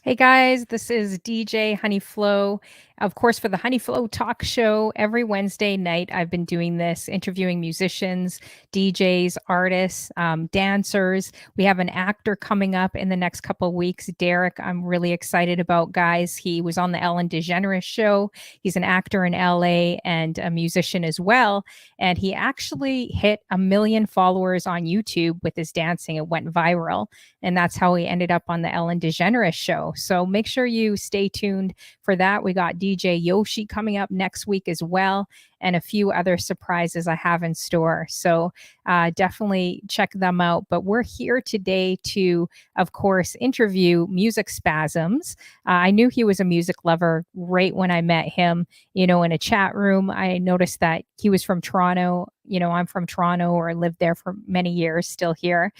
Hey guys, this is DJ Honeyflow. Of course, for the Honeyflow Talk Show, every Wednesday night, I've been doing this, interviewing musicians, DJs, artists, dancers. We have an actor coming up in the next couple of weeks, Derek. I'm really excited about, guys. He was on the Ellen DeGeneres show. He's an actor in LA and a musician as well. And he actually hit 1 million followers on YouTube with his dancing. It went viral. And that's how he ended up on the Ellen DeGeneres show. So make sure you stay tuned for that. We got DJ Yoshi coming up next week as well, and a few other surprises I have in store. So definitely check them out. But we're here today to, of course, interview Musicspasms. I knew he was a music lover right when I met him, in a chat room. I noticed that he was from Toronto. I'm from Toronto, or lived there for many years, still here.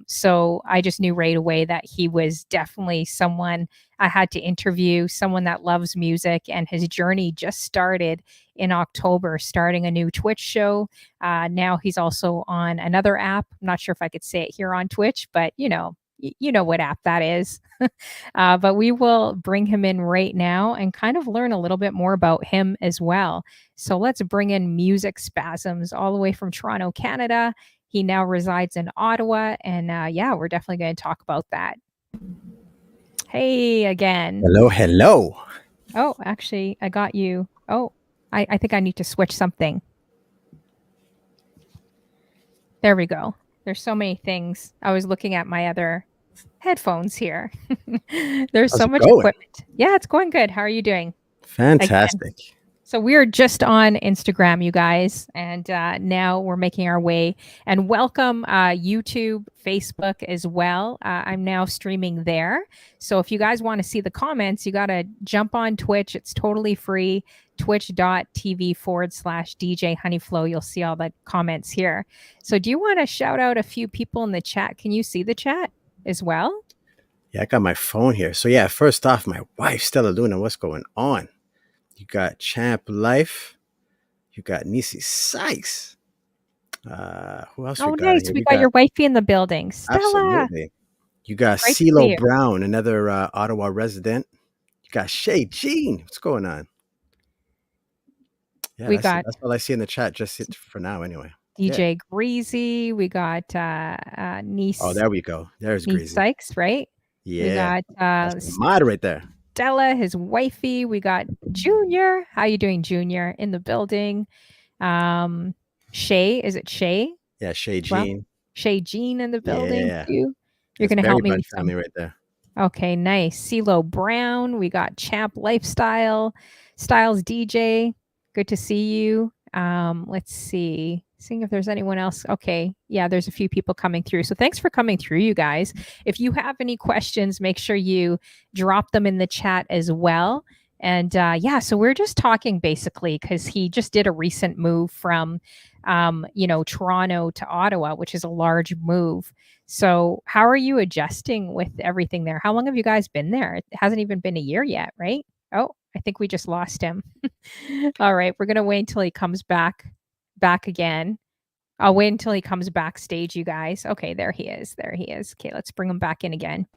So I just knew right away that he was definitely someone I had to interview, someone that loves music, and his journey just started in October, starting a new Twitch show. Now he's also on another app. I'm not sure if I could say it here on Twitch, but you know what app that is. But we will bring him in right now and kind of learn a little bit more about him as well. So let's bring in Musicspasms all the way from Toronto, Canada. He now resides in Ottawa. And yeah, we're definitely going to talk about that. Hey again. Hello, hello. Oh, actually, I got you. Oh, I think I need to switch something. There we go. There's so many things. I was looking at my other headphones here. There's How's so it much going? equipment. Yeah, it's going good. How are you doing? Again. Fantastic. So we're just on Instagram, you guys, and now we're making our way. And welcome YouTube, Facebook as well. I'm now streaming there. So if you guys want to see the comments, you got to jump on Twitch. It's totally free. Twitch.tv/DJ Honeyflow. You'll see all the comments here. So do you want to shout out a few people in the chat? Can you see the chat as well? Yeah, I got my phone here. So yeah, first off, my wife, Stella Luna, what's going on? You got Champ Life. You got Nisi Sykes. Who else we Oh, got in nice. here? We We got got your wifey in the building. Stella, absolutely. You got great to see CeeLo you. Brown, another Ottawa resident. You got Shay Jean. What's going on? Yeah, We got that's all I see in the chat just for now anyway. Yeah. DJ Greasy. We got Oh, there we go. There's Niece Greasy. Sykes, right? We Yeah. got That's my mod right there. Stella, his wifey. We got Junior. How you doing, Junior? In the building. Shay, is it Shay? Yeah, Shay Well, Jean. Shay Jean in the building Yeah. too. You're That's gonna Berry help me Bun with family some. right there. Okay, nice. CeeLo Brown. We got Champ Lifestyle. Styles DJ. Good to see you. Let's see. Seeing if there's anyone else. Okay. Yeah, there's a few people coming through. So thanks for coming through, you guys. If you have any questions, make sure you drop them in the chat as well. And yeah, so we're just talking basically because he just did a recent move from Toronto to Ottawa, which is a large move. So how are you adjusting with everything there? How long have you guys been there? It hasn't even been a year yet, right? Oh, I think we just lost him. All right, we're gonna wait until he comes back again. I'll wait until he comes backstage, you guys. Okay, there he is. There he is. Okay, let's bring him back in again.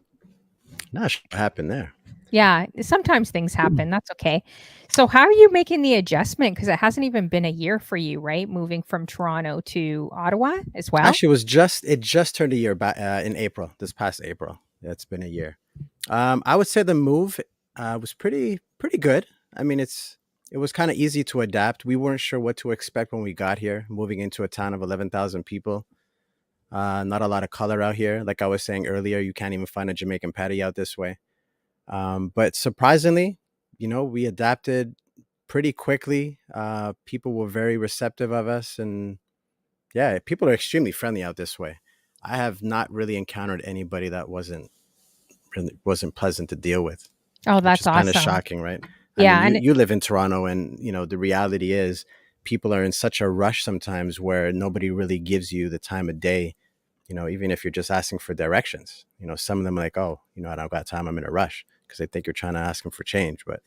Not sure what happened there. Yeah, sometimes things happen. That's okay. So how are you making the adjustment? Because it hasn't even been a year for you, right? Moving from Toronto to Ottawa as well. Actually, it just turned a year back in April. This past April, yeah, it's been a year. I would say the move was pretty good. I mean, it was kind of easy to adapt. We weren't sure what to expect when we got here, moving into a town of 11,000 people. Not a lot of color out here. Like I was saying earlier, you can't even find a Jamaican patty out this way. But surprisingly, we adapted pretty quickly. People were very receptive of us, and yeah, people are extremely friendly out this way. I have not really encountered anybody that wasn't pleasant to deal with, Oh, which that's is kind of awesome. shocking, right? I Yeah, mean, and you live in Toronto, and the reality is people are in such a rush sometimes where nobody really gives you the time of day. Even if you're just asking for directions, some of them are like, oh, I don't got time. I'm in a rush because they think you're trying to ask them for change. But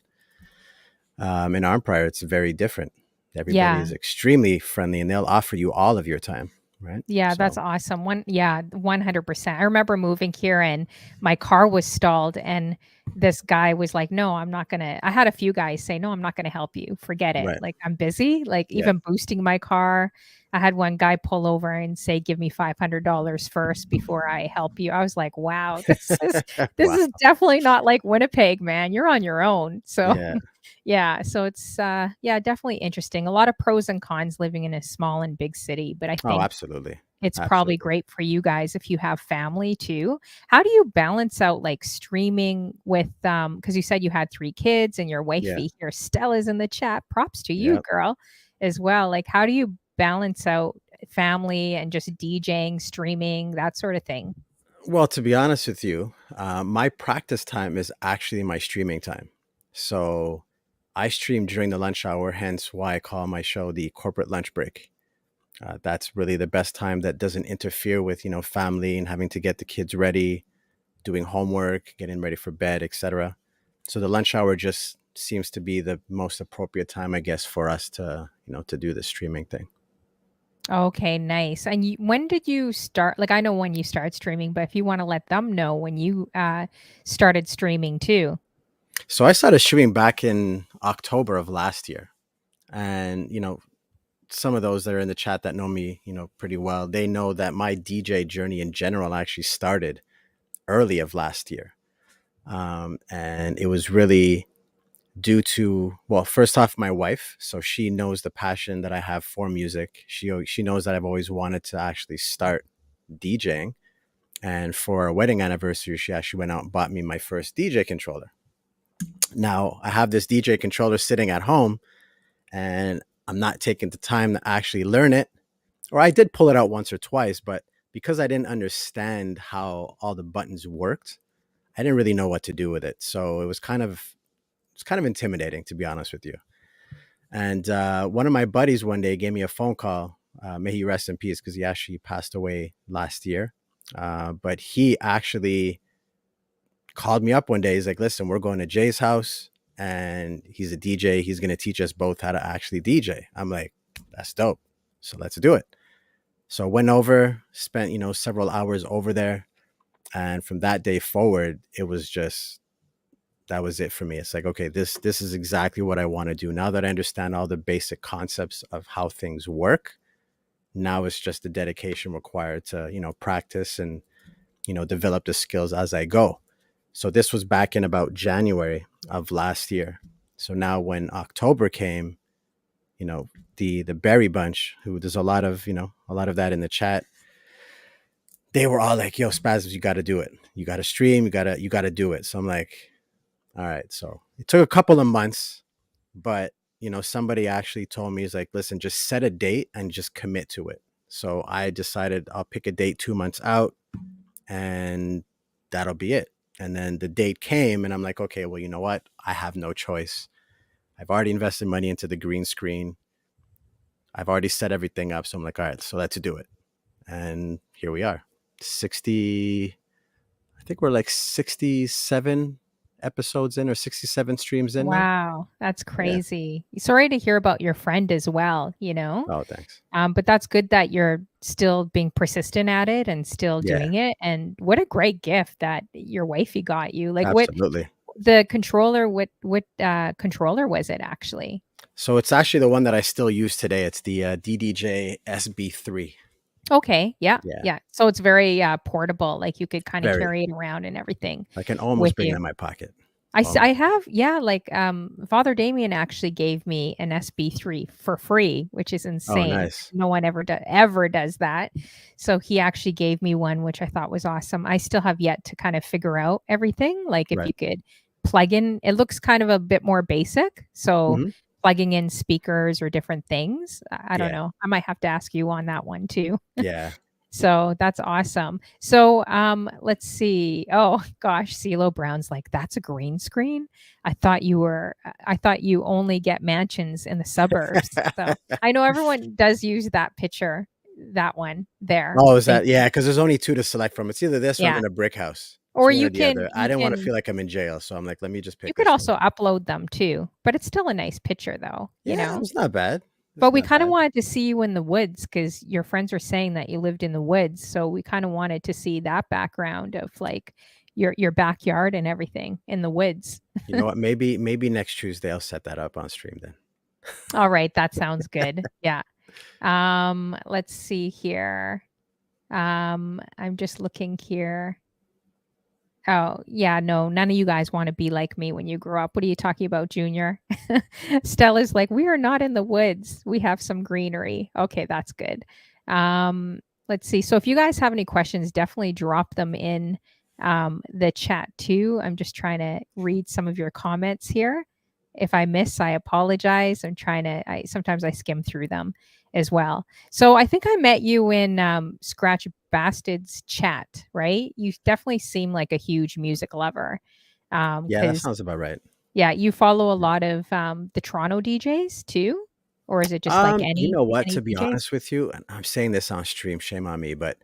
in our empire, it's very different. Everybody yeah, is extremely friendly and they'll offer you all of your time. right? Yeah, that's So awesome. 100%. I remember moving here and my car was stalled and this guy was like, "No, I'm not gonna." I had a few guys say, "No, I'm not gonna help you. Forget it. right, Like, I'm busy." Like, yeah, even boosting my car. I had one guy pull over and say, "Give me $500 first before I help you." I was like, "Wow, this wow, is definitely not like Winnipeg, man. You're on your own." So, yeah, yeah, so it's yeah, definitely interesting. A lot of pros and cons living in a small and big city, but I oh, think absolutely, it's probably absolutely, great for you guys if you have family too. How do you balance out, like, streaming with, because you said you had 3 kids and your yeah, wifey here, Stella's in the chat. Props to you, yeah. girl, as well. Like, how do you balance out family and just DJing, streaming, that sort of thing? Well, to be honest with you, my practice time is actually my streaming time. So I stream during the lunch hour, hence why I call my show the corporate lunch break. That's really the best time that doesn't interfere with, family and having to get the kids ready, doing homework, getting ready for bed, etc. So the lunch hour just seems to be the most appropriate time, I guess, for us to, to do the streaming thing. Okay, nice. And when did you start? Like, I know when you start streaming, but if you wanna let them know when you, started streaming too. So I started streaming back in October of last year. And, some of those that are in the chat that know me, pretty well, they know that my DJ journey in general actually started early of last year. And it was really due to, well, first off, my wife. So she knows the passion that I have for music. She knows that I've always wanted to actually start DJing. And for our wedding anniversary, she actually went out and bought me my first DJ controller. Now I have this DJ controller sitting at home, and I'm not taking the time to actually learn it. Or I did pull it out once or twice, but because I didn't understand how all the buttons worked, I didn't really know what to do with it. So it's kind of intimidating, to be honest with you. And one of my buddies one day gave me a phone call. May he rest in peace, because he actually passed away last year. But he actually called me up one day. He's like, "Listen, we're going to Jay's house, and he's a DJ. He's going to teach us both how to actually DJ." I'm like, "That's dope. So let's do it." So went over, spent, several hours over there. And from that day forward, it was just, that was it for me. It's like, okay, this is exactly what I want to do. Now that I understand all the basic concepts of how things work, now it's just the dedication required to, practice and, develop the skills as I go. So this was back in about January of last year. So now when October came, you know, the Berry Bunch, who there's a lot of that in the chat, they were all like, "Yo, Spasms, you got to do it. You got to stream. You got to do it." So I'm like, "All right." So it took a couple of months, but somebody actually told me, "Is like, listen, just set a date and just commit to it." So I decided I'll pick a date 2 months out, and that'll be it. And then the date came, and I'm like, "Okay, well, you know what? I have no choice. I've already invested money into the green screen. I've already set everything up." So I'm like, "All right, so let's do it." And here we are. 60 I think we're like 67 episodes in, or 67 streams in now. Wow, that's Yeah. crazy. Sorry to hear about your friend as well, you know? Oh, thanks. But that's good that you're still being persistent at it and still Yeah, doing it, and what a great gift that your wifey got you. Like, what absolutely. the controller, what controller was it actually? So it's actually the one that I still use today. It's the DDJ SB3. Okay, yeah, Yeah, yeah. So it's very, portable, like, you could kinda very. carry it around and everything I can with almost bring it you. in my pocket. I Almost. have, yeah, like, Father Damien actually gave me an SB3 for free, which is Oh, insane. nice. No one ever does that. So he actually gave me one, which I thought was awesome. I still have yet to kind of figure out everything, like, if Right. you could plug in, it looks kind of a bit more basic, so Hmm. plugging in speakers or different things, I don't Yeah. know. I might have to ask you on that one too. Yeah. So that's awesome. So, let's see. Oh gosh, CeeLo Brown's like, "That's a green screen? I thought you only get mansions in the suburbs." So, I know everyone does use that picture, that one there. Oh, is They that? Yeah, because there's only two to select from. It's either this or I'm Yeah. in a brick house. It's Or one or the other. I you didn't want to can feel like I'm in jail, so I'm like, let me just you pick could this one. also upload them too, but it's still a nice picture though, you Yeah, know? it's not bad. But It's we not kinda bad. wanted to see you in the woods because your friends were saying that you lived in the woods, so we kinda wanted to see that background of, like, your backyard and everything in the woods. You know what? Maybe next Tuesday I'll set that up on stream then. Alright, that sounds good. Yeah. Let's see here. I'm just looking here. Oh, yeah, no, none of you guys wanna be like me when you grow up. What are you talking about, Junior? Stella's like, "We are not in the woods. We have some greenery." Okay, that's good. Let's see. So if you guys have any questions, definitely drop them in, the chat too. I'm just trying to read some of your comments here. If I miss, I apologize. I'm trying to I sometimes I skim through them as well. So I think I met you in Scratch Bastid's chat, right? You definitely seem like a huge music lover. Yeah, that Because sounds about right. yeah, you follow a Yeah. lot of the Toronto DJs too, or is it just like You know what? any To be DJs? honest with you, and I'm saying this on stream, shame on me, but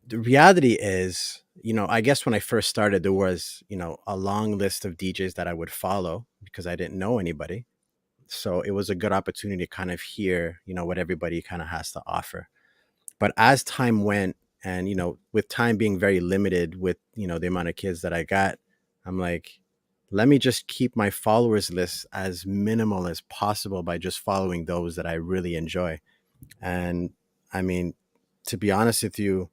the reality is, I guess when I first started, there was, a long list of DJs that I would follow because I didn't know anybody. So it was a good opportunity to kind of hear, what everybody kind of has to offer. But as time went, and with time being very limited with, the amount of kids that I got, I'm like, let me just keep my followers list as minimal as possible by just following those that I really enjoy. And I mean, to be honest with you,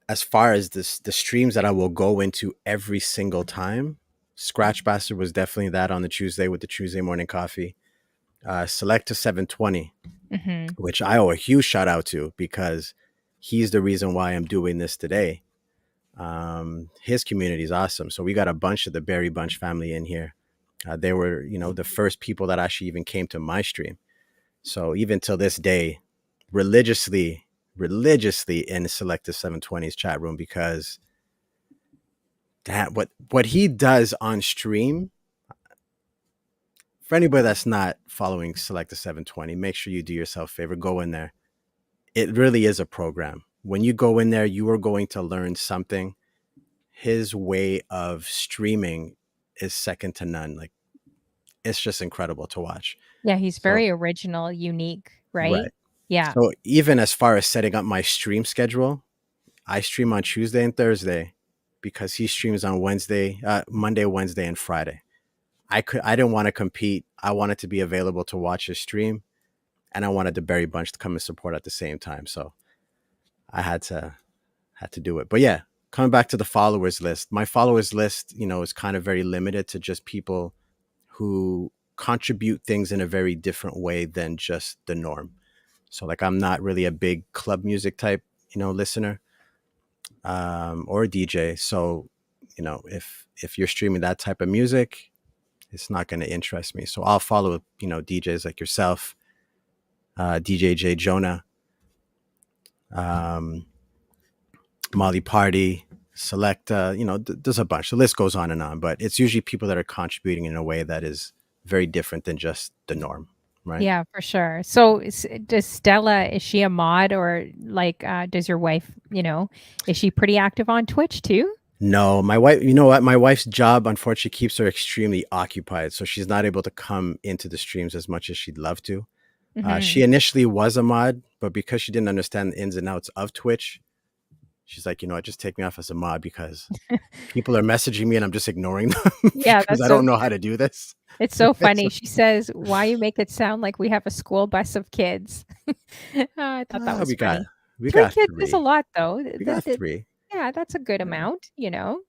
as far as the streams that I will go into every single time, Scratch Bastard was definitely that on the Tuesday with the Tuesday morning coffee. Select to 720, Mhm. which I owe a huge shout out to because he's the reason why I'm doing this today. His community is awesome. So we got a bunch of the Berry Bunch family in here. They were, the first people that actually even came to my stream. So even till this day, religiously in Selective 720's chat room because that what he does on stream, for anybody that's not following Selective 720, make sure you do yourself a favor, go in there. It really is a program. When you go in there, you are going to learn something. His way of streaming is second to none. Like, it's just incredible to watch. Yeah, he's So, very original, unique, right? right. Yeah. So even as far as setting up my stream schedule, I stream on Tuesday and Thursday because he streams on Monday, Wednesday, and Friday. I didn't want to compete. I wanted to be available to watch his stream, and I wanted the Berry Bunch to come and support at the same time. So I had to do it. But yeah, coming back to the followers list, my followers list, is kind of very limited to just people who contribute things in a very different way than just the norm. So like I'm not really a big club music type, listener, or a DJ. So, if you're streaming that type of music, it's not going to interest me. So I'll follow, DJs like yourself, DJ J Jonah, um, Molly Party, Selecta, there's a bunch. The list goes on and on, but it's usually people that are contributing in a way that is very different than just the norm, right? Yeah, for sure. So does Stella, is she a mod or like does your wife, is she pretty active on Twitch too? No, my wife, you know what? My wife's job unfortunately keeps her extremely occupied. So she's not able to come into the streams as much as she'd love to. She Mhm. initially was a mod, but because she didn't understand the ins and outs of Twitch, she's like, just take me off as a mod because people are messaging me and I'm just ignoring them Yeah, because that's I so don't know how cute. to do this. It's so So, funny. She says, "Why you make it sound like we have a school bus of kids?" I thought that was we got funny. we 3 got kids is a three. lot though. We got That three. yeah, that's a good Yeah. amount.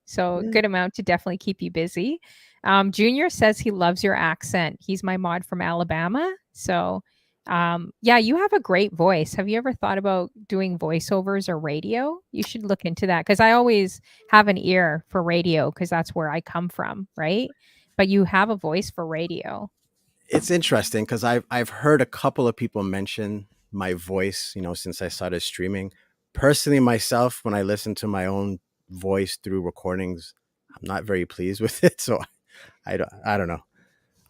So a Yeah. good amount to definitely keep you busy. Junior says he loves your accent. He's my mod from Alabama. So, yeah, you have a great voice. Have you ever thought about doing voiceovers or radio? You should look into that because I always have an ear for radio because that's where I come from, right? But you have a voice for radio. It's interesting because I've heard a couple of people mention my voice, since I started streaming. Personally, myself, when I listen to my own voice through recordings, I'm not very pleased with it. So I don't know.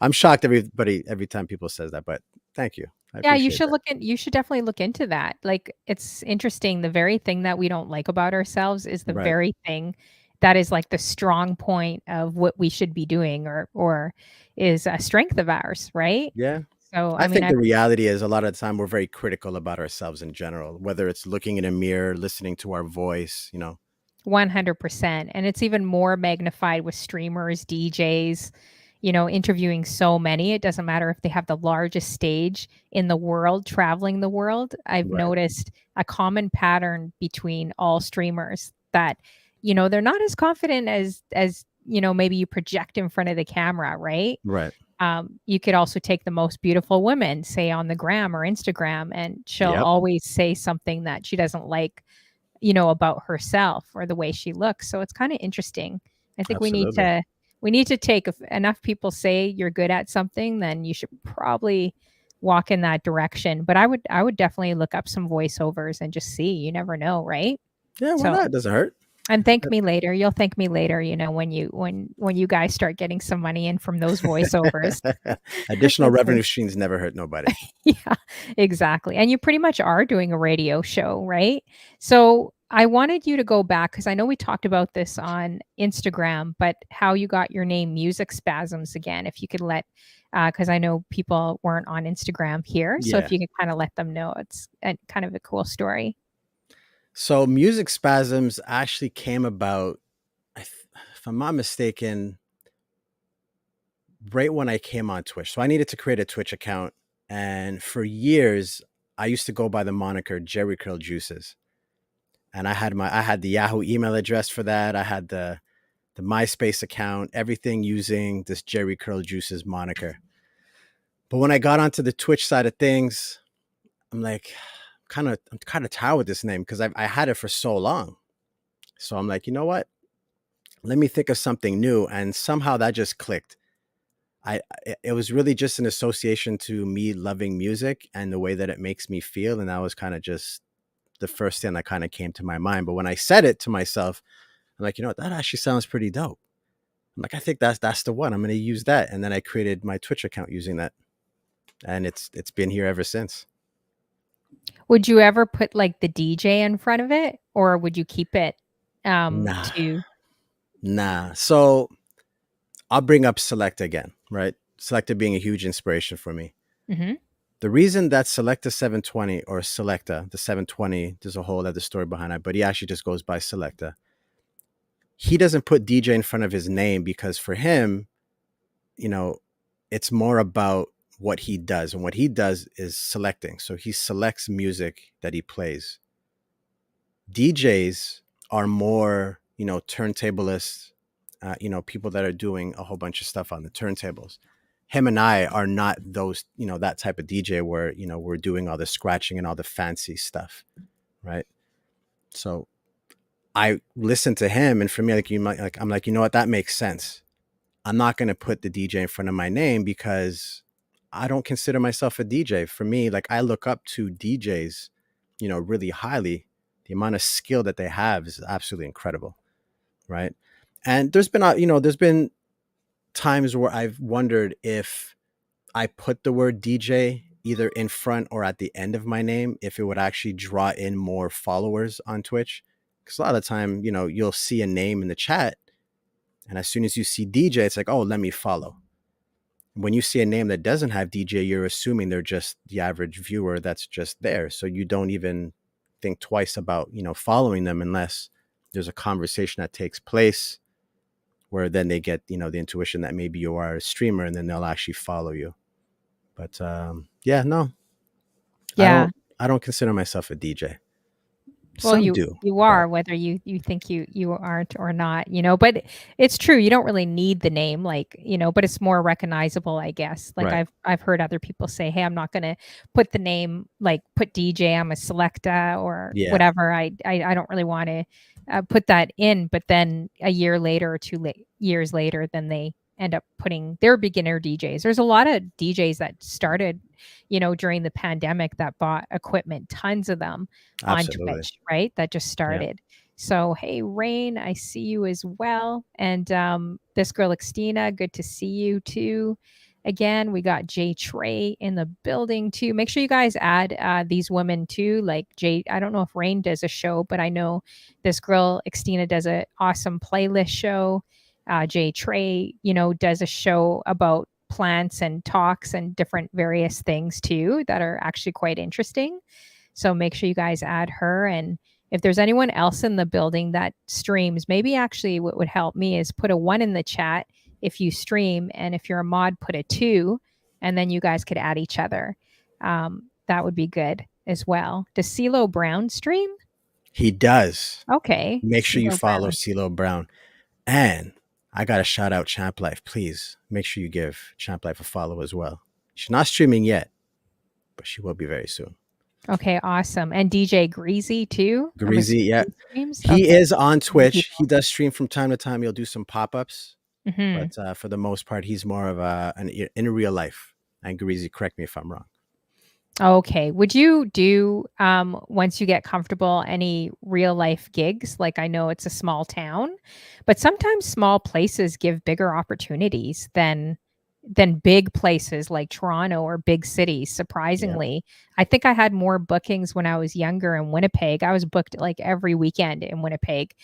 I'm shocked every time people says that, but thank you. I Yeah, you appreciate should that. you should definitely look into that. Like, it's interesting, the very thing that we don't like about ourselves is the Right. very thing that is, like, the strong point of what we should be doing or is a strength of ours, right? Yeah. So, I I mean, think the reality is a lot of the time we're very critical about ourselves in general, whether it's looking in a mirror, listening to our voice, 100%. And it's even more magnified with streamers, DJs, interviewing so many. It doesn't matter if they have the largest stage in the world, traveling the world. I've Right. noticed a common pattern between all streamers that, they're not as confident as maybe you project in front of the camera, right? Right. You could also take the most beautiful woman, say on the gram or Instagram, and she'll Yep. always say something that she doesn't like about herself or the way she looks. So it's kind of interesting. I think we need Absolutely. to we need to take if enough people say you're good at something, then you should probably walk in that direction. But I would definitely look up some voiceovers and just see. You never know, right? Yeah, why So not? It doesn't hurt. and thank me later. You'll thank me later, when you guys start getting some money in from those voiceovers. Additional That's revenue right. streams never hurt nobody. Yeah, exactly. And you pretty much are doing a radio show, right? So I wanted you to go back because I know we talked about this on Instagram, but how you got your name Musicspasms again, if you could because I know people weren't on Instagram here. So Yeah. if you could kind of let them know, it's kind of a cool story. So music spasms actually came about, if I'm not mistaken, right when I came on Twitch. So I needed to create a Twitch account. And for years, I used to go by the moniker Jerry Curl Juices. And I had the Yahoo email address for that. I had the MySpace account, everything using this Jerry Curl Juices moniker. But when I got onto the Twitch side of things, I'm like, I'm kind of tired with this name because I had it for so long. So I'm like, you know what? Let me think of something new. And somehow that just clicked. It was really just an association to me loving music and the way that it makes me feel. And that was kind of just the first thing that kind of came to my mind. But when I said it to myself, I'm like, you know what? That actually sounds pretty dope. I'm like, I think that's the one. I'm going to use that. And then I created my Twitch account using that. And it's been here ever since. Would you ever put like the DJ in front of it, or would you keep it Nah, to nah. So I'll bring up Selecta again, right? Selecta being a huge inspiration for me. Mhm. The reason that Selecta 720 or Selecta, the 720, there's a whole other story behind it, but he actually just goes by Selecta. He doesn't put DJ in front of his name because for him, you know, it's more about what he does. And what he does is selecting. So he selects music that he plays. DJs are more, turntablists, people that are doing a whole bunch of stuff on the turntables. Him and I are not those, that type of DJ where, we're doing all the scratching and all the fancy stuff. Right. So I listen to him, and for me, I'm like, you know what, that makes sense. I'm not going to put the DJ in front of my name because I don't consider myself a DJ. For me, like I look up to DJs, really highly. The amount of skill that they have is absolutely incredible, right? And there's been times where I've wondered if I put the word DJ either in front or at the end of my name, if it would actually draw in more followers on Twitch. Because a lot of the time, you'll see a name in the chat, and as soon as you see DJ, it's like, oh, let me follow. When you see a name that doesn't have DJ, you're assuming they're just the average viewer that's just there. So you don't even think twice about, following them unless there's a conversation that takes place where then they get, the intuition that maybe you are a streamer and then they'll actually follow you. But yeah, no, I Yeah. don't consider myself a DJ. Well, Some you do, you but are, whether you think you aren't or not, but it's true, you don't really need the name, like, but it's more recognizable, I guess. Like, right. I've heard other people say, "Hey, I'm not gonna put the name, like, put DJ, I'm a Selecta," or Yeah, whatever. I don't really wanna, put that in, but then a year later or 2 years later, then they end up putting their beginner DJs. There's a lot of DJs that started, during the pandemic that bought equipment, tons of them on absolutely. Twitch, right? That just Yeah. started. So, hey, Rain, I see you as well. And this girl, Xtina, good to see you too. Again, we got Jay Trey in the building too. Make sure you guys add these women too. Like Jay, I don't know if Rain does a show, but I know this girl, Xtina, does an awesome playlist show. Jay Trey, does a show about plants and talks and different various things too that are actually quite interesting. So make sure you guys add her. And if there's anyone else in the building that streams, maybe actually what would help me is put a 1 in the chat if you stream. And if you're a mod, put a 2, and then you guys could add each other. That would be good as well. Does CeeLo Brown stream? He does. Okay. Make sure you CeeLo follow Brown. CeeLo Brown. And I got to shout out Champ Life. Please make sure you give Champ Life a follow as well. She's not streaming yet, but she will be very soon. Okay, awesome. And DJ Greasy too? Greasy, yeah. Streams? He Okay. is on Twitch. He does stream from time to time. He'll do some pop-ups. Mhm. But for the most part, he's more of an in real life. And Greasy, correct me if I'm wrong. Okay. Would you do once you get comfortable any real life gigs? Like I know it's a small town, but sometimes small places give bigger opportunities than big places like Toronto or big cities. Surprisingly, I think I had more bookings when I was younger in Winnipeg. I was booked like every weekend in Winnipeg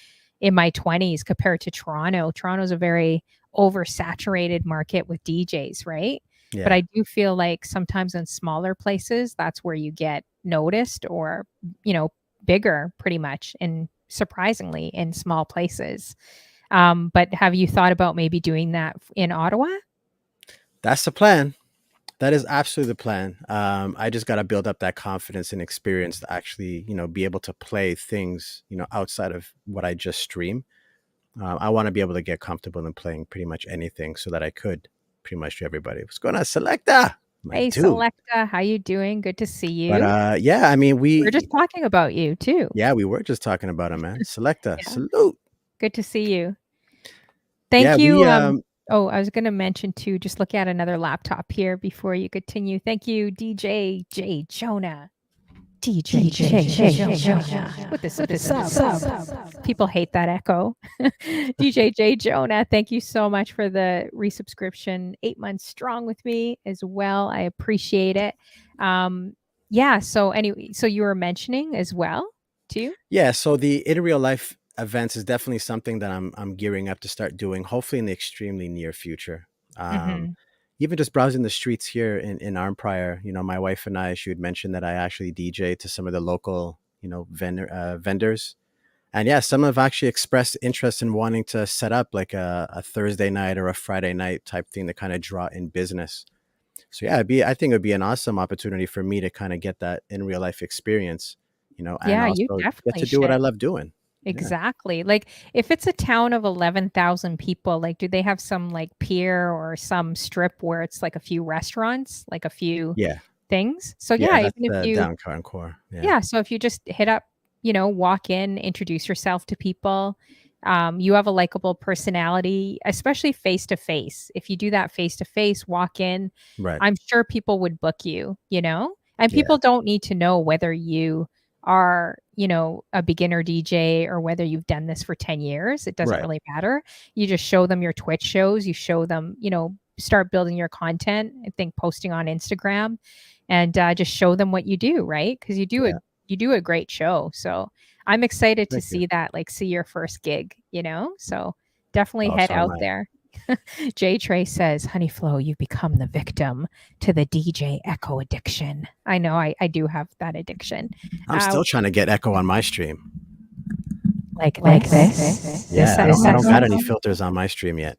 in my 20s compared to Toronto. Toronto's a very oversaturated market with DJs, right? Yeah. But I do feel like sometimes in smaller places, that's where you get noticed or, bigger pretty much, and surprisingly in small places. But have you thought about maybe doing that in Ottawa? That's the plan. That is absolutely the plan. I just got to build up that confidence and experience to actually, be able to play things, outside of what I just stream. I want to be able to get comfortable in playing pretty much anything so that I could pretty much do everybody. What's going on, Selecta? Hey, dude. Selecta, how you doing? Good to see you. But yeah, I mean, we're just talking about you too. Yeah, we were just talking about him, man. Selecta, salute. Good to see you. Thank you. We, I was going to mention too, just look at another laptop here before you continue. Thank you, DJ J Jonah. DJ J Jonah. With the sub. People hate that echo. DJ J Jonah, thank you so much for the resubscription. 8 months strong with me as well. I appreciate it. So anyway, so you were mentioning as well too? Yeah, so the in real life events is definitely something that I'm gearing up to start doing, hopefully in the extremely near future. Even just browsing the streets here in Arnprior, my wife and I, she would mention that I actually DJ to some of the local, vendors. And yeah, some have actually expressed interest in wanting to set up like a Thursday night or a Friday night type thing to kind of draw in business. So yeah, I think it'd be an awesome opportunity for me to kind of get that in real life experience, and also you definitely get to do what I love doing. Exactly. Yeah. Like if it's a town of 11,000 people, like do they have some like pier or some strip where it's like a few restaurants, like a few things? So even if you downtown core. So if you just hit up, walk in, introduce yourself to people. You have a likable personality, especially face to face. If you do that face to face, walk in, right. I'm sure people would book you, and people don't need to know whether you are, a beginner DJ or whether you've done this for 10 years. It doesn't really matter. You just show them your Twitch shows, you show them, start building your content, I think posting on Instagram, and just show them what you do, right? Because you do a great show. So I'm excited to see that, like see your first gig, so definitely head out there. J Trey says, Honeyflow, you've become the victim to the DJ echo addiction. I know I do have that addiction. I'm still trying to get echo on my stream. Like this? Yeah, I don't got any filters on my stream yet.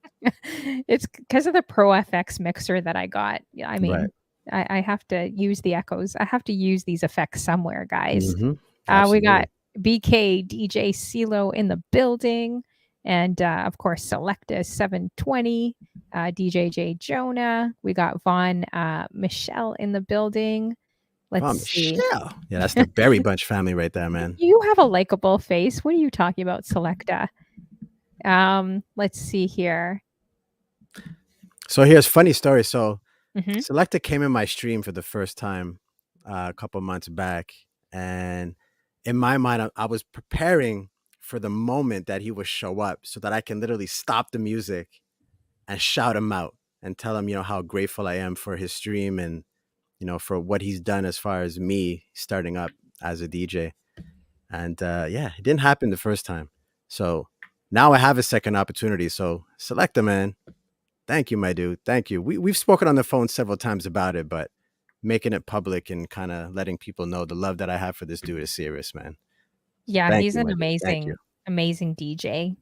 It's because of the Pro FX mixer that I got. I mean, I have to use the echoes. I have to use these effects somewhere, guys. We got BK DJ CeeLo in the building. And of course, Selecta 720, DJ J Jonah. We got Vaughn Michelle in the building. Let's see. Michelle. Yeah, that's the Berry Bunch family right there, man. You have a likable face. What are you talking about, Selecta? Let's see here. So here's a funny story. So Selecta came in my stream for the first time a couple months back. And in my mind, I was preparing for the moment that he would show up so that I can literally stop the music and shout him out and tell him, how grateful I am for his stream and, for what he's done as far as me starting up as a DJ. And it didn't happen the first time. So now I have a second opportunity. So Selecta, man, Thank you, my dude. Thank you. We've spoken on the phone several times about it, but making it public and kind of letting people know the love that I have for this dude is serious, man. So Yeah, thank he's you, an my dude. Thank you. amazing DJ.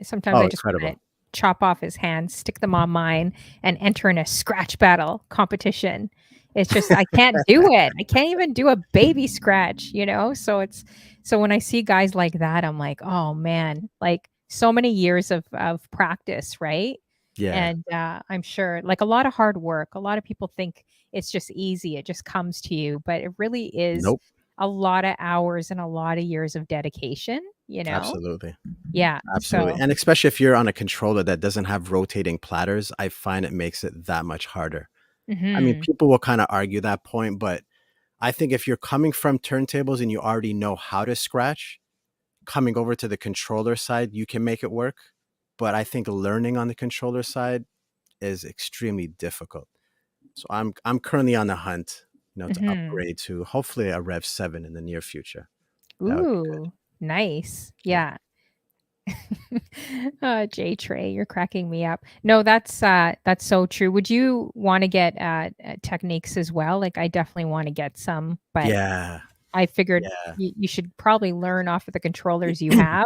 Sometimes Oh, I just want incredible. to chop off his hands, stick them on mine, and enter in a scratch battle competition. It's just I can't do it. I can't even do a baby scratch, you know? So when I see guys like that, I'm like, "Oh man, like so many years of practice, right?" Yeah. And I'm sure like a lot of hard work. A lot of people think it's just easy, it just comes to you, but it really is Nope. a lot of hours and a lot of years of dedication, you know? Absolutely. Yeah. Absolutely. So And especially if you're on a controller that doesn't have rotating platters, I find it makes it that much harder. I mean, mhm, people will kind of argue that point, but I think if you're coming from turntables and you already know how to scratch, coming over to the controller side, you can make it work. But I think learning on the controller side is extremely difficult. So I'm currently on the hunt, to mhm. upgrade to hopefully a Rev 7 in the near future. That would be good. Ooh, nice. Yeah. Yeah. J Trey, you're cracking me up. No, that's so true. Would you wanna get, techniques as well? Like, I definitely wanna get some, but Yeah. I figured Yeah. you should probably learn off of the controllers you have,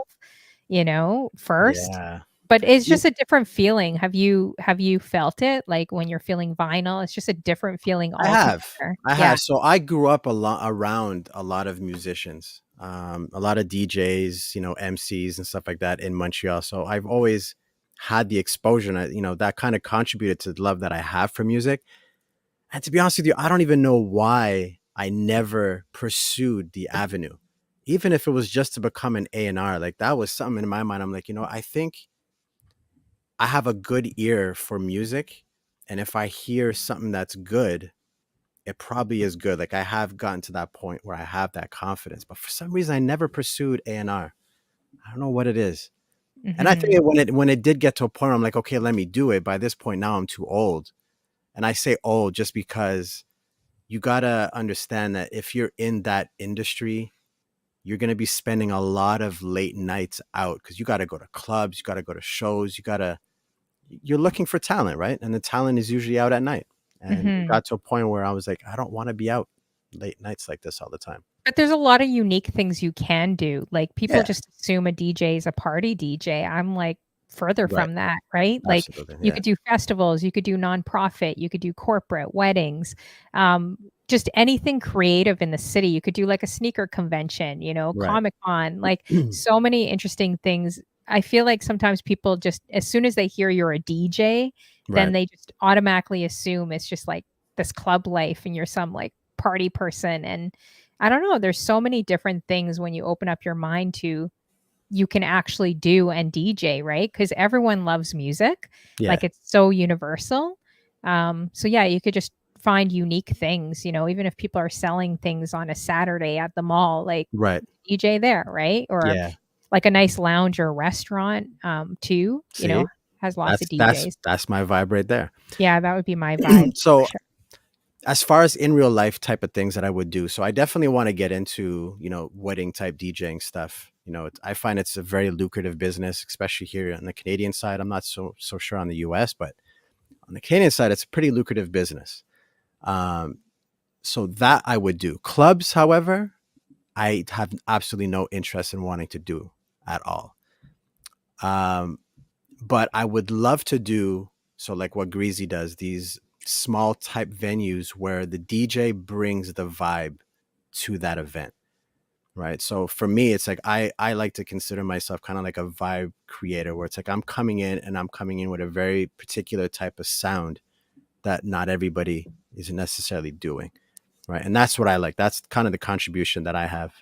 first. Yeah. But it's You just a different feeling. Have you felt it? Like, when you're feeling vinyl, it's just a different feeling I have. altogether. I Yeah. have. So I grew up a lot around a lot of musicians, a lot of DJs, MCs and stuff like that in Montreal. So I've always had the exposure and that kind of contributed to the love that I have for music. And to be honest with you, I don't even know why I never pursued the avenue. Even if it was just to become an A&R, like that was something in my mind. I'm like, I think I have a good ear for music. And if I hear something that's good, it probably is good. Like I have gotten to that point where I have that confidence, but for some reason I never pursued A&R. I don't know what it is. And I think Mhm. when it did get to a point where I'm like, okay, let me do it. By this point now I'm too old. And I say old just because you got to understand that if you're in that industry, you're going to be spending a lot of late nights out because you got to go to clubs, you got to go to shows, you're looking for talent, right? And the talent is usually out at night. And it Mhm. got to a point where I was like, I don't want to be out late nights like this all the time. But there's a lot of unique things you can do. Like, people Yeah. just assume a DJ is a party DJ. I'm, like, further Right. from that, right? Like, Absolutely. you Yeah. could do festivals, you could do nonprofit, you could do corporate, weddings, just anything creative in the city. You could do, like, a sneaker convention, Right. Comic-Con, like, so many interesting things. I feel like sometimes people just as soon as they hear you're a DJ, then Right. they just automatically assume it's just, like, this club life and you're some, like, party person, and I don't know, there's so many different things when you open up your mind to you can actually do and DJ, right? Because everyone loves music, Yeah. like, it's so universal. So yeah, you could just find unique things, even if people are selling things on a Saturday at the mall, like, Right. DJ there, right? Or, Yeah. like, a nice lounge or restaurant, too, See, has lots of that's DJs. that's my vibe right there. Yeah, that would be my vibe for So sure. as far as in real life type of things that I would do, so I definitely want to get into, wedding type DJing stuff. I find it's a very lucrative business, especially here on the Canadian side. I'm not so sure on the US, but on the Canadian side, it's a pretty lucrative business. Um, so that I would do. Clubs, however, I have absolutely no interest in wanting to do at all. Um, but I would love to do so like what Greasy does, these small type venues where the DJ brings the vibe to that event. Right. So for me, it's like I like to consider myself kind of like a vibe creator where it's like I'm coming in and I'm coming in with a very particular type of sound that not everybody is necessarily doing. Right. And that's what I like. That's kind of the contribution that I have.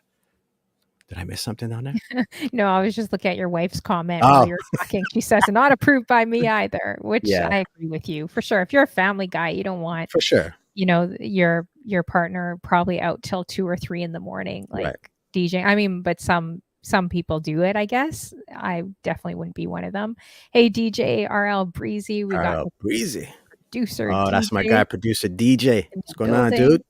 Did I miss something down there? No, I was just looking at your wife's comment while Oh, you were talking. She says, "Not approved by me either," which yeah, I agree with you for sure. If you're a family guy, you don't want, for sure. your partner probably out till 2 or 3 in the morning, like, Right. DJing. I mean, but some people do it, I guess. I definitely wouldn't be one of them. Hey, DJ RL Breezy, we All got right. the Breezy. producer Oh, that's my DJ guy, producer DJ. in What's the going on, dude? building.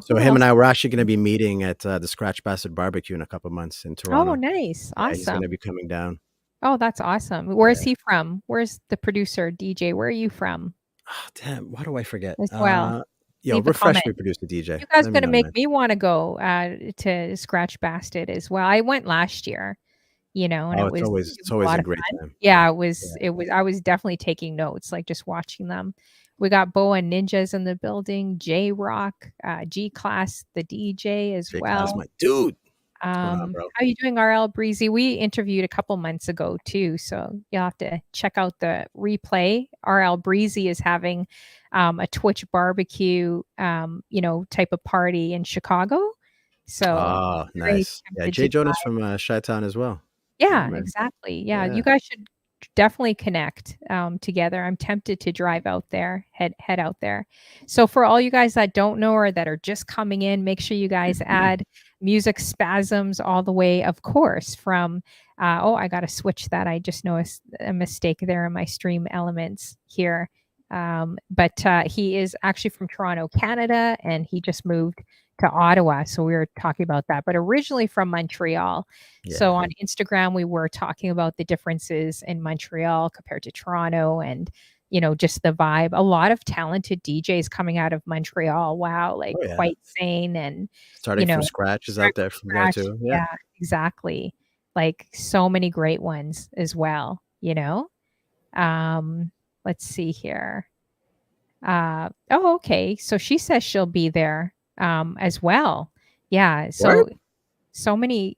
So Who him and else? I were actually going to be meeting at the Scratch Bastard Barbecue in a couple months in Oh, Toronto. nice. Yeah, he's going to Awesome. be coming down. Oh, that's awesome. Where is Yeah. he from? Where's the producer, DJ? Where are you from Oh, damn. Why do I forget? as well? Yo, Leave a refresh comment. me, producer DJ. You guys Let me gonna know, make man. me wanna go, to Scratch Bastard as well. I went last year, and Oh, it it's was a always lot a of great fun. time. Yeah, Yeah. I was definitely taking notes, like, just watching them. We got Boa Ninjas in the building, J-Rock, G-Class, the DJ as J Class, well. my dude. What's going on, bro? How you doing, RL Breezy? We interviewed a couple months ago too, so you'll have to check out the replay. RL Breezy is having a Twitch barbecue, type of party in Chicago. So Oh, very nice. Yeah, tempted Jay to Jonas from Chi-Town as well. Yeah, yeah, man. exactly. Yeah, you Yeah. guys should definitely connect together. I'm tempted to drive out there, head out there. So for all you guys that don't know or that are just coming in, make sure you guys add Musicspasms all the way, of course, from oh, I got to switch that. I just noticed a mistake there in my stream elements here. But he is actually from Toronto, Canada, and he just moved to Ottawa. So we were talking about that, but originally from Montreal. So Yeah. on Instagram, we were talking about the differences in Montreal compared to Toronto and, just the vibe. A lot of talented DJs coming out of Montreal. Wow, like Oh yeah. Quite Sane and, Starting from scratch is start out there from from there scratch. too. Yeah. Yeah, exactly. Like so many great ones as well. Um, let's see here. Oh, okay. So she says she'll be there as well. Yeah. What? So many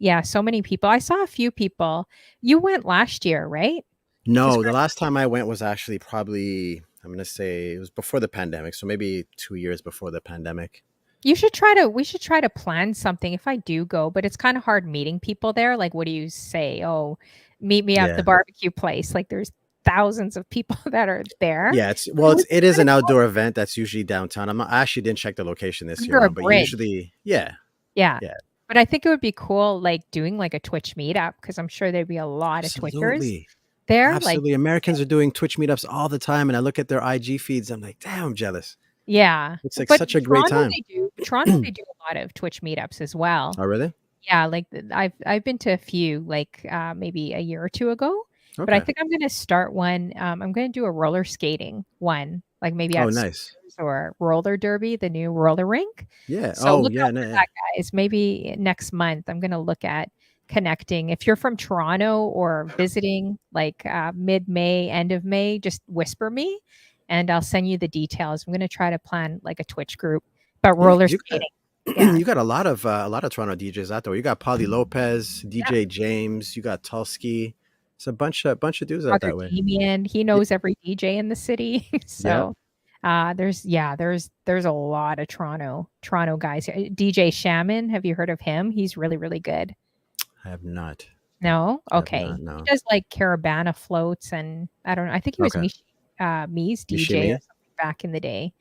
people. I saw a few people. You went last year, right? To No, the Scratch. last time I went was actually probably, I'm gonna say it was before the pandemic, so maybe 2 years before the pandemic. We should try to plan something if I do go, but it's kind of hard meeting people there. Like, what do you say? Oh, meet me at the Yeah. barbecue place. Like there's thousands of people that are there. Yeah, it's But well, it would be it is kind an of cool outdoor event that's usually downtown. I actually didn't check the location this year under a around, but bridge. usually, yeah, Yeah. yeah, But I think it would be cool, like doing like a Twitch meetup because I'm sure there'd be a lot of Twitchers absolutely, there. Like, absolutely. Americans are doing Twitch meetups all the time, and I look at their IG feeds. I'm like, damn, I'm jealous. yeah. It's like But such a great time. Toronto, they do a lot of Twitch meetups as well. Oh, really? Yeah, like I've been to a few like maybe a year or two ago, but I Okay. think I'm gonna start one. I'm gonna do a roller skating one, like maybe Oh, at nice. Spurs or roller derby, the new roller rink. Yeah. So Oh, look yeah. out No, for yeah. that, guys. Maybe next month I'm gonna look at connecting. If you're from Toronto or visiting like mid-May, end of May, just whisper me and I'll send you the details. I'm gonna try to plan like a Twitch group, but Yeah, roller 'cause you got skating. Yeah. you got a lot of Toronto DJs out there. You got Paulie Lopez, Yeah. DJ James, you got Tulski. It's a bunch of dudes out Brother that way. Damien, he Yeah. knows every DJ in the city. Yeah. So, there's a lot of Toronto guys. DJ Shaman, have you heard of him? He's really, really good. I have not. No? I have Okay. not. He No. does, like, Caravana floats, and I don't know, I think he was Okay. Me's DJ or Mishimi. something back in the day.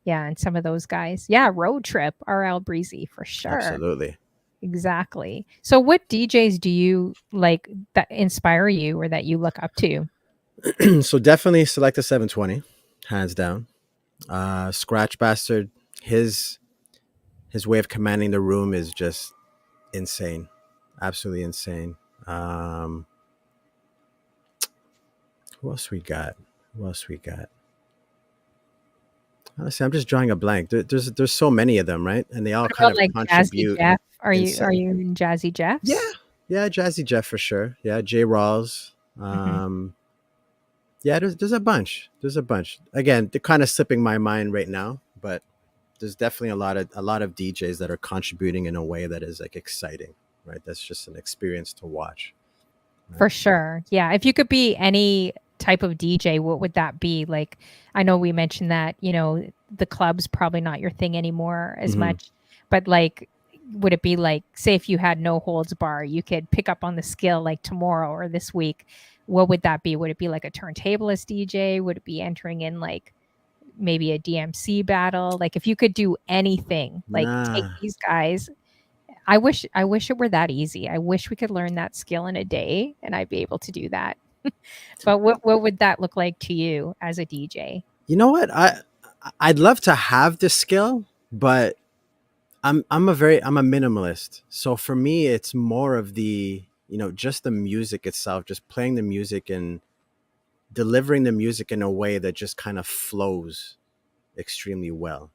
Yeah, and some of those guys. Yeah, Road Trip, RL Breezy for sure. Absolutely. Exactly. So what DJs do you like that inspire you or that you look up to? So definitely select a 720, hands down. Scratch Bastard, his his way of commanding the room is just insane. Absolutely insane. Um, who else we got? Who else we got? Honestly, I'm just drawing a blank. There's so many of them, right? And they all What kind about, of like, Jazzy contribute Jeff? Are insane. you in Jazzy Yeah, Jeffs? yeah, Jazzy Jeff for sure. Yeah, J Rawls. Mhm. Yeah, there's a bunch. There's a bunch. Again, they're kind of slipping my mind right now, but there's definitely a lot of DJs that are contributing in a way that is like exciting, right? That's just an experience to watch. Right? For sure. Yeah, if you could be any type of DJ, what would that be? Like, I know we mentioned that, the club's probably not your thing anymore as Hmm. much, but, like, would it be like, say if you had no holds bar, you could pick up on the skill, like, tomorrow or this week, what would that be? Would it be like a turntablist DJ? Would it be entering in, like, maybe a DMC battle? Like, if you could do anything, like, take Nah, these guys I wish it were that easy. I wish we could learn that skill in a day and I'd be able to do that. But what would that look like to you as a DJ? you know what? I'd love to have the skill, but I'm a minimalist. So for me, it's more of the just the music itself, just playing the music and delivering the music in a way that just kind of flows extremely well,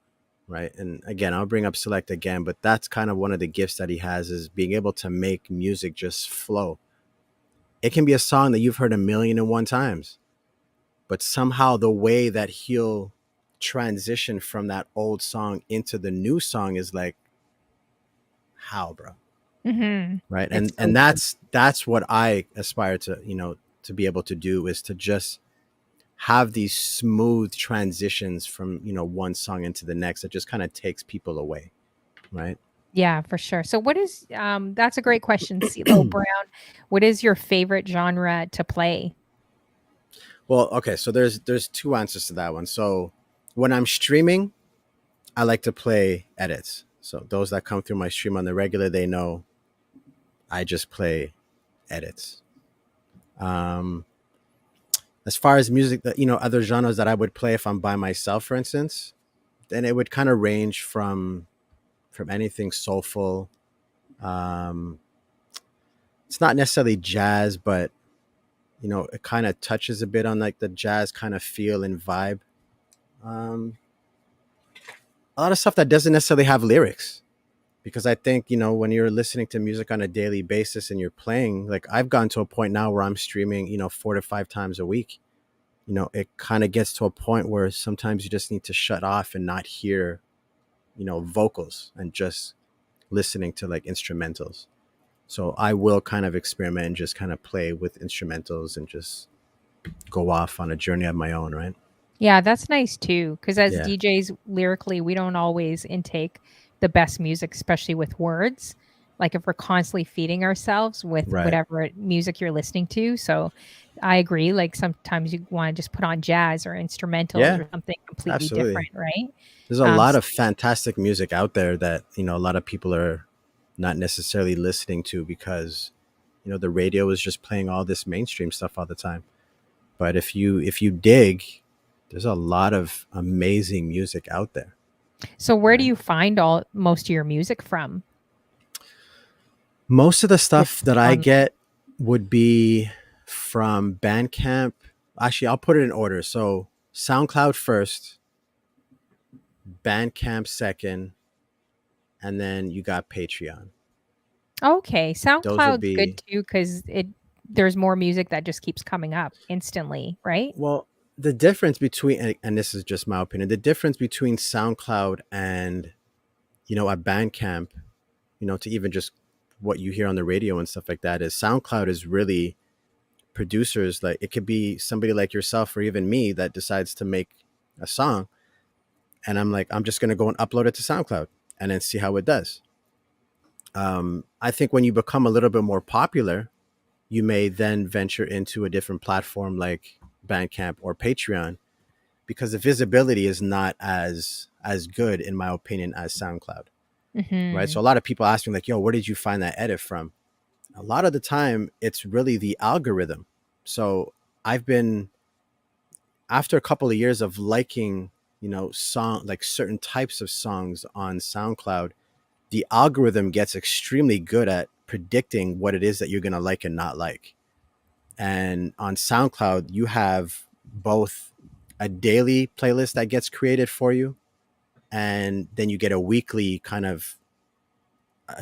right? And again, I'll bring up Select again, but that's kind of one of the gifts that he has, is being able to make music just flow. It can be a song that you've heard 1,000,001 times, but somehow the way that he'll transition from that old song into the new song is like, how, bro? Mm-hmm. Right? It's And so good. that's what I aspire to, to be able to do, is to just have these smooth transitions from, one song into the next that just kind of takes people away, right? Yeah, for sure. So what is that's a great question. CeeLo Brown, what is your favorite genre to play? Well, okay, so there's two answers to that one. So when I'm streaming, I like to play edits. So those that come through my stream on the regular, they know I just play edits. Um, as far as music that, other genres that I would play if I'm by myself, for instance, then it would kind of range from anything soulful. Um, it's not necessarily jazz, but it kind of touches a bit on like the jazz kind of feel and vibe. Um, a lot of stuff that doesn't necessarily have lyrics, because I think, when you're listening to music on a daily basis and you're playing, like I've gotten to a point now where I'm streaming, 4 to 5 times a week. It kind of gets to a point where sometimes you just need to shut off and not hear, vocals, and just listening to like instrumentals. So I will kind of experiment and just kind of play with instrumentals and just go off on a journey of my own, right? Yeah, that's nice too. Because as Yeah. DJs, lyrically, we don't always intake the best music, especially with words. Like if we're constantly feeding ourselves with Right. whatever music you're listening to. So I agree. Like sometimes you want to just put on jazz or instrumentals Yeah, or something completely different, absolutely. right? There's a lot S of fantastic music out there that, a lot of people are not necessarily listening to, because, the radio is just playing all this mainstream stuff all the time. But if you dig, there's a lot of amazing music out there, so where do right? you find all most of your music from? Most of the Like stuff that I on get would be from Bandcamp. Actually, I'll put it in order. So SoundCloud first, Bandcamp second, and then you got Patreon. Okay, Those would SoundCloud's good be, too because there's more music that just keeps coming up instantly, right? well, the difference between, and this is just my opinion, the difference between SoundCloud and, a Bandcamp, to even just what you hear on the radio and stuff like that, is SoundCloud is really producers. Like it could be somebody like yourself or even me that decides to make a song, and I'm like, I'm just going to go and upload it to SoundCloud and then see how it does. I think when you become a little bit more popular, you may then venture into a different platform like Bandcamp or Patreon, because the visibility is not as good, in my opinion, as SoundCloud, right? Mhm. So a lot of people ask me like, yo, where did you find that edit from? A lot of the time it's really the algorithm. So I've been, after a couple of years of liking, song, like certain types of songs on SoundCloud, the algorithm gets extremely good at predicting what it is that you're going to like and not like. And on SoundCloud, you have both a daily playlist that gets created for you, and then you get a weekly kind of,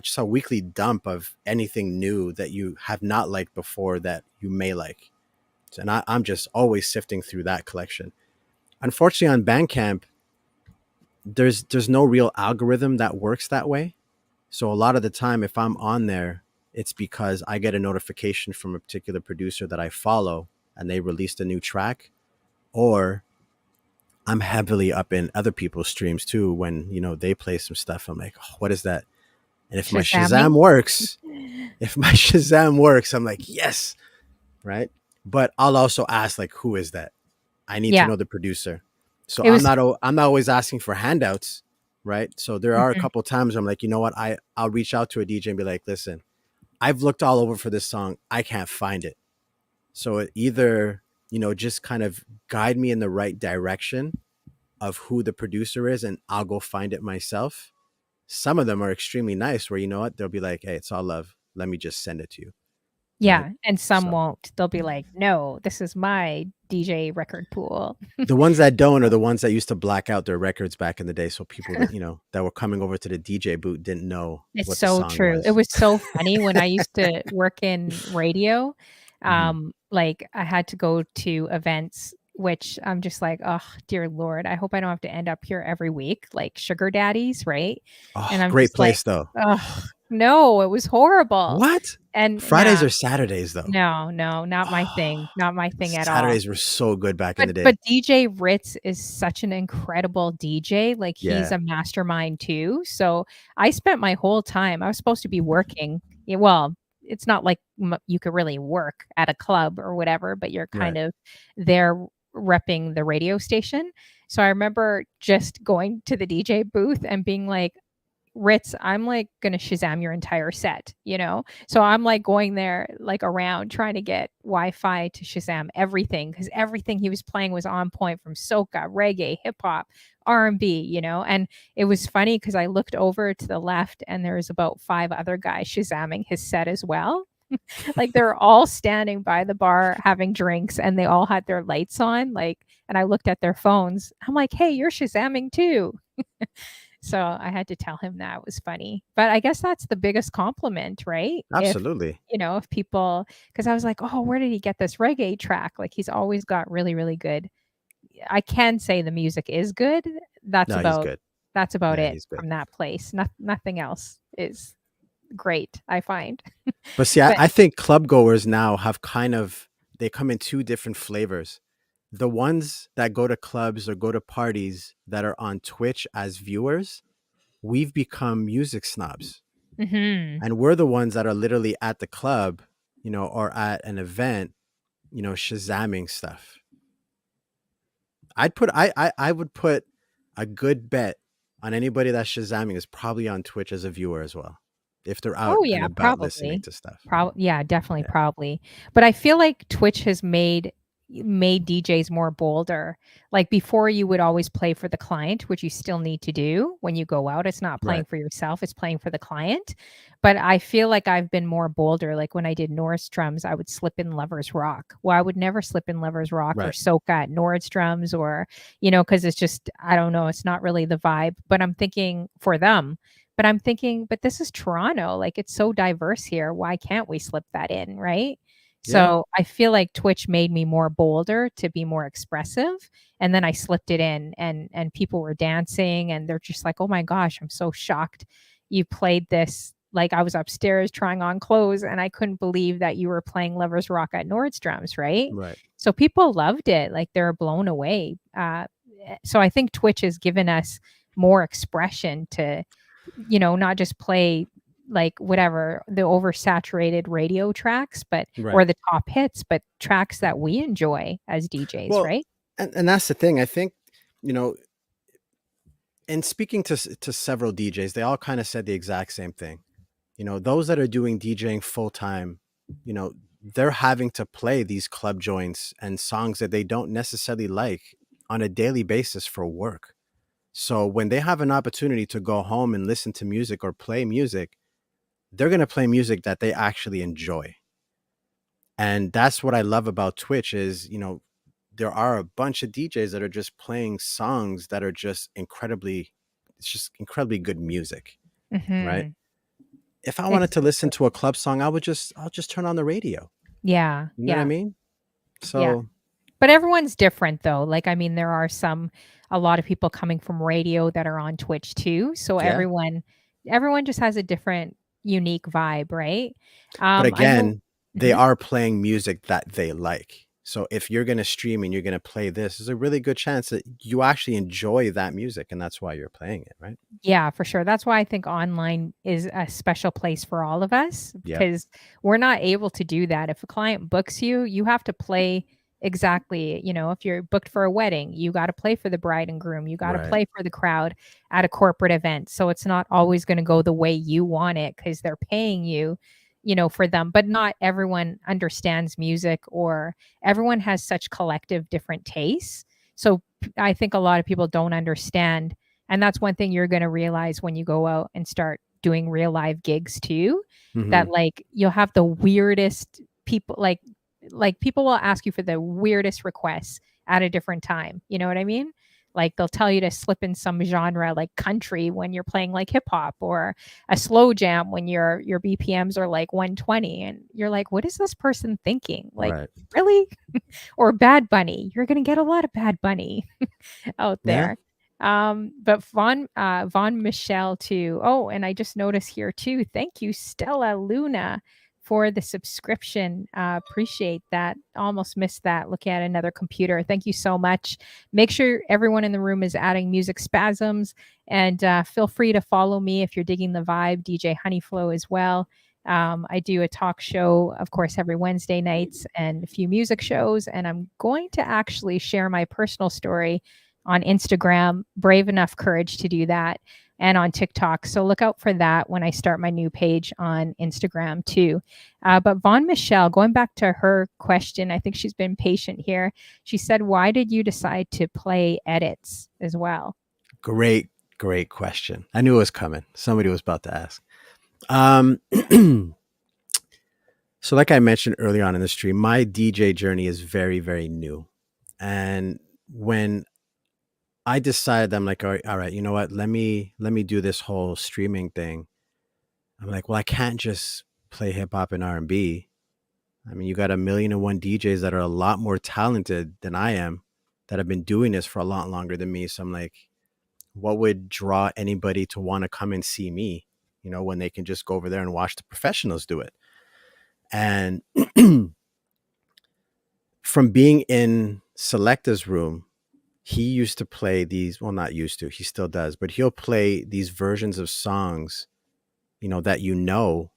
just a weekly dump of anything new that you have not liked before that you may like. And I'm just always sifting through that collection. Unfortunately, on Bandcamp, there's no real algorithm that works that way. So a lot of the time, if I'm on there, it's because I get a notification from a particular producer that I follow and they released a new track, or I'm heavily up in other people's streams too when, they play some stuff. I'm like, oh, what is that? And if my Shazamming? Shazam works, if my Shazam works, I'm like, yes, right? But I'll also ask like, who is that? I need to Yeah. know the producer. So It was I'm not always asking for handouts, right? So there are a mhm. couple times where I'm like, you know what? I'll reach out to a DJ and be like, listen, I've looked all over for this song. I can't find it. So it either, just kind of guide me in the right direction of who the producer is, and I'll go find it myself. Some of them are extremely nice where, you know what, they'll be like, hey, it's all love. Let me just send it to you. right? Yeah, and some So won't. They'll be like, "No, this is my DJ record pool." the ones that don't are the ones that used to black out their records back in the day, so people that that were coming over to the DJ booth didn't know It's what the so song true. It was. was so funny when I used to work in radio, Hmm. like, I had to go to events, which I'm just like, "Oh, dear Lord, I hope I don't have to end up here every week," like sugar daddies, right? And Oh, I'm great just like, place though. "Oh, no, it was horrible." What? And Fridays nah, or Saturdays though? no, no, not my Oh, thing, not my thing at all. Saturdays were so good back in But the but day. DJ Ritz is such an incredible DJ, like, he's Yeah, a mastermind too, so I spent my whole time I was supposed to be working well, it's not like you could really work at a club or whatever, but you're right. kind of there repping the radio station, so I remember just going to the DJ booth and being like, Ritz, I'm like gonna Shazam your entire set, you know? So I'm like going there like around trying to get Wi-Fi to Shazam everything because everything he was playing was on point from soca, reggae, hip hop, R&B, you know? And it was funny because I looked over to the left and there was about 5 other guys Shazamming his set as well. Like they're all standing by the bar having drinks and they all had their lights on, like, and I looked at their phones. I'm like, "Hey, you're Shazamming too." So I had to tell him that. It was funny. But I guess that's the biggest compliment, right? If, Absolutely. if people, because I was like, "Oh, where did he get this reggae track?" Like he's always got really, really good. I can say the music is good. That's No, he's about good. that's about Yeah, it he's good. from that place. Nothing else is great, I find. But see, I, But I think club goers now have they come in two different flavors. The ones that go to clubs or go to parties that are on Twitch as viewers, we've become music snobs. mhm. And we're the ones that are literally at the club, or at an event, shazamming stuff. I would put a good bet on anybody that's shazamming is probably on Twitch as a viewer as well, if they're out Oh, and yeah, about listening probably. to stuff. Yeah, definitely, Yeah. probably. But I feel like Twitch has made DJs more bolder. Like before you would always play for the client, which you still need to do when you go out. It's not playing Right. for yourself, it's playing for the client. But I feel like I've been more bolder. Like when I did Nordstrom's, I would slip in Lovers Rock. Well, I would never slip in Lovers Rock or Right. soca at Nordstrom's or, because it's just, I don't know, it's not really the vibe. But I'm thinking for them, but I'm thinking, but this is Toronto. Like it's so diverse here. Why can't we slip that in? Right. Yeah. So I feel like Twitch made me more bolder to be more expressive. And then I slipped it in and people were dancing and they're just like, oh my gosh, I'm so shocked you played this. Like I was upstairs trying on clothes and I couldn't believe that you were playing Lovers Rock at Nordstrom's, right? Right. So people loved it. Like they're blown away. So I think Twitch has given us more expression to not just play like whatever the oversaturated radio tracks, but or Right. the top hits, but tracks that we enjoy as DJs, Well, right? and that's the thing. I think, you know, in speaking to several DJs, they all kind of said the exact same thing. Those that are doing DJing full time, you know, they're having to play these club joints and songs that they don't necessarily like on a daily basis for work. So when they have an opportunity to go home and listen to music or play music, they're going to play music that they actually enjoy. And that's what I love about Twitch is, there are a bunch of DJs that are just playing songs that are just it's just incredibly good music, right? Mhm. If I wanted to listen Exactly. to a club song, I'll just turn on the radio. Yeah, You know what I yeah, mean? yeah. So, But everyone's different though. Like, I mean, there are a lot of people coming from radio that are on Twitch too. So yeah. everyone just has a different unique vibe, right? But I know. again, they Mhm. are playing music that they like. So if you're going to stream and you're going to play this, there's a really good chance that you actually enjoy that music and that's why you're playing it, right? Yeah, for sure. That's why I think online is a special place for all of us Yeah. because we're not able to do that. If a client books you, you have to play exactly, if you're booked for a wedding, you got to play for the bride and groom, you got to Right. play for the crowd at a corporate event. So it's not always going to go the way you want it because they're paying you, for them. But not everyone understands music or everyone has such collective different tastes. So I think a lot of people don't understand and that's one thing you're going to realize when you go out and start doing real live gigs too, that Hmm. like you'll have the weirdest people, like people will ask you for the weirdest requests at a different time. You know what I mean? Like they'll tell you to slip in some genre like country when you're playing like hip hop, or a slow jam when your BPMs are like 120, and you're like, what is this person thinking? Like, Right. really? Or Bad Bunny. You're going to get a lot of Bad Bunny out Yeah. there. But Von Michelle too. Oh, and I just noticed here too. Thank you, Stella Luna, for the subscription. Appreciate that. Almost missed that. Looking at another computer. Thank you so much. Make sure everyone in the room is adding Music Spasms, and feel free to follow me if you're digging the vibe. DJ Honeyflow as well. I do a talk show, of course, every Wednesday nights, and a few music shows. And I'm going to actually share my personal story on Instagram, brave enough courage to do that, and on TikTok. So look out for that when I start my new page on Instagram too. But Von Michelle, going back to her question, I think she's been patient here. She said, why did you decide to play edits as well? Great, great question. I knew it was coming. Somebody was about to ask. Um, so, like I mentioned earlier on in the stream, my DJ journey is very, very new. And when I decided, I'm like, all right, you know what? Let me do this whole streaming thing. I'm like, well, I can't just play hip hop and R&B. I mean, you got a million and one DJs that are a lot more talented than I am, that have been doing this for a lot longer than me. So I'm like, what would draw anybody to want to come and see me, when they can just go over there and watch the professionals do it? And from being in Selecta's room, he used to play these, well, not used to, he still does, but he'll play these versions of songs, that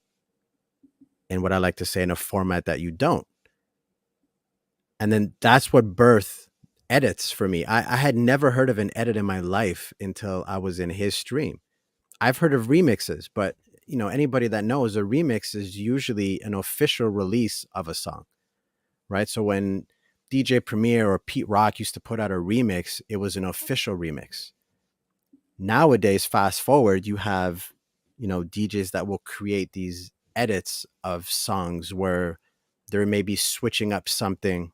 and what I like to say, in a format that you don't. And then that's what birthed edits for me. I had never heard of an edit in my life until I was in his stream. I've heard of remixes, but anybody that knows, a remix is usually an official release of a song, right? So when DJ Premier or Pete Rock used to put out a remix, it was an official remix. Nowadays, fast forward, you have, DJs that will create these edits of songs where they're maybe switching up something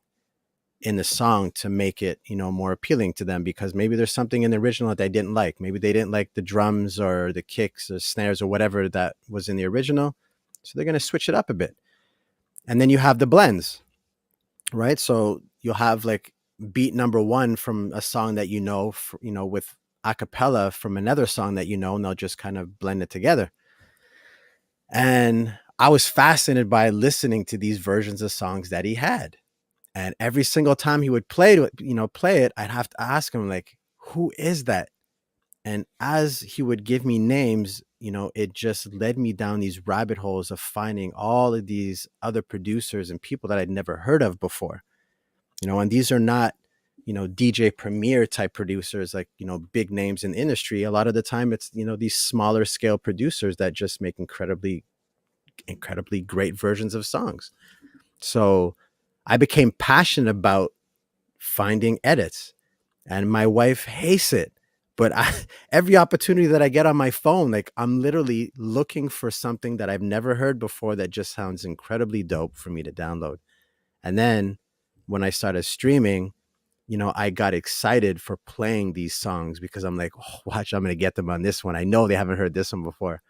in the song to make it, more appealing to them, because maybe there's something in the original that they didn't like. Maybe they didn't like the drums or the kicks or snares or whatever that was in the original. So they're going to switch it up a bit. And then you have the blends, right? So you'll have like beat number one from a song that with a cappella from another song that and they'll just kind of blend it together. And I was fascinated by listening to these versions of songs that he had. And every single time he would play it, I'd have to ask him, like, who is that? And as he would give me names, it just led me down these rabbit holes of finding all of these other producers and people that I'd never heard of before. And these are not, DJ Premier type producers, like, big names in the industry. A lot of the time it's, these smaller scale producers that just make incredibly, incredibly great versions of songs. So I became passionate about finding edits, and my wife hates it. But every opportunity that I get on my phone, like, I'm literally looking for something that I've never heard before that just sounds incredibly dope for me to download. And then when I started streaming, I got excited for playing these songs, because I'm like, oh, watch, I'm going to get them on this one. I know they haven't heard this one before.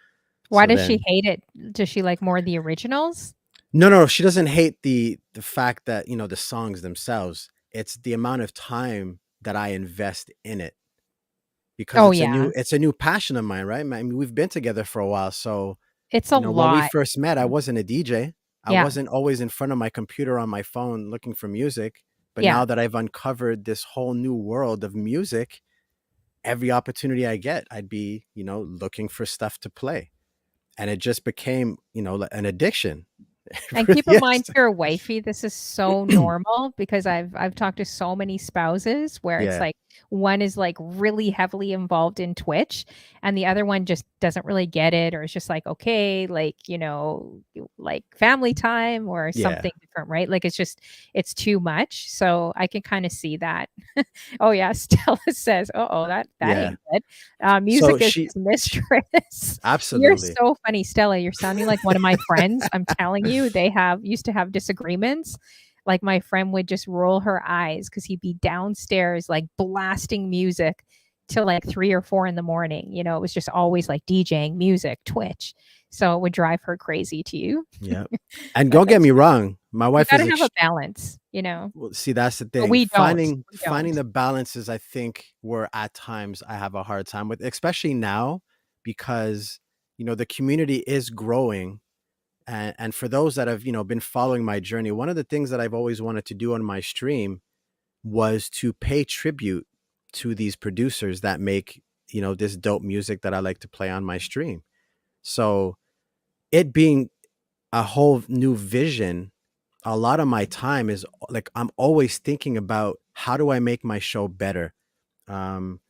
Why So does she then, hate it? Does she like more the originals? no, she doesn't hate the fact that, the songs themselves. It's the amount of time that I invest in it, because Oh it's a yeah, new passion of mine, right? I mean, we've been together for a while. So, it's a when we lot. first met, I wasn't a DJ. I Yeah, wasn't always in front of my computer on my phone looking for music. But yeah. now that I've uncovered this whole new world of music, every opportunity I get, I'd be, looking for stuff to play. And it just became, an addiction. And Really keep in mind is. to your wifey, this is so normal because I've talked to so many spouses where it's Yeah. like one is like really heavily involved in Twitch and the other one just doesn't really get it or it's just like okay, like, like family time or Yeah. something different, right? Like it's too much. So I can kind of see that. Oh yeah, Stella says, "Uh-oh, that Yeah. ain't good." So Music is she his mistress. You're absolutely. so funny, Stella. You're sounding like one of my friends. I'm telling you, they have used to have disagreements. Like my friend would just roll her eyes because he'd be downstairs like blasting music till like 3 or 4 in the morning. It was just always like DJing music, Twitch. So it would drive her crazy to you. Yeah. And But don't get that's me wrong, my you wife got to is have a balance. well, see, that's the But thing. we don't. We Finding don't. the balances, I think, where at times I have a hard time with, especially now, because the community is growing. And for those that have been following my journey, one of the things that I've always wanted to do on my stream was to pay tribute to these producers that make this dope music that I like to play on my stream. So it being a whole new vision, a lot of my time is like I'm always thinking about how do I make my show better. um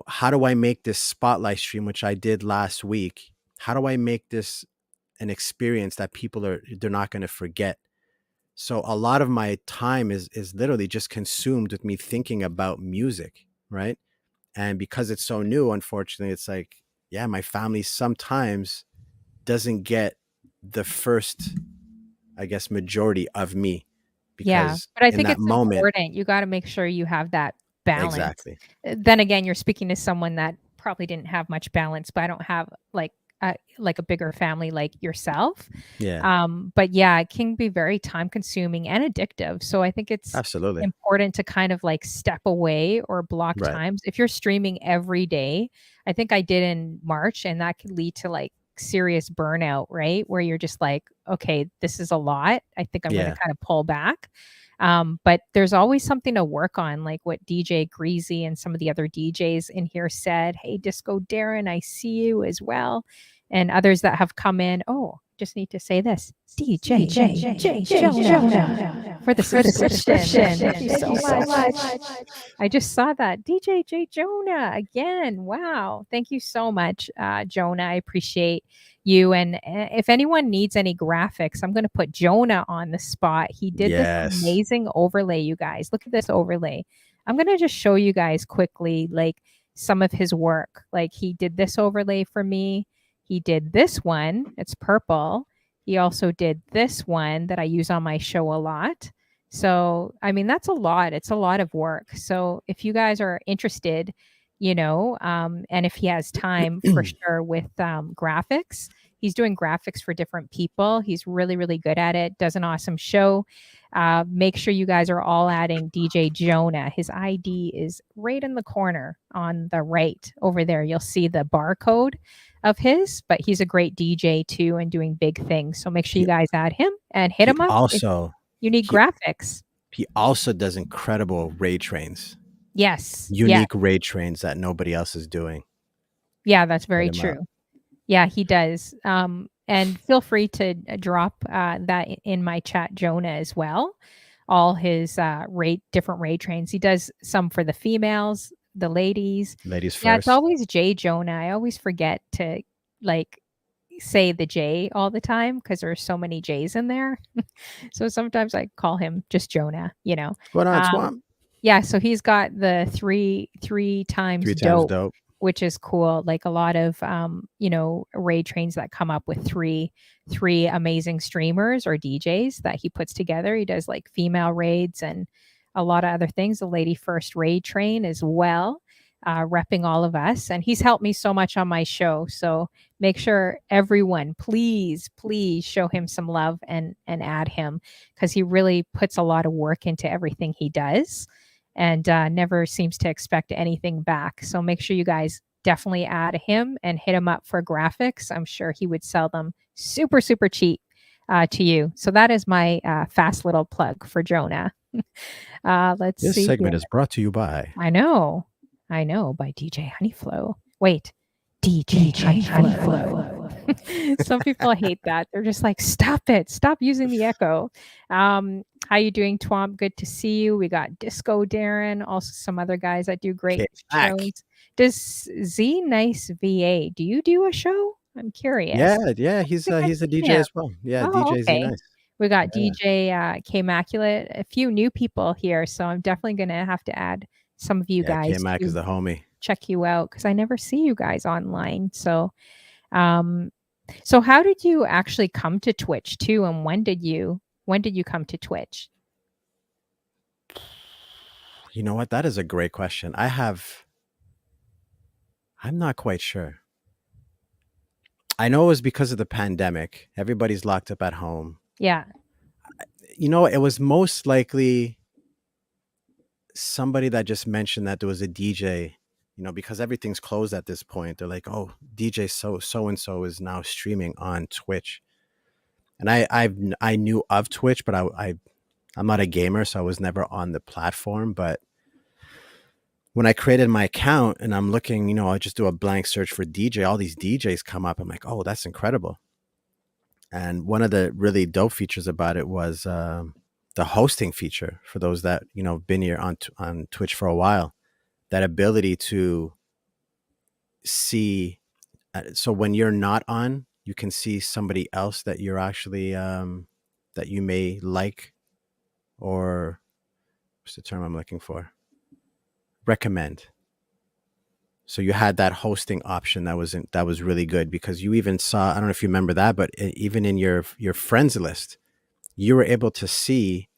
how do I make this spotlight stream, which I did last week, how do I make this an experience that they're not going to forget. So a lot of my time is literally just consumed with me thinking about music, right? And because it's so new, unfortunately, it's like, yeah, my family sometimes doesn't get the first, I guess, majority of me, Yeah, because but I in think that it's moment, important. You gotta make sure you have that balance. exactly. Then again, you're speaking to someone that probably didn't have much balance, but I don't have like a bigger family like yourself. Yeah, But yeah, it can be very time consuming and addictive. So I think it's absolutely. important to kind of like step away or block Right. times. If you're streaming every day, I think I did in March, and that could lead to like serious burnout, right? Where you're just like, okay, this is a lot. I think I'm going to Yeah. kind of pull back. But there's always something to work on, like what DJ Greasy and some of the other DJs in here said. Hey, Disco Darren, I see you as well. And others that have come in. Oh, just need to say this. DJ Jonah for the subscription. Thank you so much. I just saw that. DJ J. Jonah again. Wow. Thank you so much, Jonah. I appreciate you. And if anyone needs any graphics, I'm going to put Jonah on the spot. He did this Yes. amazing overlay, you guys. Look at this overlay. I'm going to just show you guys quickly, like some of his work. Like he did this overlay for me. He did this one. It's purple. He also did this one that I use on my show a lot. So, I mean, that's a lot. It's a lot of work. So, if you guys are interested, and if he has time for sure with graphics, he's doing graphics for different people. He's really, really good at it, does an awesome show. Make sure you guys are all adding DJ Jonah. His ID is right in the corner on the right over there. You'll see the barcode of his, but he's a great DJ too and doing big things. So make sure you He guys add him and hit he him up if also you need he graphics. he also does incredible raid trains, Yes. Yeah. unique raid trains that nobody else is doing. Yeah, that's Hit very him up. true. Yeah, he does. And feel free to drop that in my chat, Jonah, as well. All his different raid trains. He does some for the females, the ladies. Ladies Yeah, it's first. always J Jonah. I always forget to like say the J all the time because there's so many J's in there. So sometimes I call him just Jonah. What's going on, Um, Swamp? yeah, so he's got the three times Three times dope, dope. which is cool. Like a lot of raid trains that come up with three amazing streamers or DJs that he puts together. He does like female raids and a lot of other things. The lady first raid train as well, repping all of us. And he's helped me so much on my show. So make sure everyone, please, please show him some love and add him because he really puts a lot of work into everything he does and never seems to expect anything back. So make sure you guys definitely add him and hit him up for graphics. I'm sure he would sell them super, super cheap to you. So that is my fast little plug for Jonah. Let's This see segment here. is brought to you by I know, by DJ Honeyflow. Wait, DJ Honeyflow. Some people hate that. They're just like, stop it. Stop using the echo. How you doing, Twomp? Good to see you. We got Disco Darren, also some other guys that do great Okay, back. shows. Does Z Nice VA, do you do a show? I'm Yeah, curious. yeah, I don't think I've he's a seen DJ him. as well. Yeah, Oh, DJ Z okay. Nice. We got Yeah, DJ K Immaculate, a few new people here, so I'm definitely gonna have to add some of you yeah. K guys Mac is to the homie. check you out because I never see you guys online. Um, so how did you actually come to Twitch too, and when did you come to Twitch? You know what? That is a great question. I'm not quite sure. I know it was because of the pandemic. Everybody's locked up at home. Yeah, You know, it was most likely somebody that just mentioned that there was a DJ, because everything's closed at this point. They're like, "Oh, DJ so and so is now streaming on Twitch." And I knew of Twitch, but I'm not a gamer, so I was never on the platform. But when I created my account and I'm looking, I just do a blank search for DJ, all these DJs come up. I'm like, "Oh, that's incredible." And one of the really dope features about it was the hosting feature for those that been here on Twitch for a while. That ability to see, so when you're not on, you can see somebody else that you're actually that you may like, or what's the term I'm looking for? Recommend. So you had that hosting option that was really good because you even saw, I don't know if you remember that, but even in your friends list, you were able to see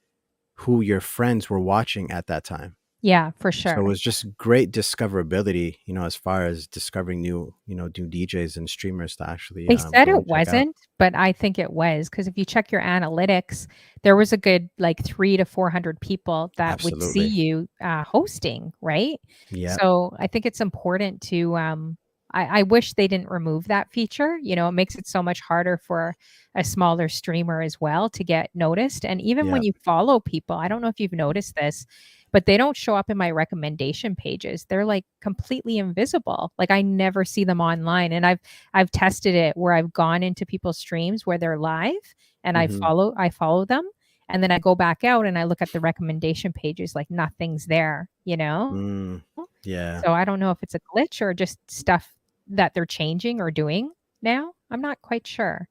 who your friends were watching at that time. yeah, for So it sure. was just great discoverability, as far as discovering new DJs and streamers to actually They said go it and check out. wasn't, but I think it was because if you check your analytics, there was a good like 3 to 400 people that would see Absolutely. you hosting, right? Yep. So I think it's important to. I wish they didn't remove that feature. It makes it so much harder for a smaller streamer as well to get noticed. And even when Yep. you follow people, I don't know if you've noticed this, but they don't show up in my recommendation pages. They're like completely invisible. Like I never see them online. And I've tested it where I've gone into people's streams where they're live and Hmm. I follow them and then I go back out and I look at the recommendation pages like nothing's there. Mm, yeah. So I don't know if it's a glitch or just stuff that they're changing or doing now. I'm not quite sure.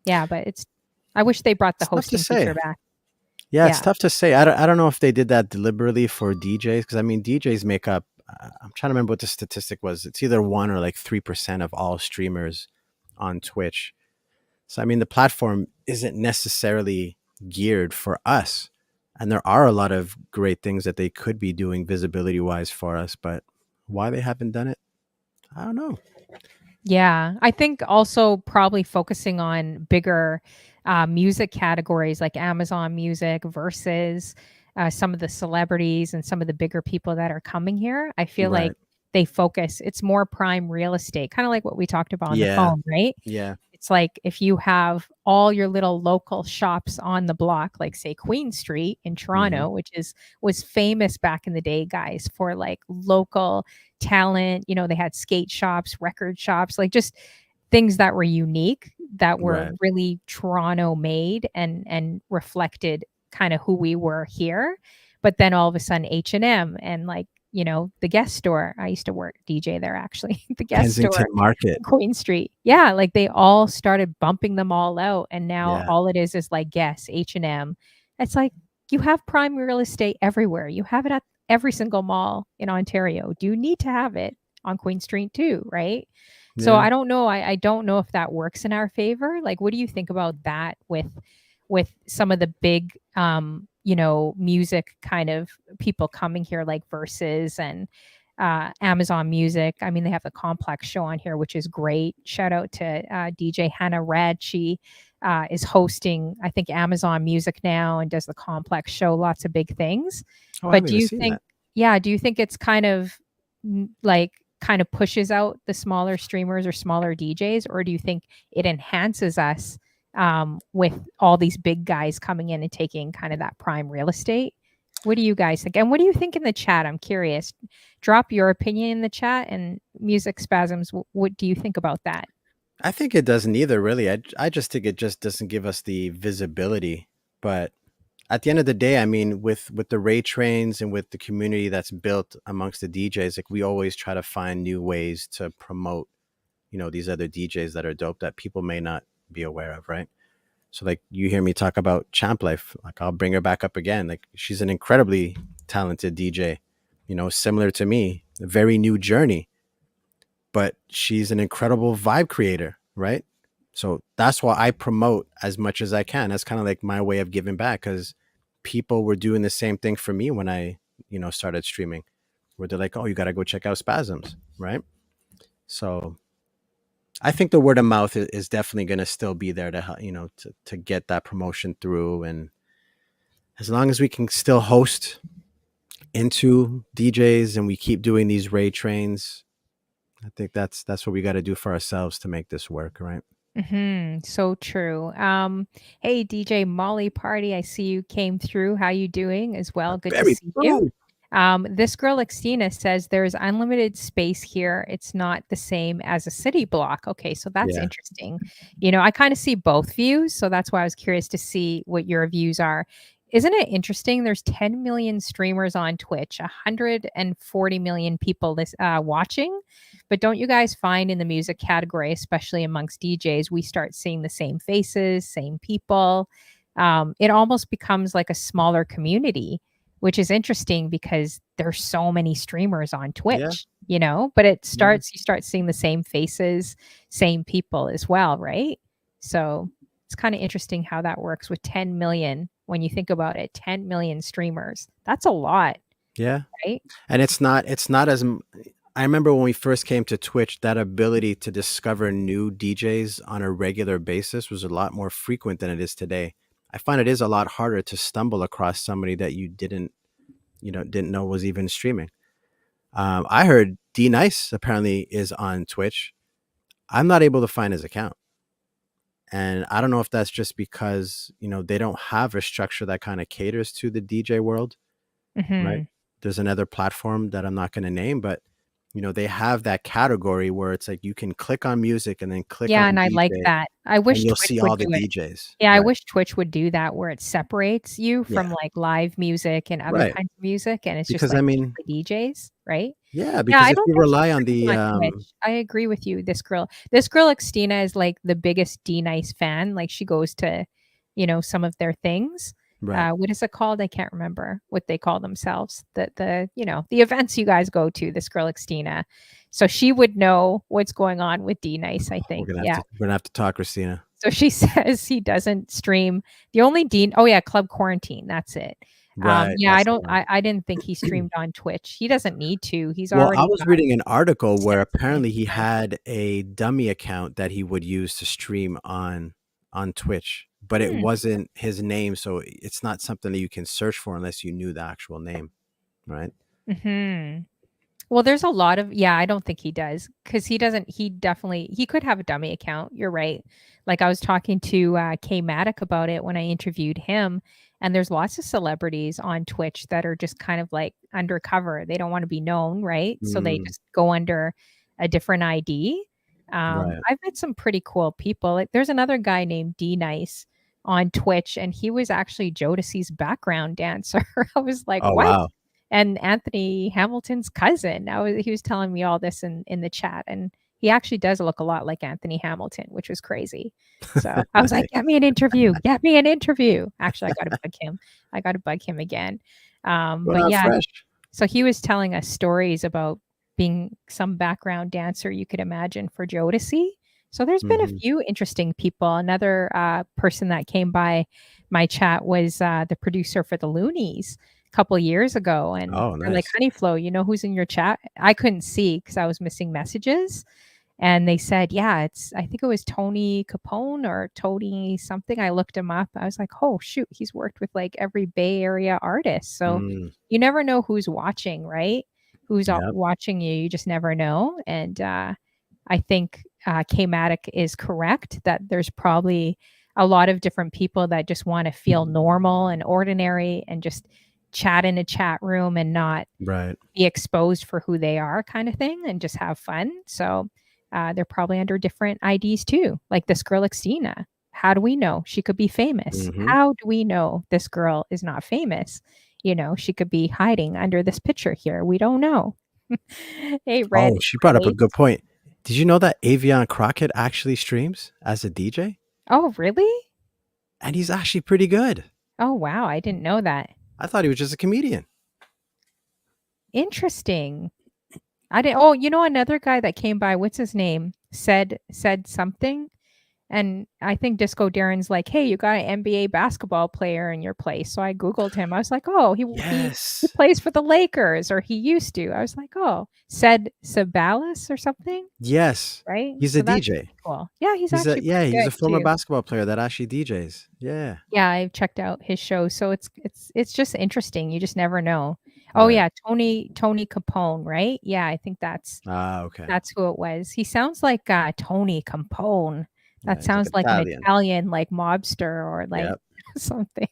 Yeah, but I wish they brought the It's tough to hosting feature say. back. Yeah, it's Yeah. tough to say. I don't know if they did that deliberately for DJs, because I mean DJs make up. I'm trying to remember what the statistic was. It's either 1 or like 3% of all streamers on Twitch. So I mean the platform isn't necessarily geared for us, and there are a lot of great things that they could be doing visibility wise for us, but why they haven't done it, I don't know. Yeah, I think also probably focusing on bigger music categories like Amazon Music versus some of the celebrities and some of the bigger people that are coming here. I feel like Right. they focus, it's more prime real estate, kind of like what we talked about on the Yeah. phone, right? Yeah. It's like if you have all your little local shops on the block, like say Queen Street in Hmm. Toronto, which was famous back in the day, guys, for like local talent. They had skate shops, record shops, like just things that were unique, that were Right. really Toronto made and reflected kind of who we were here. But then all of a sudden H&M and like, the Guest Store. I used to work DJ there actually. The Guest Kensington Store Market. in Queen Street. Yeah, like they all started bumping them all out and now Yeah. all it is like Guess, H&M. It's like you have prime real estate everywhere. You have it at every single mall in Ontario. Do you need to have it on Queen Street too, right? So Yeah. I don't know. I don't know if that works in our favor. Like, what do you think about that with some of the big music kind of people coming here like Versus and Amazon Music. I mean, they have the Complex show on here, which is great. Shout out to DJ Hannah Rad. She is hosting, I think, Amazon Music now and does the Complex show, lots of big things. Oh, I But haven't do even you seen think, that. yeah, do you think it's kind of like kind of pushes out the smaller streamers or smaller DJs, or do you think it enhances us with all these big guys coming in and taking kind of that prime real estate? What do you guys think? And what do you think in the chat? I'm curious. Drop your opinion in the chat, and Musicspasms, what do you think about that? I think it doesn't either, really. I just think it just doesn't give us the visibility. But at the end of the day, I mean, with the ray trains and with the community that's built amongst the DJs, like we always try to find new ways to promote, these other DJs that are dope that people may not be aware of, right? So like you hear me talk about Champ Life, like I'll bring her back up again. Like she's an incredibly talented DJ, similar to me, a very new journey, but she's an incredible vibe creator, right? So that's why I promote as much as I can. That's kind of like my way of giving back because people were doing the same thing for me when I, started streaming, where they're like, "Oh, you got to go check out Spasms," right? So I think the word of mouth is definitely going to still be there to help, to get that promotion through. And as long as we can still host into DJs and we keep doing these raid trains, I think that's what we got to do for ourselves to make this work, right? So true. Hey DJ Molly Party, I see you came through. How you doing as well? Good to Very see you. true. This girl Xtina says there's unlimited space here. It's not the same as a city block. Okay, so that's Yeah. interesting. I kind of see both views, so that's why I was curious to see what your views are. Isn't it interesting? There's 10 million streamers on Twitch, 140 million people watching. But don't you guys find in the music category, especially amongst DJs, we start seeing the same faces, same people? It almost becomes like a smaller community, which is interesting because there's so many streamers on Yeah. Twitch, but Yeah. you start seeing the same faces, same people as well, right? So it's kind of interesting how that works with 10 million. When you think about it, 10 million streamers, that's a lot, Yeah. right? And it's not as I remember when we first came to Twitch, that ability to discover new DJs on a regular basis was a lot more frequent than it is today. I find it is a lot harder to stumble across somebody that you didn't know was even streaming. I heard D Nice apparently is on Twitch. I'm not able to find his account. And I don't know if that's just because, they don't have a structure that kind of caters to the DJ world, right? Hmm. There's another platform that I'm not going to name, but they have that category where it's like you can click on music and then click Yeah, on and I like DJ that. I and wish you'll Twitch see would all the do it. DJs. Yeah, I Right. wish Twitch would do that where it separates you Yeah. from like live music and other Right. kinds of music, and it's just Because like I mean, strictly DJs, right? yeah, Yeah, because I if don't you think she's rely on strictly the on Twitch. I agree with you. This girl Xtina is like the biggest D Nice fan. Like she goes to, some of their things. right. What is it called? I can't remember what they call themselves. The events you guys go to. This girl Xtina, so she would know what's going on with D Nice. I think. Yeah. We're gonna have to talk, Christina. So she says he doesn't stream. The only Dean, oh yeah, Club Quarantine. That's it. Right. Yeah, I That's the don't. one. I didn't think he streamed on Twitch. He doesn't need to. He's Well, I already was got reading an article where 6 million apparently he subscribers. had a dummy account that he would use to stream on Twitch, but it Hmm. wasn't his name, so it's not something that you can search for unless you knew the actual name, right? Hmm. Well, there's a lot of yeah, I don't think he does because he could have a dummy account. You're right. Like I was talking to K Matic about it when I interviewed him, and there's lots of celebrities on Twitch that are just kind of like undercover. They don't want to be known, right? So they Mm, just go under a different ID. right. I've met some pretty cool people. Like there's another guy named D Nice on Twitch, and he was actually Jodeci's background dancer. I was like, Oh, what? wow. And Anthony Hamilton's cousin. He was telling me all this in the chat, and he actually does look a lot like Anthony Hamilton, which was crazy. So I was like, Nice. "Get me an interview! Get me an interview!" Actually, I got to bug him. I got to bug him again. Going But on yeah, fresh. so he was telling us stories about being some background dancer you could imagine for Jodeci. So there's been a Mhm. few interesting people. Another person that came by my chat was the producer for the Loonies a couple years ago, and Oh, they're like, nice. "Honeyflow, you know who's in your chat?" I couldn't see because I was missing messages, and they said, "Yeah, it's I think it was Tony Capone or Tony something." I looked him up. I was like, "Oh shoot, he's worked with like every Bay Area artist." So Mm, you never know who's watching, right? Who's yep. watching you? You just never know. And I think K-Matic is correct that there's probably a lot of different people that just want to feel normal and ordinary and just chat in a chat room and not Right. be exposed for who they are kind of thing and just have fun. So they're probably under different IDs too. Like this girl Xtina. How do we know she could be famous? Hmm. How do we know this girl is not famous? You know, she could be hiding under this picture here. We don't know. Hey, Red Oh, she brought up a Race. good point. Did you know that Avion Crockett actually streams as a DJ? Oh, really? And he's actually pretty good. Oh, wow. I didn't know that. I thought he was just a comedian. Interesting. I didn't. Oh, you know, another guy that came by, what's his name? Said something. And I think Disco Darren's like, "Hey, you got an NBA basketball player in your place." So I Googled him. I was like, "Oh, he Yes. plays for the Lakers, or he used to." I was like, "Oh, said Sabalas or something, Yes. right?" He's a So that's DJ. cool. Yeah, he's He's a actually yeah, pretty he's a good former too. basketball player that actually DJs. Yeah. Yeah, I've checked out his show, so it's just interesting. You just never know. Oh Right. yeah, Tony Capone, right? Yeah, I think Ah, okay. that's who it was. He sounds like, Tony Campone. Yeah, That he's like sounds like an Italian. Italian, like, mobster or, like, Yep. something.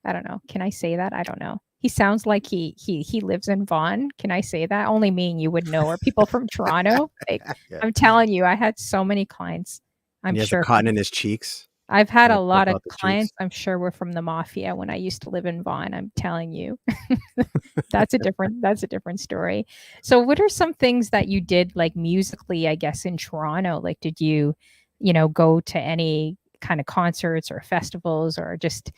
I don't know. Can I say that? I don't know. He sounds like he lives in Vaughan. Can I say that? Only me and you would know, or people from Toronto. Like, Yeah. I'm telling you, I had so many clients, And I'm he has the sure cotton from in his cheeks. I've had Kind a of pluck lot of out the clients, cheeks. I'm sure were from the mafia when I used to live in Vaughan, I'm telling you. That's a different story. So what are some things that you did, like, musically, I guess, in Toronto? Like, did you go to any kind of concerts or festivals or just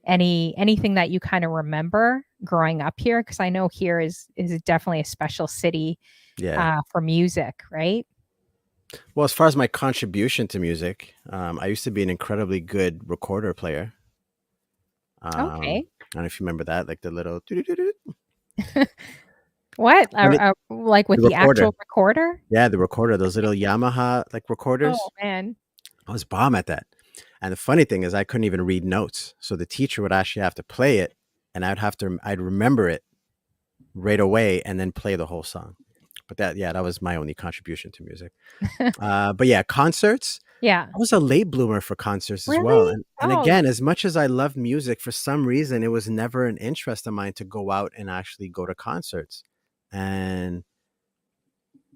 anything that you kind of remember growing up here? Because I know here is definitely a special city, Yeah. for music, right? Well, as far as my contribution to music, I used to be an incredibly good recorder player. Okay. I don't know if you remember that, like the little doo-doo-doo-doo. What? When it, Like, with the the recorder. actual recorder? Yeah, the recorder, those little Yamaha like Oh, recorders. man. I was bomb at that. And the funny thing is I couldn't even read notes. So the teacher would actually have to play it and I'd remember it right away and then play the whole song. But that was my only contribution to music. But yeah, concerts. Yeah. I was a late bloomer for concerts as well. Really? And Oh, again, as much as I loved music, for some reason, it was never an interest of mine to go out and actually go to concerts. And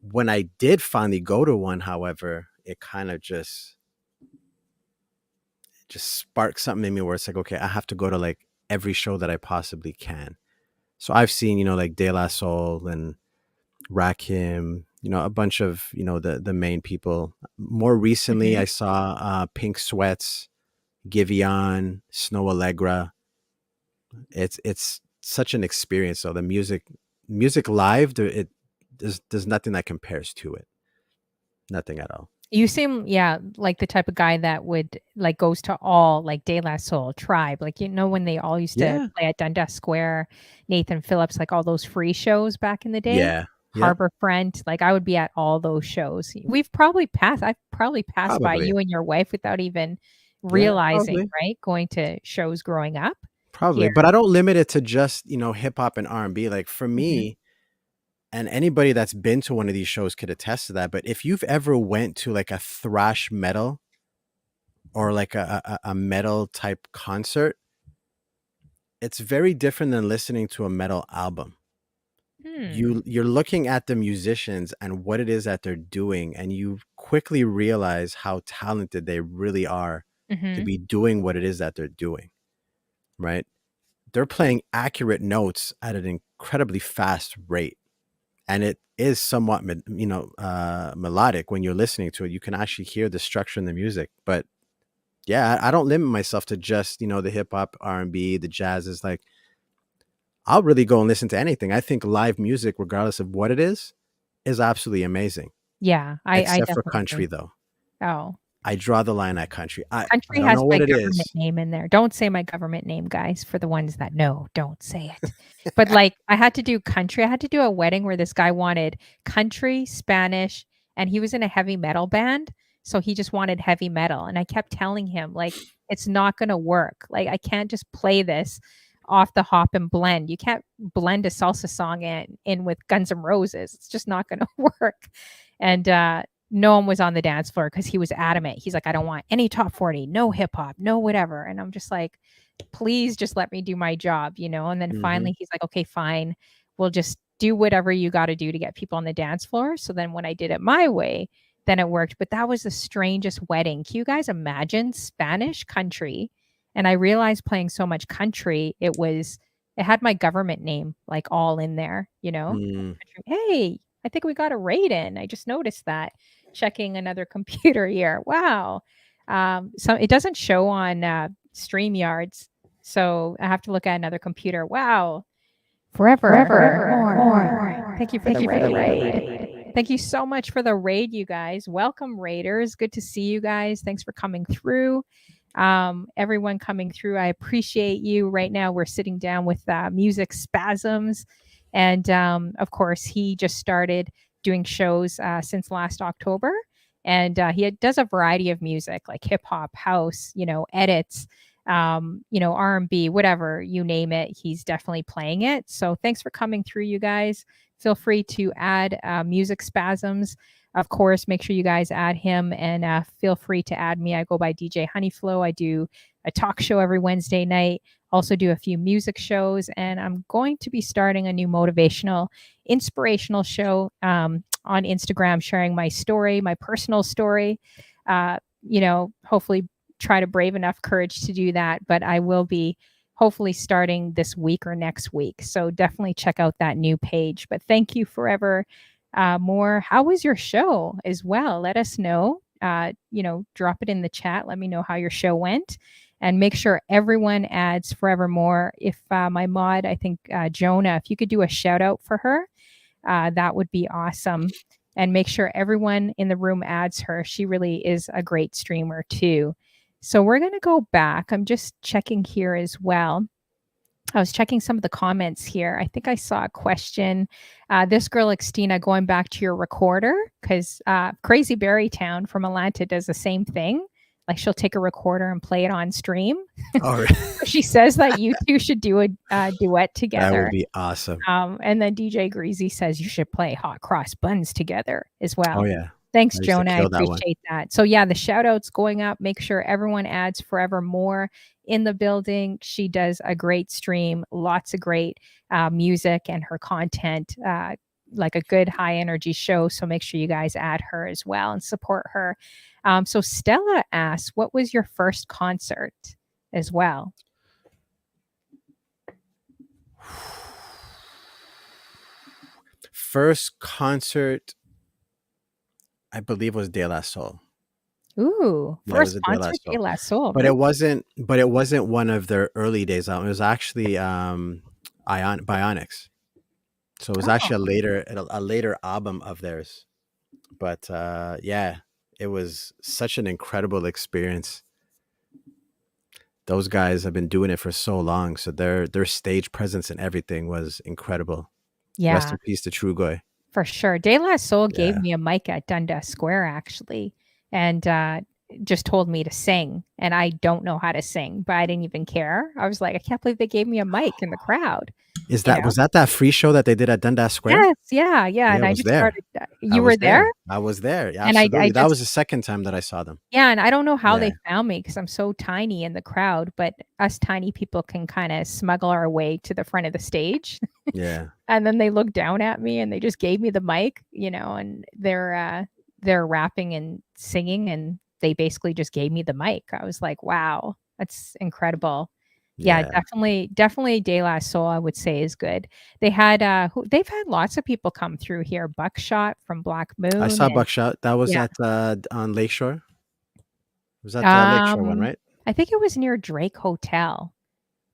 when I did finally go to one, however, it kind of just sparked something in me where it's like, okay, I have to go to like every show that I possibly can. So I've seen, like De La Soul and Rakim, a bunch of, the main people. More recently, mhm. I saw Pink Sweats, Giveon, Snow Allegra. It's such an experience. So the music live, there's nothing that compares to it. Nothing at all. You seem, yeah, like the type of guy that would, like, goes to all, like, De La Soul, Tribe, like, when they all used to Yeah. play at Dundas Square, Nathan Phillips, like, all those free shows back in the day, Yeah. Yep. Harbor Front, like, I would be at all those shows. I've probably passed by Probably. you and your wife without even Yeah. realizing, Probably. right, going to shows growing up Probably. here. But I don't limit it to just hip hop and R&B. Like for Mhm, me, and anybody that's been to one of these shows could attest to that. But if you've ever went to like a thrash metal or like a metal type concert, it's very different than listening to a metal album. hmm, You're looking at the musicians and what it is that they're doing, and you quickly realize how talented they really are to mhm. be doing what it is that they're doing, right? They're playing accurate notes at an incredibly fast rate. And it is somewhat, melodic when you're listening to it. You can actually hear the structure in the music. But yeah, I don't limit myself to just, the hip hop, R&B, the jazz. Is like, I'll really go and listen to anything. I think live music, regardless of what it is absolutely amazing. Yeah, I Except for definitely country, agree. though. Oh. I draw the line at country. I Country don't has know my what it government is. name in there. Don't say my government name, guys, for the ones that know, don't say it. But, like, I had to do country. I had to do a wedding where this guy wanted country, Spanish, and he was in a heavy metal band, so he just wanted heavy metal, and I kept telling him, like, "It's not gonna work. Like, I can't just play this off the hop and blend. You can't blend a salsa song in with Guns N' Roses. It's just not gonna work." And, no one was on the dance floor because he was adamant. He's like, "I don't want any top 40, no hip hop, no whatever." And I'm just like, please just let me do my job, And then Hmm. finally he's like, okay, fine. We'll just do whatever you got to do to get people on the dance floor. So then when I did it my way, then it worked. But that was the strangest wedding. Can you guys imagine Spanish country? And I realized playing so much country, it had my government name like all in there, Mm. Hey, I think we got a raid in. I just noticed that. Checking another computer here. Wow. So it doesn't show on StreamYards. So I have to look at another computer. Wow. Forever more. Thank you for the raid. Thank you so much for the raid, you guys. Welcome, raiders. Good to see you guys. Thanks for coming through. Everyone coming through, I appreciate you. Right now, we're sitting down with Musicspasms. And of course, he just started doing shows since last October. And does a variety of music like hip hop, house, edits, R&B, whatever, you name it, he's definitely playing it. So thanks for coming through, you guys. Feel free to add Musicspasms. Of course, make sure you guys add him and feel free to add me. I go by DJ Honeyflow. I do a talk show every Wednesday night, also do a few music shows, and I'm going to be starting a new motivational, inspirational show on Instagram, sharing my story, my personal story. Hopefully try to brave enough courage to do that, but I will be hopefully starting this week or next week. So definitely check out that new page. But thank you forever more. How was your show as well? Let us know. Drop it in the chat. Let me know how your show went. And make sure everyone adds Forevermore. If my mod, I think Jonah, if you could do a shout out for her, that would be awesome. And make sure everyone in the room adds her. She really is a great streamer too. So we're going to go back. I'm just checking here as well. I was checking some of the comments here. I think I saw a question. This girl, Xtina, going back to your recorder, because Crazy Berry Town from Atlanta does the same thing. Like she'll take a recorder and play it on stream. All right. She says that you two should do a duet together. That would be awesome. And then DJ Greasy says you should play Hot Cross Buns together as well. Oh, yeah. Thanks, Jonah. I appreciate that. So yeah, the shout outs going up. Make sure everyone adds Forevermore in the building. She does a great stream, lots of great music and her content, like a good high energy show. So make sure you guys add her as well and support her. So Stella asks, what was your first concert as well? First concert, I believe, was De La Soul. Ooh, first concert De La Soul. But it wasn't one of their early days. It was actually Bionics. So it was actually a later album of theirs. But yeah, it was such an incredible experience. Those guys have been doing it for so long, so their stage presence and everything was incredible. Yeah. Rest in peace to Trugoy. For sure. De La Soul gave me a mic at Dundas Square, actually, and just told me to sing. And I don't know how to sing, but I didn't even care. I was like, I can't believe they gave me a mic in the crowd. Was that free show that they did at Dundas Square? Yes, yeah. And I just started. You were there? I was there. Yeah, and absolutely. That was the second time that I saw them. Yeah, and I don't know how they found me because I'm so tiny in the crowd, but us tiny people can kind of smuggle our way to the front of the stage. Yeah. And then they looked down at me and they just gave me the mic, and they're rapping and singing and they basically just gave me the mic. I was like, wow, that's incredible. Yeah, definitely De La Soul, I would say, is good. They've had lots of people come through here. Buckshot from Black Moon. I saw Buckshot. That was at on Lakeshore. Was that the Lakeshore one, right? I think it was near Drake Hotel.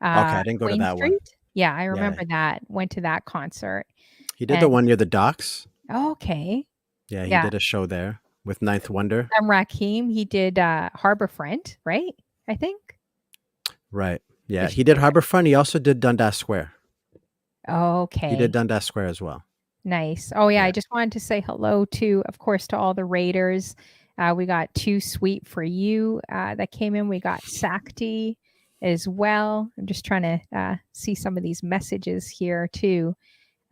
Okay, I didn't go to that one. Yeah, I remember that. Went to that concert. He did the one near the docks. Okay. Yeah, he did a show there with Ninth Wonder. And Rakim, he did Harborfront, right? I think. Right. Yeah, he did Harborfront. He also did Dundas Square. Okay. He did Dundas Square as well. Nice. Oh, yeah. I just wanted to say hello to, of course, to all the Raiders. We got Too Sweet for You that came in. We got Sakti as well. I'm just trying to see some of these messages here too.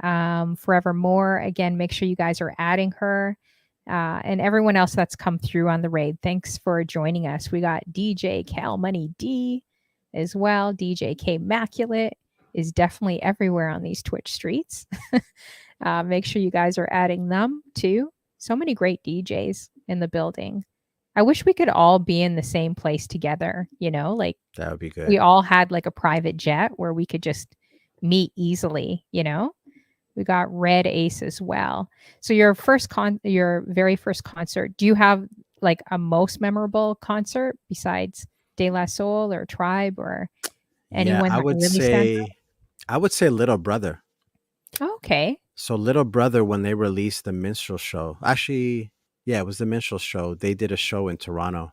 Forevermore. Again, make sure you guys are adding her and everyone else that's come through on the raid. Thanks for joining us. We got DJ Cal Money D as well. DJ K Maculate is definitely everywhere on these Twitch streets. Make sure you guys are adding them too. So many great DJs in the building. I wish we could all be in the same place together, like That would be we good. all had like a private jet where we could just meet easily. We got Red Ace as well. So your very first concert, do you have like a most memorable concert besides De La Soul or Tribe or Yeah, anyone that really stands I would say Little Brother. out? Okay. So Little Brother, when they released the Minstrel Show, actually, yeah, it was the Minstrel Show. They did a show in Toronto,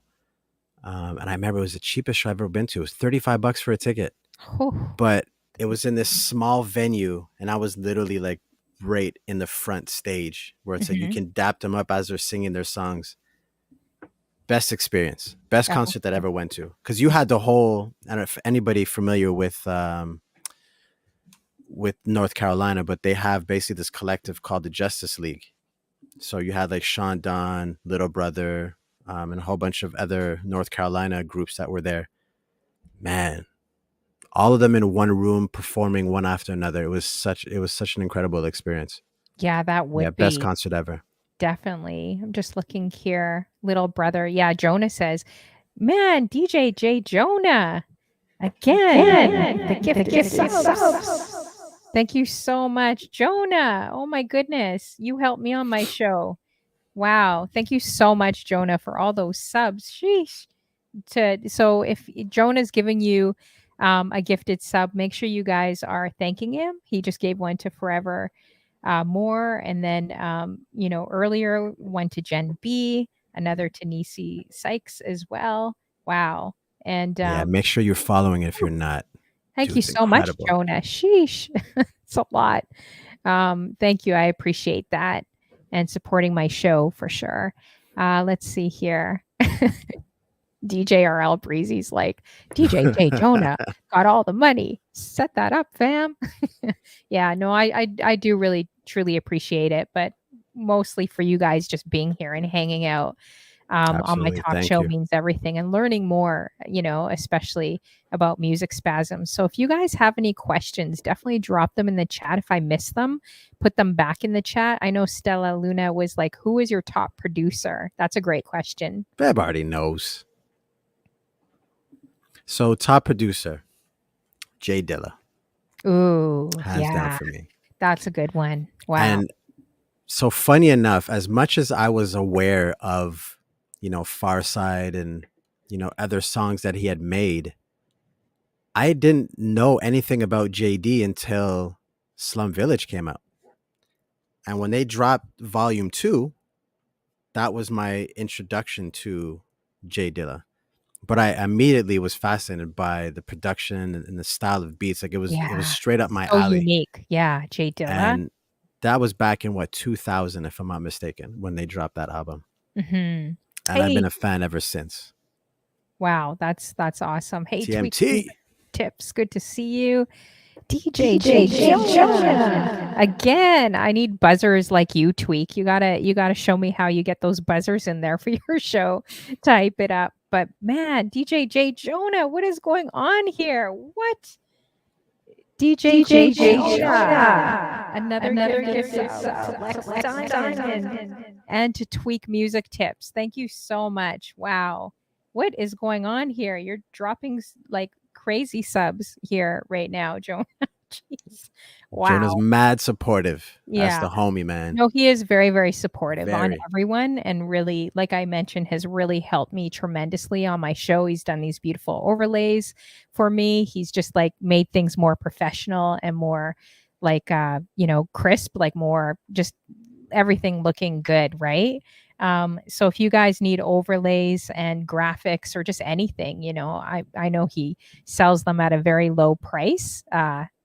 and I remember it was the cheapest show I've ever been to. It was $35 for a ticket, Oh, but it was in this small venue, and I was literally like right in the front stage where it's like you mhm. can dap them up as they're singing their songs. Best experience, best Oh, concert that I ever went to, because you had the whole. I don't know if anybody familiar with North Carolina, but they have basically this collective called the Justice League. So you had like Sean Don, Little Brother, and a whole bunch of other North Carolina groups that were there. Man, all of them in one room performing one after another. It was such an incredible experience. yeah, that Yeah, would best be concert ever. definitely. I'm just looking here. Little brother. Yeah, Jonah says, man, DJ J. Jonah. Again, the gift subs. Thank you so much, Jonah. Oh my goodness. You helped me on my show. Wow. Thank you so much, Jonah, for all those subs. Sheesh. So if Jonah's giving you a gifted sub, make sure you guys are thanking him. He just gave one to Forever More, and then earlier one to Jen B, another to Nisi Sykes as well. Wow. And Yeah, make sure you're following it if you're not. thank Dude, you it's so much, incredible. Jonah. Sheesh. It's a lot. Thank you. I appreciate that and supporting my show for sure. Let's see here. DJ RL Breezy's like, DJ J Jonah got all the money. Set that up, fam. Yeah, no, I do really truly appreciate it, but mostly for you guys just being here and hanging out on my Absolutely. talk Thank show you. means everything and learning more, especially about music spasms. So if you guys have any questions, definitely drop them in the chat. If I miss them, put them back in the chat. I know Stella Luna was like, who is your top producer? That's a great question. Beb already knows. So top producer, Jay Dilla, Ooh, hands down yeah, for me. that's a good one. Wow. And so funny enough, as much as I was aware of, Far Side and, other songs that he had made, I didn't know anything about JD until Slum Village came out. And when they dropped volume 2, that was my introduction to Jay Dilla. But I immediately was fascinated by the production and the style of beats. Like it was Yeah. straight up my So alley. unique. Yeah, Jay Dilla. And that was back in 2000, if I'm not mistaken, when they dropped that album. Mhm. And I've been Hey, a fan ever since. wow, that's awesome. Hey, Tweak TMT. Tips, good to see you. DJ J Jonah. Again, I need buzzers like you, Tweak. You gotta show me how you get those buzzers in there for your show. Type it up. But man, DJ J Jonah, what is going on here? What? DJ J Jonah. Another gifted sub. Lex Diamond. And to Tweak Music Tips. Thank you so much. Wow. What is going on here? You're dropping like crazy subs here right now, Jonah. Jeez. Jonah's Wow. mad supportive. That's Yeah. the homie, man. No, he is very, very supportive on Very. everyone and really, like I mentioned, has really helped me tremendously on my show. He's done these beautiful overlays for me. He's just like made things more professional and more like crisp, like more just everything looking good, right? So if you guys need overlays and graphics or just anything, I know he sells them at a very low price.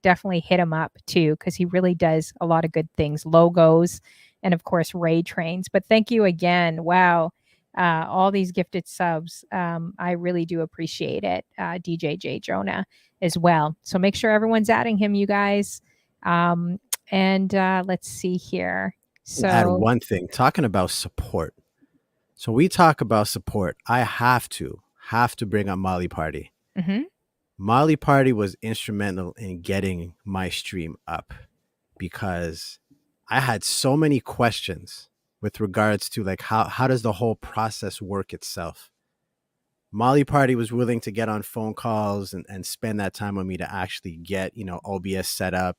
Definitely hit him up too, because he really does a lot of good things, logos, and of course Ray trains. But thank you again. Wow. All these gifted subs. I really do appreciate it. DJ J Jonah as well. So make sure everyone's adding him, you guys. And let's see here. Add So, one thing, talking about support. So we talk about support. I have to bring up Molly Party. mhm. Molly Party was instrumental in getting my stream up because I had so many questions with regards to like how does the whole process work itself. Molly Party was willing to get on phone calls and spend that time with me to actually get, OBS set up,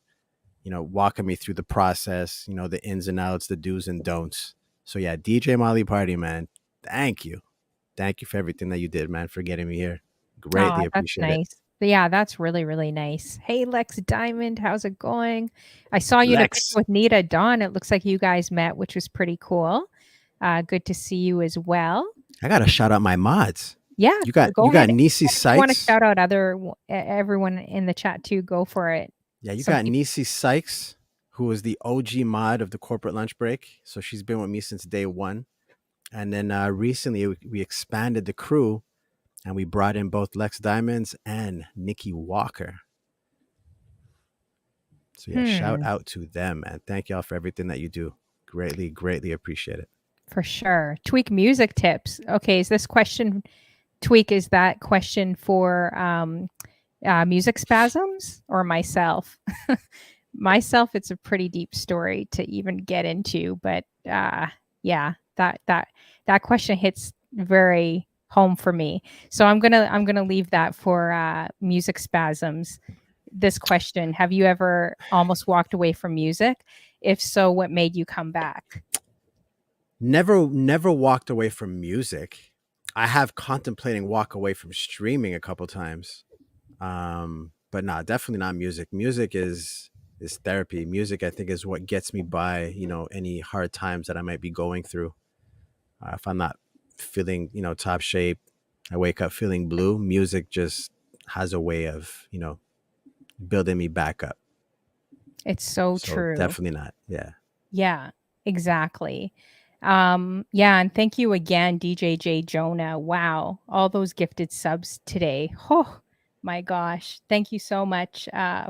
walking me through the process, the ins and outs, the do's and don'ts. So yeah, DJ Molly Party, man, thank you. Thank you for everything that you did, man, for getting me here. Oh, Greatly that's appreciate it. nice. But yeah, that's really, really nice. Hey, Lex Diamond, how's it going? I saw you in a picture Lex, with Nita Dawn. It looks like you guys met, which was pretty cool. Good to see you as well. I gotta shout out my mods. Yeah, You go got ahead. Nisi And if you want to Sykes. shout out everyone in the chat too, go for it. Yeah, you Some got people. Nisi Sykes, who was the OG mod of the corporate lunch break. So she's been with me since day one. And then recently we expanded the crew and we brought in both Lex Diamonds and Nikki Walker. So yeah, shout Hmm. out to them and thank y'all for everything that you do. Greatly, greatly appreciate it. For sure. Tweak music tips. Okay, is this question Tweak? Is that question for Musicspasms or myself? Myself, it's a pretty deep story to even get into, but yeah, that question hits very home for me. So I'm gonna leave that for Musicspasms. This question: have you ever almost walked away from music? If so, what made you come back? Never walked away from music. I have contemplating walk away from streaming a couple times. But nah, definitely not music. Music is therapy. Music, I think, is what gets me by, any hard times that I might be going through. If I'm not feeling, top shape, I wake up feeling blue. Music just has a way of, building me back up. It's so So true. definitely not. Yeah. Yeah, exactly. Yeah, and thank you again, DJJ Jonah. Wow, all those gifted subs today. Oh my gosh. Thank you so much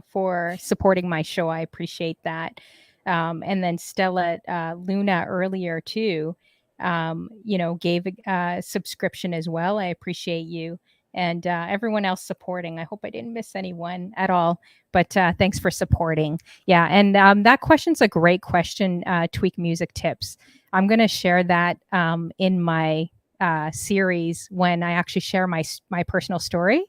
for supporting my show. I appreciate that. And then Stella Luna earlier too, gave a subscription as well. I appreciate you. And everyone else supporting. I hope I didn't miss anyone at all, but thanks for supporting. Yeah, and that question's a great question. Tweak music tips. I'm going to share that in my series when I actually share my personal story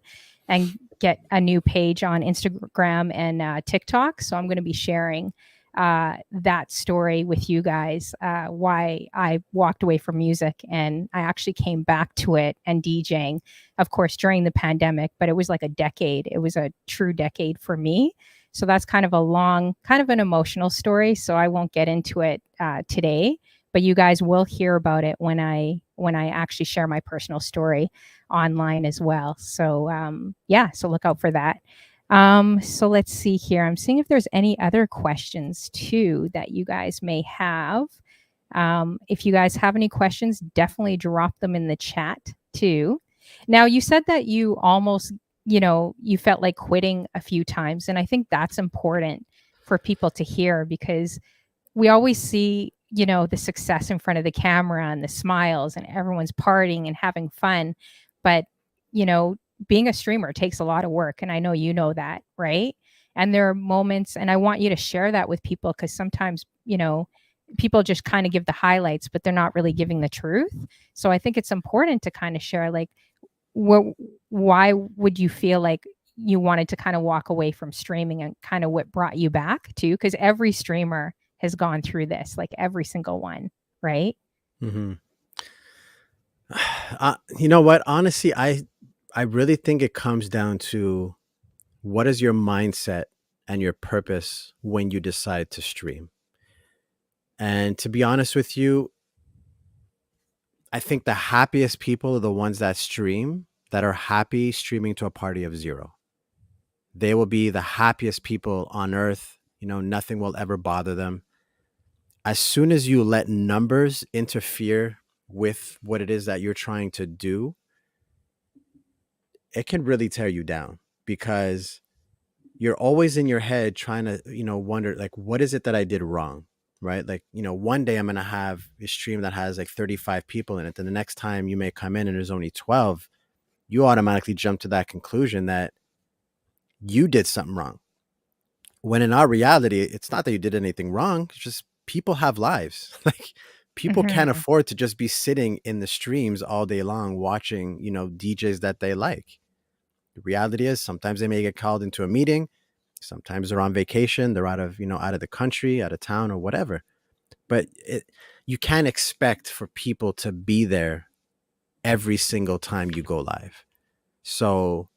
and get a new page on Instagram and TikTok. So I'm going to be sharing that story with you guys, why I walked away from music and I actually came back to it and DJing, of course, during the pandemic, but it was like a decade. It was a true decade for me. So that's kind of a long, kind of an emotional story. So I won't get into it today, but you guys will hear about it when I actually share my personal story online as well. So yeah, so look out for that. So let's see here. I'm seeing if there's any other questions too that you guys may have. If you guys have any questions, definitely drop them in the chat too. Now, you said that you almost, you felt like quitting a few times. And I think that's important for people to hear because we always see, the success in front of the camera and the smiles and everyone's partying and having fun. But, you know, being a streamer takes a lot of work. And I know you know that, right? And there are moments, and I want you to share that with people because sometimes, people just kind of give the highlights, but they're not really giving the truth. So I think it's important to kind of share like, what, why would you feel like you wanted to kind of walk away from streaming and kind of what brought you back to? Because every streamer has gone through this, like every single one, right? Hmm. You know what? Honestly, I really think it comes down to what is your mindset and your purpose when you decide to stream. And to be honest with you, I think the happiest people are the ones that stream that are happy streaming to a party of zero. They will be the happiest people on earth. Nothing will ever bother them. As soon as you let numbers interfere with what it is that you're trying to do, it can really tear you down because you're always in your head trying to, wonder like, what is it that I did wrong? Right. Like, one day I'm going to have a stream that has like 35 people in it. Then the next time you may come in and there's only 12, you automatically jump to that conclusion that you did something wrong. When in our reality, it's not that you did anything wrong. It's just people have lives. Like people can't Hmm. afford to just be sitting in the streams all day long watching, DJs that they like. The reality is sometimes they may get called into a meeting. Sometimes they're on vacation. They're out of the country, out of town or whatever. But you can't expect for people to be there every single time you go live. So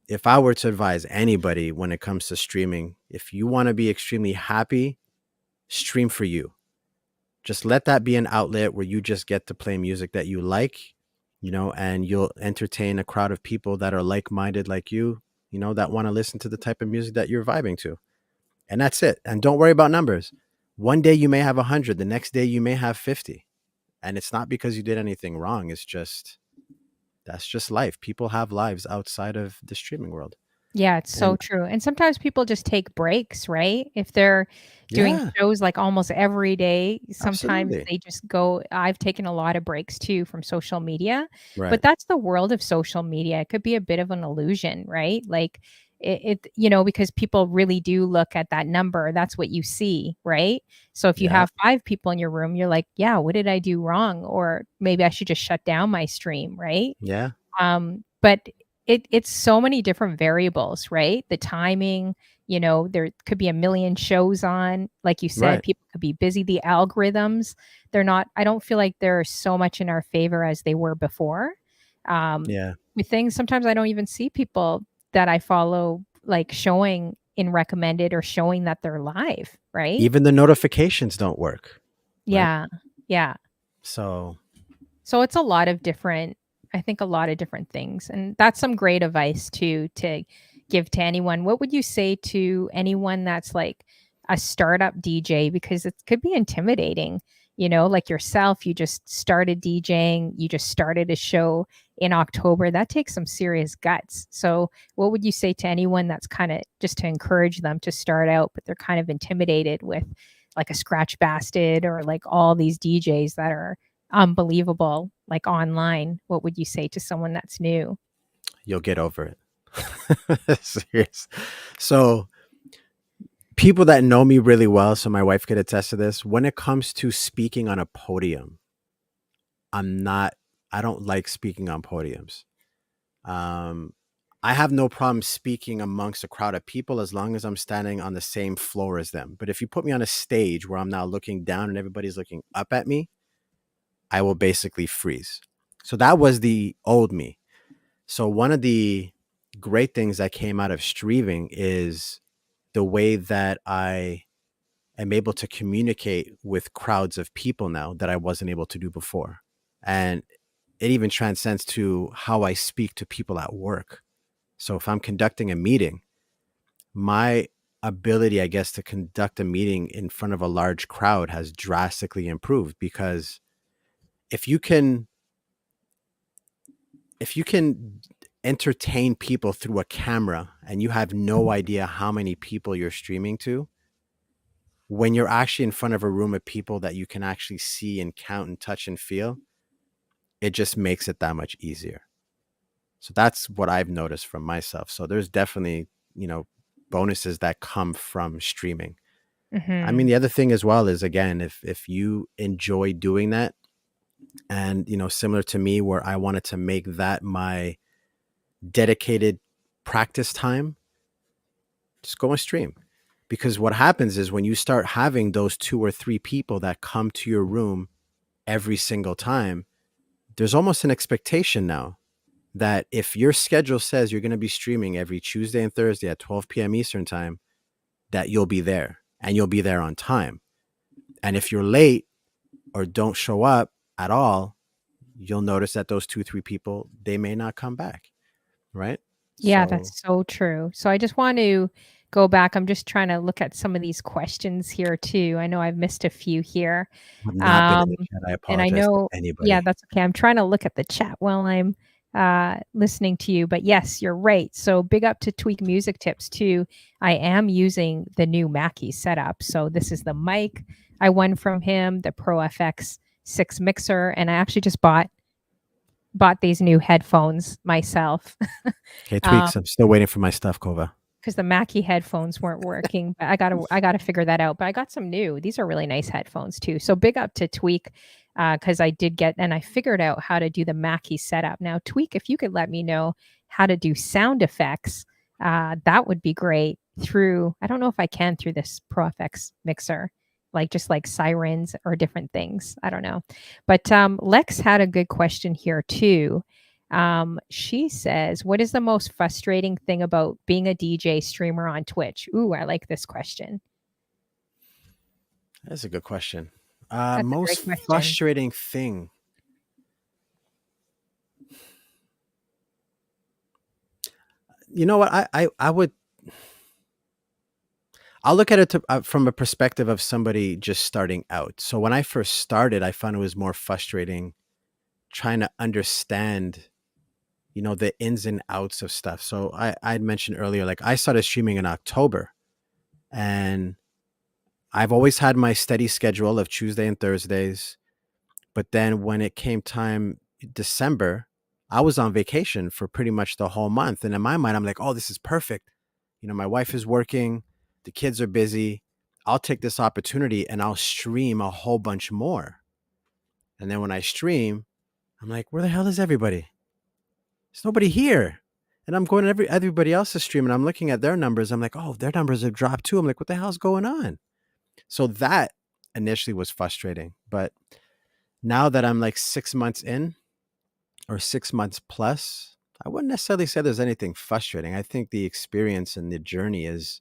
if I were to advise anybody when it comes to streaming, if you want to be extremely happy, stream for you. Just let that be an outlet where you just get to play music that you like, and you'll entertain a crowd of people that are like-minded like you, that want to listen to the type of music that you're vibing to. And that's it. And don't worry about numbers. One day you may have 100, the next day you may have 50. And it's not because you did anything wrong. It's just that's just life. People have lives outside of the streaming world. Yeah, it's so And true. And sometimes people just take breaks, right? If they're doing yeah, shows like almost every day, sometimes absolutely. they just go. I've taken a lot of breaks too from social media, but Right. that's the world of social media. It could be a bit of an illusion, right? Like because people really do look at that number. That's what you see, right? So if you Yeah. have 5 people in your room, you're like, yeah, what did I do wrong? Or maybe I should just shut down my stream, right? Yeah. But it's so many different variables, right? The timing, there could be a million shows on. Like you said, Right. people could be busy. The algorithms, they're not I don't feel like they're so much in our favor as they were before. Um, Yeah. with things, sometimes I don't even see people that I follow like showing in recommended or showing that they're live, right? Even the notifications don't work. Right. Yeah. Yeah. So So it's a lot of different I think a lot of different things. And that's some great advice too to give to anyone. What would you say to anyone that's like a startup DJ? Because it could be intimidating, like yourself, you just started DJing, you just started a show in October. That takes some serious guts. So what would you say to anyone that's kind of just to encourage them to start out, but they're kind of intimidated with like a Scratch Bastard or like all these DJs that are unbelievable, like online? What would you say to someone that's new? you'll get over it. Serious. So people that know me really well, so my wife could attest to this, when it comes to speaking on a podium, I'm not I don't like speaking on podiums. Um, I have no problem speaking amongst a crowd of people as long as I'm standing on the same floor as them. But if you put me on a stage where I'm now looking down and everybody's looking up at me, I will basically freeze. So that was the old me. So one of the great things that came out of streaming is the way that I am able to communicate with crowds of people now that I wasn't able to do before. And it even transcends to how I speak to people at work. So if I'm conducting a meeting, my ability, I guess, to conduct a meeting in front of a large crowd has drastically improved because if you can if you can entertain people through a camera and you have no idea how many people you're streaming to, when you're actually in front of a room of people that you can actually see and count and touch and feel, it just makes it that much easier. So that's what I've noticed from myself. So there's definitely, bonuses that come from streaming. I mean, Mhm. the other thing as well is again, if you enjoy doing that and, similar to me where I wanted to make that my dedicated practice time, just go and stream. Because what happens is when you start having those 2 or 3 people that come to your room every single time, there's almost an expectation now that if your schedule says you're going to be streaming every Tuesday and Thursday at 12 p.m. Eastern time, that you'll be there and you'll be there on time. And if you're late or don't show up at all, you'll notice that those 2, 3 people, they may not come back. Right. Yeah, So that's so true. So I just want to go back. I'm just trying to look at some of these questions here too. I know I've missed a few here. I've not been in Um, the chat. I and I apologize to know, yeah, anybody. that's okay. I'm trying to look at the chat while I'm listening to you. But yes, you're right. So big up to Tweak Music Tips too. I am using the new Mackie setup. So this is the mic I won from him, the Pro FX 6 mixer, and I actually just bought these new headphones myself. Okay, Um, Tweaks. I'm still waiting for my stuff, Kova. because the Mackie headphones weren't working. But I gotta figure that out. But I got some new. These are really nice headphones too. So big up to Tweak, because I did get and I figured out how to do the Mackie setup. Now, Tweak, if you could let me know how to do sound effects, that would be great. Through I don't know if I can through this Pro FX mixer, like just like sirens or different things. I don't know. But Lex had a good question here too. She says, "What is the most frustrating thing about being a DJ streamer on Twitch?" Ooh, I like this question. That's a good question. That's a Most great question. frustrating thing. You know what? I would. I'll look at it from a perspective of somebody just starting out. So when I first started, I found it was more frustrating trying to understand, the ins and outs of stuff. So I'd mentioned earlier, like I started streaming in October, and I've always had my steady schedule of Tuesday and Thursdays. But then when it came time December, I was on vacation for pretty much the whole month. And in my mind, I'm like, oh, this is perfect. My wife is working, the kids are busy. I'll take this opportunity and I'll stream a whole bunch more. And then when I stream, I'm like, where the hell is everybody? There's nobody here. And I'm going to everybody else's stream and I'm looking at their numbers. I'm like, oh, their numbers have dropped too. I'm like, what the hell's going on? So that initially was frustrating. But now that I'm like 6 months in or 6 months plus, I wouldn't necessarily say there's anything frustrating. I think the experience and the journey is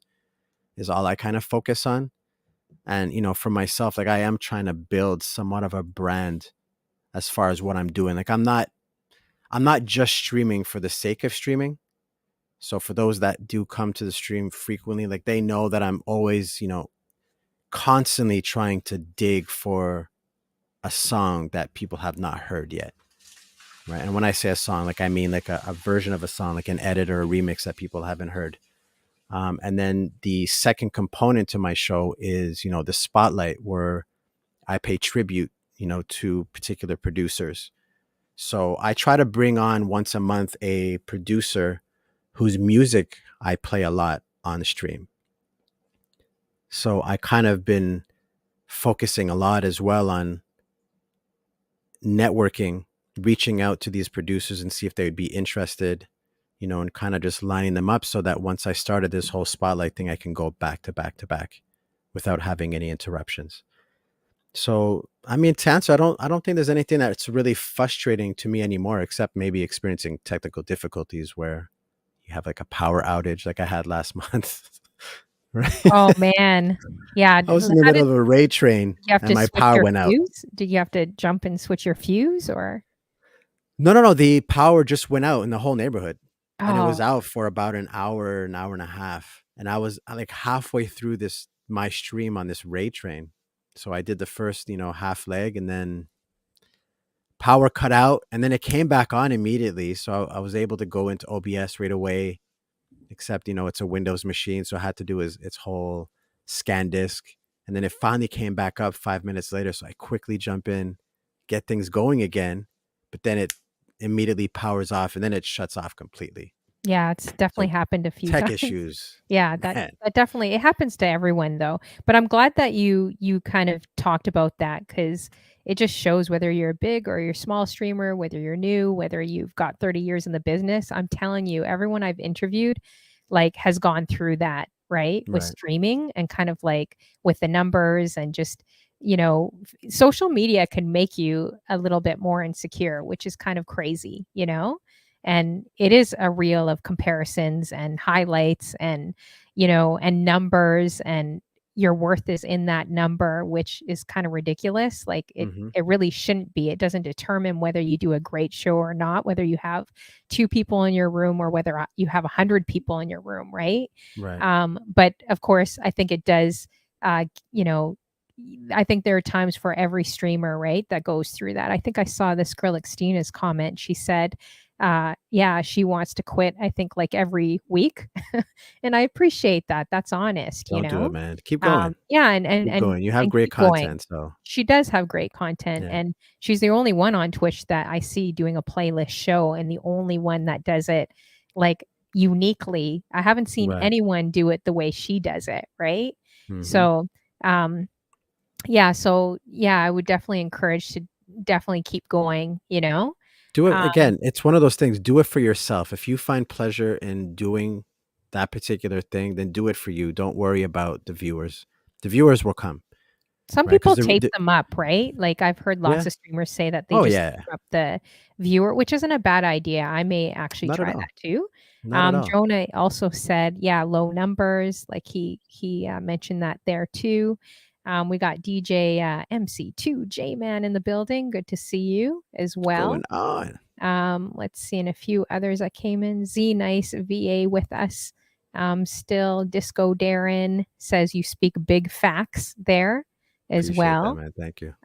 all I kind of focus on. And for myself, like I am trying to build somewhat of a brand as far as what I'm doing. Like I'm not just streaming for the sake of streaming. So for those that do come to the stream frequently, like they know that I'm always, constantly trying to dig for a song that people have not heard yet. Right. And when I say a song, like I mean like a version of a song, like an edit or a remix that people haven't heard. And then the second component to my show is, the spotlight where I pay tribute, to particular producers. So I try to bring on once a month a producer whose music I play a lot on the stream. So I kind of been focusing a lot as well on networking, reaching out to these producers and see if they would be interested, and kind of just lining them up so that once I started this whole spotlight thing, I can go back to back to back without having any interruptions. So, I mean, to answer, I don't think there's anything that's really frustrating to me anymore, except maybe experiencing technical difficulties where you have like a power outage like I had last month. Right. Oh man, yeah. I was in the How middle did of a raid train you have and to my switch power your went out. fuse? Did you have to jump and switch your fuse, or? No, no, no. The power just went out in the whole neighborhood and it was Oh, out for about an hour and a half. And I was like halfway through my stream on this raid train. So I did the first, half leg and then power cut out and then it came back on immediately. So I was able to go into OBS right away, except, it's a Windows machine. So I had to do its whole scan disk. And then it finally came back up 5 minutes later. So I quickly jump in, get things going again, but then it immediately powers off and then it shuts off completely. yeah. It's definitely So happened a few tech times. issues, Yeah, that man. that definitely it happens to everyone though. But I'm glad that you kind of talked about that because it just shows whether you're a big or you're a small streamer, whether you're new, whether you've got 30 years in the business. I'm telling you, everyone I've interviewed like has gone through that, right? With Right. streaming and kind of like with the numbers and just, social media can make you a little bit more insecure, which is kind of crazy, and it is a reel of comparisons and highlights and and numbers, and your worth is in that number, which is kind of ridiculous. Like it Hmm. it really shouldn't be. It doesn't determine whether you do a great show or not, whether you have two people in your room or whether you have 100 people in your room, right? Right. But of course I think it does, uh you know I think there are times for every streamer, right, that goes through that. I think I saw this girl Stina's comment. She said, yeah, she wants to quit, I think, like every week. And I appreciate that. That's honest, Don't do it, man. Keep going. Yeah, and and Keep and going. You have and great keep going. content. So, She does have great content, yeah. and she's the only one on Twitch that I see doing a playlist show, and the only one that does it like uniquely. I haven't seen Right. anyone do it the way she does it, right? Hmm. So, um, yeah, so yeah, I would definitely encourage to definitely keep going, you know? Do it Um, again. It's one of those things. Do it for yourself. If you find pleasure in doing that particular thing, then do it for you. Don't worry about the viewers. The viewers will come, some right? Because people tape them up, right? Like, I've heard lots yeah. of streamers say that they Oh just yeah. tape up the viewer, which isn't a bad idea. I may actually Not at try all. that too. Not at all. Jonah also said, yeah, low numbers, like he mentioned that there too. We got DJ, MC2 J-Man in the building. Good to see you as What's well. going on? Let's see, and a few others that came in. Z Nice VA with us. Still, Disco Darren says you speak big facts there as Appreciate that, well. man. Thank you.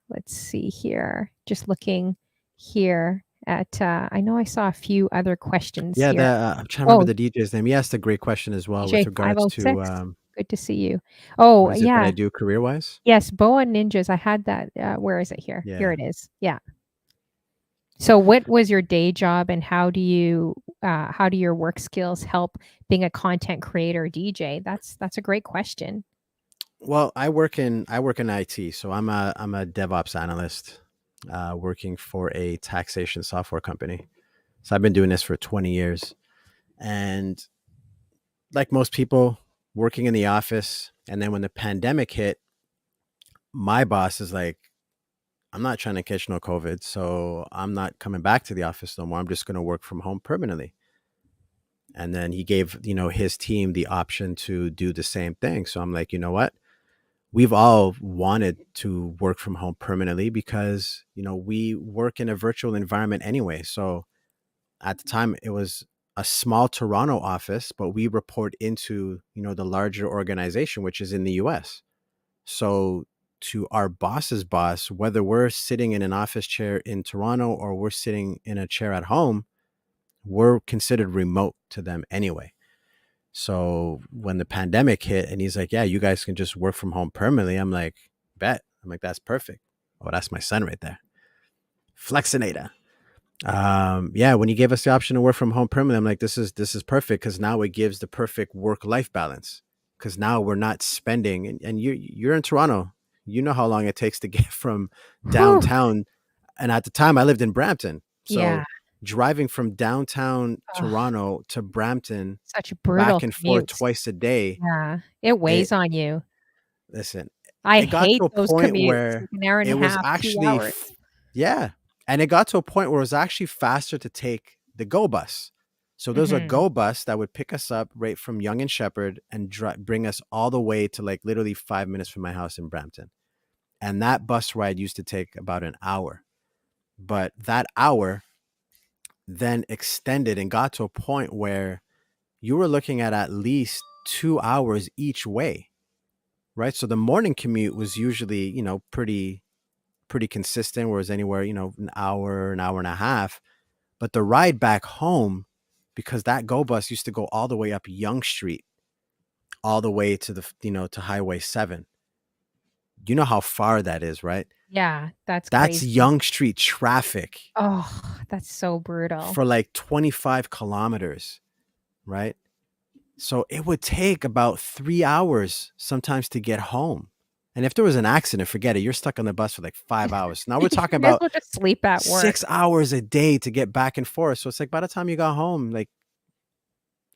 Let's see here. Just looking here at, I know I saw a few other questions Yeah, here. I'm trying to remember Oh, the DJ's name. He asked a great question as well with DJ regards to 506. Good to see you. what Oh, is it that I yeah. do career wise? Yes, Boa Ninjas. I had that. Where is it here? Here Yeah. it is. Yeah. So what was your day job and how do your work skills help being a content creator DJ? That's a great question. Well, I work in IT, so I'm a DevOps analyst, working for a taxation software company. So I've been doing this for 20 years, and like most people, working in the office. And then when the pandemic hit, my boss is like, "I'm not trying to catch no COVID, so I'm not coming back to the office no more. I'm just going to work from home permanently." And then he gave his team the option to do the same thing. So I'm like, you know what? We've all wanted to work from home permanently because we work in a virtual environment anyway. So at the time it was a small Toronto office, but we report into the larger organization, which is in the US. So to our boss's boss, whether we're sitting in an office chair in Toronto or we're sitting in a chair at home, we're considered remote to them anyway. So when the pandemic hit and he's like, "Yeah, you guys can just work from home permanently," I'm like, "Bet." I'm like, "That's perfect." Oh, that's my son right there. Flexinator. Yeah, when he gave us the option to work from home permanently, I'm like, this is perfect because now it gives the perfect work-life balance. Because now we're not spending, and you're in Toronto. You know how long it takes to get from Whew. downtown. And at the time I lived in Brampton. Yeah. So driving from downtown Ugh, Toronto to Brampton such brutal back and forth commutes. twice a day, Yeah. It it weighs on you. listen, I it got hate to a those point commutes, where like an hour and a it was half, 2 actually hours. yeah, and it got to a point where it was actually faster to take the go bus. So there's a Mhm. go bus that would pick us up right from Yonge and Shepherd and bring us all the way to like literally 5 minutes from my house in Brampton. And that bus ride used to take about an hour. But that hour then extended and got to a point where you were looking at least 2 hours each way, right? So the morning commute was usually, pretty consistent, whereas anywhere, an hour and a half. But the ride back home, because that go bus used to go all the way up Yonge Street, all the way to to Highway 7. You know how far that is, right? Yeah, that's That's crazy. Yonge Street traffic Oh, that's so brutal. for like 25 kilometers, right? So it would take about 3 hours sometimes to get home. And if there was an accident, forget it. You're stuck on the bus for like 5 hours. Now we're You talking may as about well just sleep at work. 6 hours a day to get back and forth. So it's like by the time you got home, like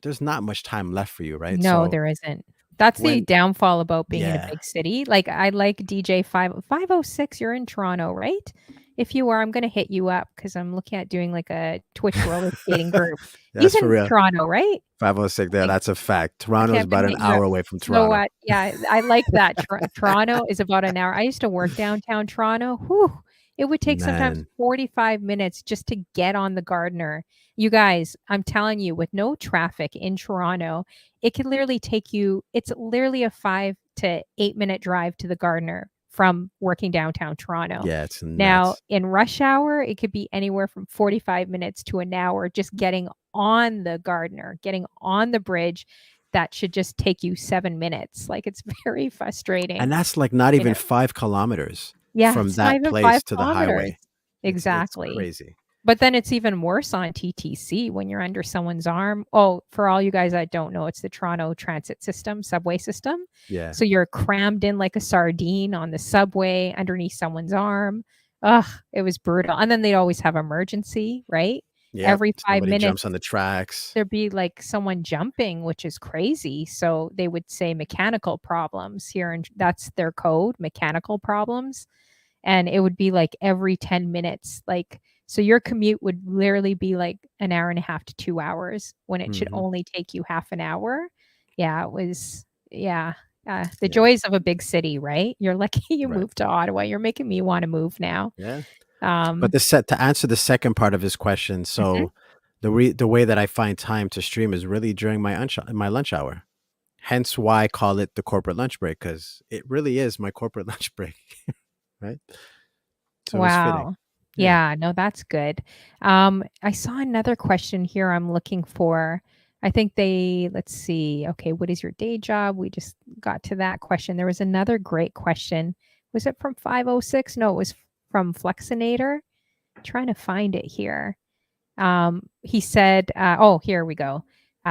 there's not much time left for you, right? No, So there isn't. That's the when, downfall about being in a yeah, big city. Like, I like DJ 506, you're in Toronto, right? If you are, I'm gonna hit you up because 'cause I'm looking at doing, like, a Twitch roller skating group. He's that's for in real. Toronto, right? 506 there. Okay. That's a fact. Okay, Toronto's I'm gonna about an hit you up. hour away from So, Toronto. yeah, I like that. Toronto is about an hour. I used to work downtown Toronto. Whew, it would take sometimes Man. 45 minutes just to get on the Gardiner. You guys, I'm telling you, with no traffic in Toronto, it can literally take you it's literally a 5 to 8-minute drive to the Gardiner from working downtown Toronto. Yeah, it's Now, nuts. in rush hour, it could be anywhere from 45 minutes to an hour just getting on the Gardiner, getting on the bridge. That should just take you 7 minutes. Like, it's very frustrating, And that's like not you know? even 5 kilometers Yeah, from it's not that even 5 place to the kilometers. highway. It's Exactly. crazy. But then it's even worse on TTC when you're under someone's arm. Oh, for all you guys that don't know, it's the Toronto Transit System, subway system. Yeah. So you're crammed in like a sardine on the subway underneath someone's arm. Ugh, it was brutal. And then they always have emergency, right? Yep. Every 5 Somebody jumps on minutes the tracks. there'd be like someone jumping, which is crazy. So they would say mechanical problems here, and that's their code, mechanical problems. And it would be like every 10 minutes. Like, so your commute would literally be like an hour and a half to 2 hours when it should Hmm. only take you half an hour. Yeah, it was, yeah. The Yeah. joys of a big city, right? You're lucky you Right. moved to Ottawa. You're making me want to move now. Yeah. But Um, the set to answer the second part of his question, mhm. so the way that I find time to stream is really during my lunch hour. Hence why I call it the corporate lunch break, because it really is my corporate lunch break, right? So it's fitting. Wow. Yeah. Yeah, no, that's good. I saw another question here I'm looking for. I think let's see. Okay, what is your day job? We just got to that question. There was another great question. Was it from 506? No, it was from Flexinator. Trying to find it here. He said, oh, here we go.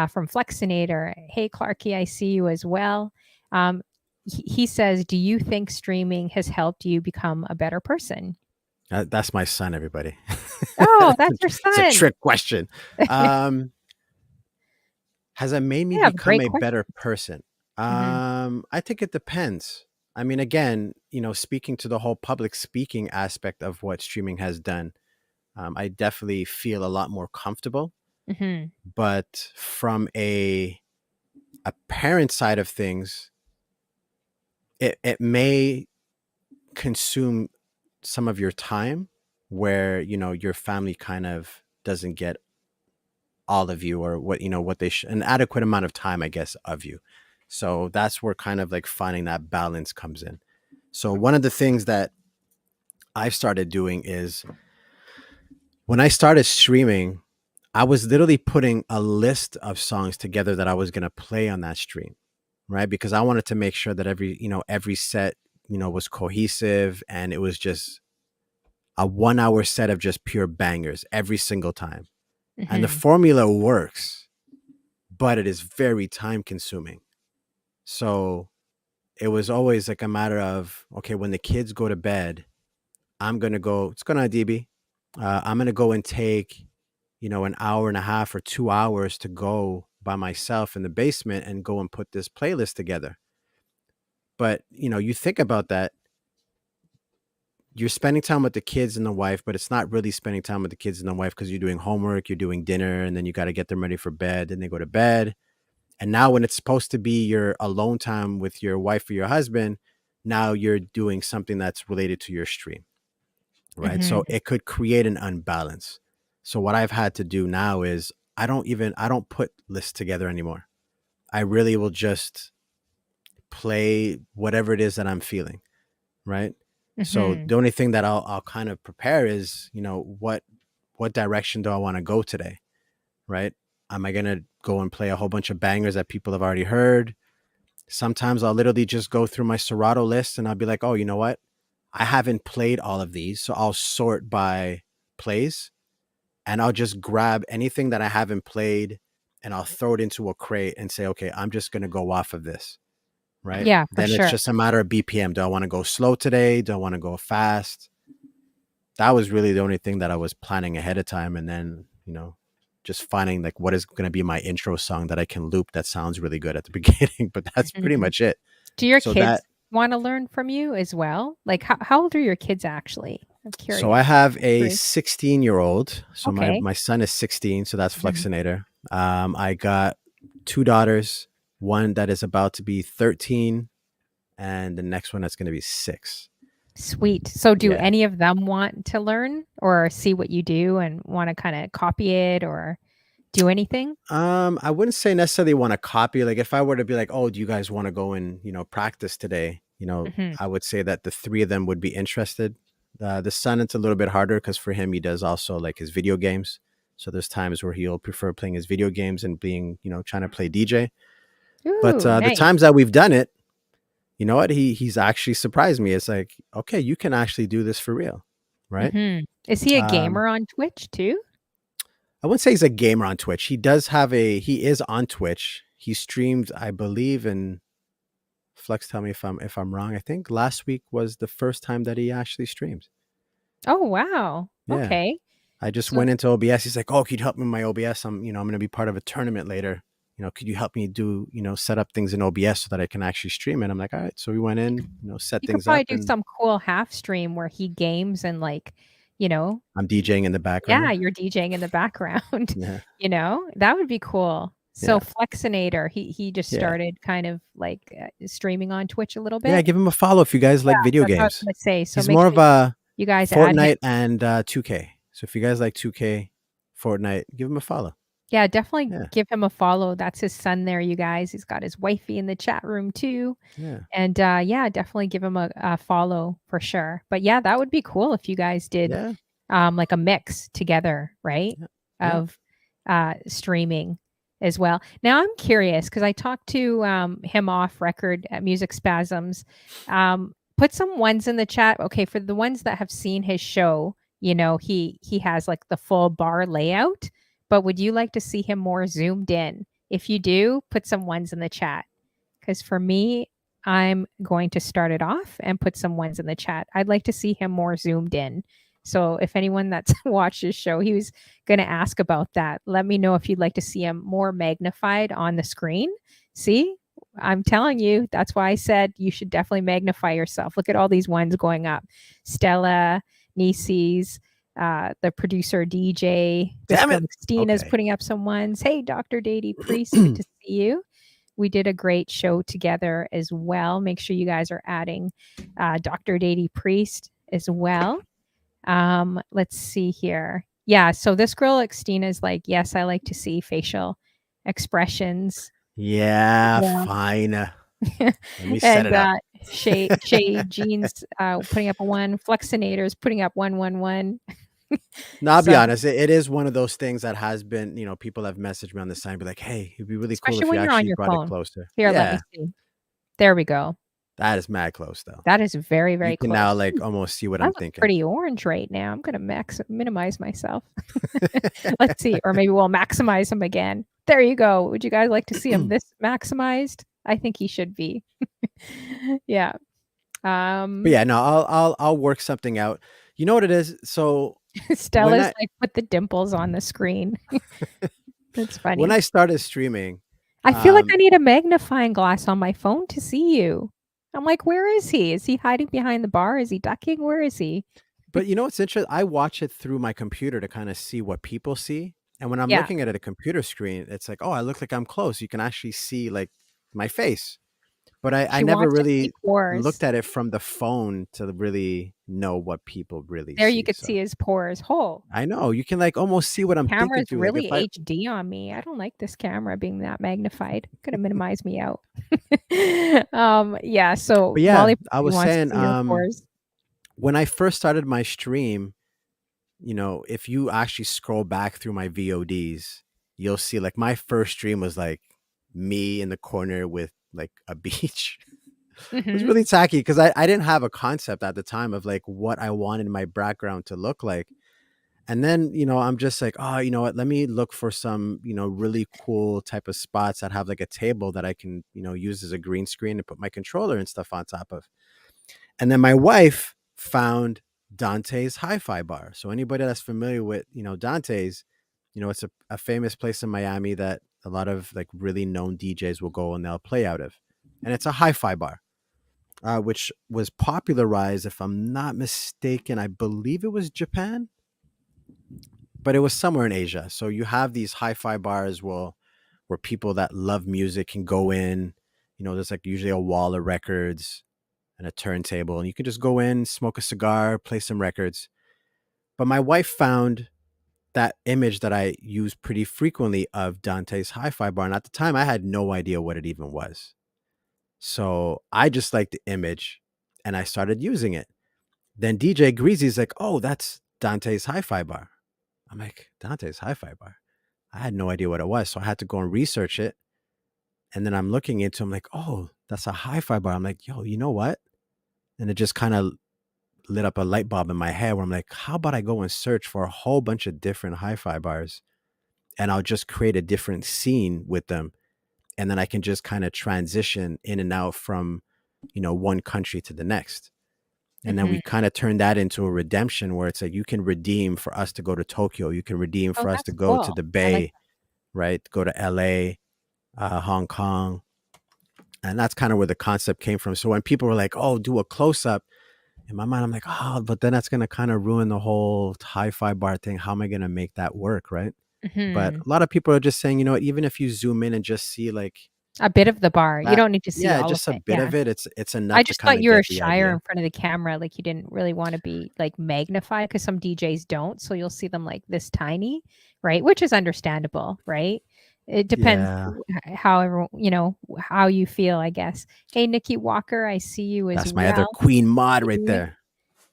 From Flexinator. Hey, Clarky, I see you as well. He says, do you think streaming has helped you become a better person? That's my son, everybody. Oh, that's your It's a son. trick question. Um, has it made me Yeah, become great a question. better person? Mhm, I think it depends. I mean, again, speaking to the whole public speaking aspect of what streaming has done, I definitely feel a lot more comfortable. mhm, But from a parent side of things, it may consume some of your time where your family kind of doesn't get all of you, or what they an adequate amount of time, I guess, of you. So that's where kind of like finding that balance comes in. So one of the things that I've started doing is, when I started streaming, I was literally putting a list of songs together that I was going to play on that stream, right? Because I wanted to make sure that every set, was cohesive, and it was just a 1 hour set of just pure bangers every single time. And the mhm, formula works, but it is very time consuming. So it was always like a matter of, okay, when the kids go to bed, what's going on, DB? I'm going to go and take, an hour and a half or 2 hours to go by myself in the basement and go and put this playlist together. But, you think about that, you're spending time with the kids and the wife, but it's not really spending time with the kids and the wife, because you're doing homework, you're doing dinner, and then you got to get them ready for bed, and they go to bed. And now when it's supposed to be your alone time with your wife or your husband, now you're doing something that's related to your stream, right? mhm, So it could create an unbalance. So what I've had to do now is, I don't put lists together anymore. I really will just play whatever it is that I'm feeling, right? So mhm. the only thing that I'll kind of prepare is, what direction do I want to go today, right? Am I gonna go and play a whole bunch of bangers that people have already heard? Sometimes I'll literally just go through my Serato list and I'll be like, oh, you know what? I haven't played all of these, so I'll sort by plays, and I'll just grab anything that I haven't played and I'll throw it into a crate and say, okay, I'm just gonna go off of this, right? Yeah, for Then it's sure. just a matter of BPM. Do I want to go slow today? Do I want to go fast? That was really the only thing that I was planning ahead of time. And then, just finding like what is going to be my intro song that I can loop that sounds really good at the beginning. But that's pretty Mhm. much it. Do your So that kids wanna learn from you as well? Like, how old are your kids actually? I'm so I curious. have a Three. 16-year-old. So my Okay. my son is 16, so that's Mhm. Flexinator. I got two daughters, one that is about to be 13, and the next one that's going to be 6. Sweet. So do Yeah. any of them want to learn or see what you do and wanna kinda copy it or do anything? I wouldn't say necessarily want to copy. Like if I were to be like, "Oh, do you guys want to go and practice today?" Mhm, I would say that the three of them would be interested. The son, it's a little bit harder because for him, he does also like his video games. So there's times where he'll prefer playing his video games and being, trying to play DJ. But ooh, the nice. times that we've done it, you know what? He's actually surprised me. It's like, okay, you can actually do this for real, right? Is he a Um, gamer on Twitch too? I wouldn't say he's a gamer on Twitch. He is on Twitch. He streamed, I believe, and Flex, tell me if I'm wrong. I think last week was the first time that he actually streamed. Oh, wow. Yeah. Okay. I just So went into OBS. He's like, "Oh, could you help me with my OBS? I'm going to be part of a tournament later. Could you help me do, set up things in OBS so that I can actually stream it?" I'm like, "All right." So we went in, set you could things up, probably do and some cool half stream where he games and like, you know, I'm DJing in the yeah, background. you're DJing in the background, Yeah. that would be cool. So Yeah. Flexinator, he just Yeah. started kind of like streaming on Twitch a little Yeah, bit. give him a follow if you guys Yeah, like video that's what I was games. gonna say. So He's make more sure of a you guys add him. Fortnite and 2K. So if you guys like 2K, Fortnite, give him a follow. Yeah, definitely Yeah. give him a follow. That's his son there, you guys. He's got his wifey in the chat room too. Yeah. And yeah, definitely give him a follow for sure. But yeah, that would be cool if you guys did Yeah. like a mix together, right? Yeah. Yeah. Of streaming as well. Now I'm curious because I talked to him off record at Musicspasms. Put some ones in the chat. Okay, for the ones that have seen his show, he has like the full bar layout. But would you like to see him more zoomed in? If you do, put some ones in the chat. Because for me, I'm going to start it off and put some ones in the chat. I'd like to see him more zoomed in. So if anyone that's watched his show, he was going to ask about that. Let me know if you'd like to see him more magnified on the screen. See, I'm telling you, that's why I said you should definitely magnify yourself. Look at all these ones going up. Stella, Nieces, the producer DJ, Damn Bisco it. Christina's Okay. putting up some ones. Hey, Dr. Dady Priest, good to see you. We did a great show together as well. Make sure you guys are adding Dr. Dady Priest as well. Let's see here. Yeah, so this girl Xtina is like, yes, I like to see facial expressions. Yeah, Yeah. fine. Let me set And it up. Shay Jeans putting up a one. Flexinator's putting up 111. No, I'll be So honest. It is one of those things that has been, people have messaged me on the side, be like, "Hey, it'd be really cool especially if you when you're on actually your brought it phone. closer." Here, let me Yeah, see. There we go. that is mad close though. That is very, You very can close. now like almost see what I I'm look thinking. pretty orange right now. I'm gonna minimize myself. Let's see, or maybe we'll maximize him again. There you go. Would you guys like to see him this maximized? I think he should be. Yeah. But yeah, no, I'll work something out. You know what it is? So when Stella's like put the dimples on the screen. That's when funny. I started streaming, I feel like I need a magnifying glass on my phone to see you. I'm like, where is he? Is he hiding behind the bar? Is he ducking? Where is he? but you know what's interesting? I watch it through my computer to kind of see what people see. And when I'm Yeah. looking at a computer screen, it's like, oh, I look like I'm close. You can actually see like my face. But I She never wants to see really pores. looked at it from the phone to really know what people really There you see. could So see his pores whole. I know you can like almost see what I'm thinking Camera's through. Like really if I, HD on me. I don't like this camera being that magnified. Gonna minimize me out. Yeah, so but yeah, Molly I was wants to saying, see your pores. when I first started my stream, if you actually scroll back through my VODs, you'll see like my first stream was like me in the corner with like a beach. It was Mhm. really tacky because I didn't have a concept at the time of like what I wanted my background to look like. And then, I'm just like, oh, you know what? Let me look for some, really cool type of spots that have like a table that I can, use as a green screen and put my controller and stuff on top of. And then my wife found Dante's Hi-Fi Bar. So anybody that's familiar with, Dante's, it's a famous place in Miami that a lot of like really known DJs will go and they'll play out of. And it's a hi-fi bar, which was popularized, if I'm not mistaken, I believe it was Japan, but it was somewhere in Asia. So you have these hi-fi bars where people that love music can go in. There's like usually a wall of records and a turntable, and you can just go in, smoke a cigar, play some records. But my wife found that image that I use pretty frequently of Dante's Hi-Fi Bar, and at the time I had no idea what it even was. So I just liked the image, and I started using it. Then DJ Greasy's like, "Oh, that's Dante's Hi-Fi Bar." I'm like, "Dante's Hi-Fi Bar?" I had no idea what it was, so I had to go and research it. And then I'm looking into, I'm like, "Oh, that's a hi-fi bar." I'm like, "Yo, you know what?" And it just kind of lit up a light bulb in my head where I'm like, how about I go and search for a whole bunch of different hi-fi bars, and I'll just create a different scene with them, and then I can just kind of transition in and out from, one country to the next. And then Hmm. we kind of turned that into a redemption where it's like you can redeem for us to go to Tokyo, you can redeem Oh, for us to that's go to cool. the I like Bay, right? Go to LA, Hong Kong. And that's kind of where the concept came from. So when people were like, oh, do a close up, in my mind, I'm like, oh, but then that's going to kind of ruin the whole hi-fi bar thing. How am I going to make that work? Right. that. But Hmm. a lot of people are just saying, what, even if you zoom in and just see like A bit of the bar. You that, don't need to see yeah, all of just a it. bit Yeah. of it, it's I enough to just kind thought of you were get the shyer idea. in front of the camera, like you didn't really want to be like magnified, because some DJs don't. So you'll see them like this tiny, right? Which is understandable, right? It depends Yeah. how everyone, how you feel, I guess. Hey, Nikki Walker, I see you as That's my other well. queen mod right there.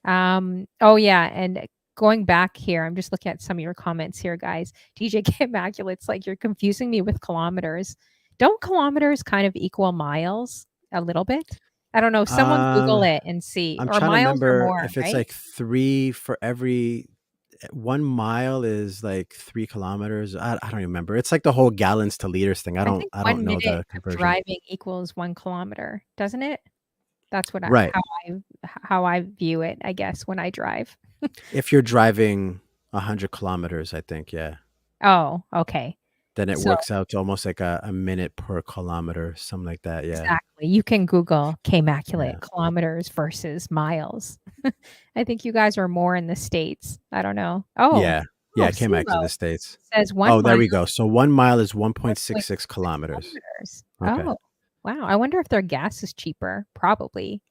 Oh yeah, and going back here, I'm just looking at some of your comments here, guys. DJ Immaculate's like, you're confusing me with kilometers. Don't kilometers kind of equal miles a little bit? I don't know. Someone Google Um, it and see. I'm Or trying to miles or remember more, if it's right? like 3 for every 1 mile is like 3 kilometers. I don't remember. It's like the whole gallons to liters thing. I I don't think I don't one know minute the of conversion. driving equals 1 kilometer, doesn't it? That's what Right. how I view it, I guess, when I drive. If you're driving 100 kilometers, I think, yeah, Oh, okay. then it So works out to almost like a minute per kilometer, something like that. Yeah. exactly. You can Google Yeah. K-Immaculate kilometers versus miles. I think you guys are more in the States. I don't know. Yeah. Yeah. Oh, I came back to CONVO the States. says Oh, 1 mile, there we go. So 1 mile is 1.66 1.66 kilometers. kilometers. Okay. Oh, wow. I wonder if their gas is cheaper. Probably.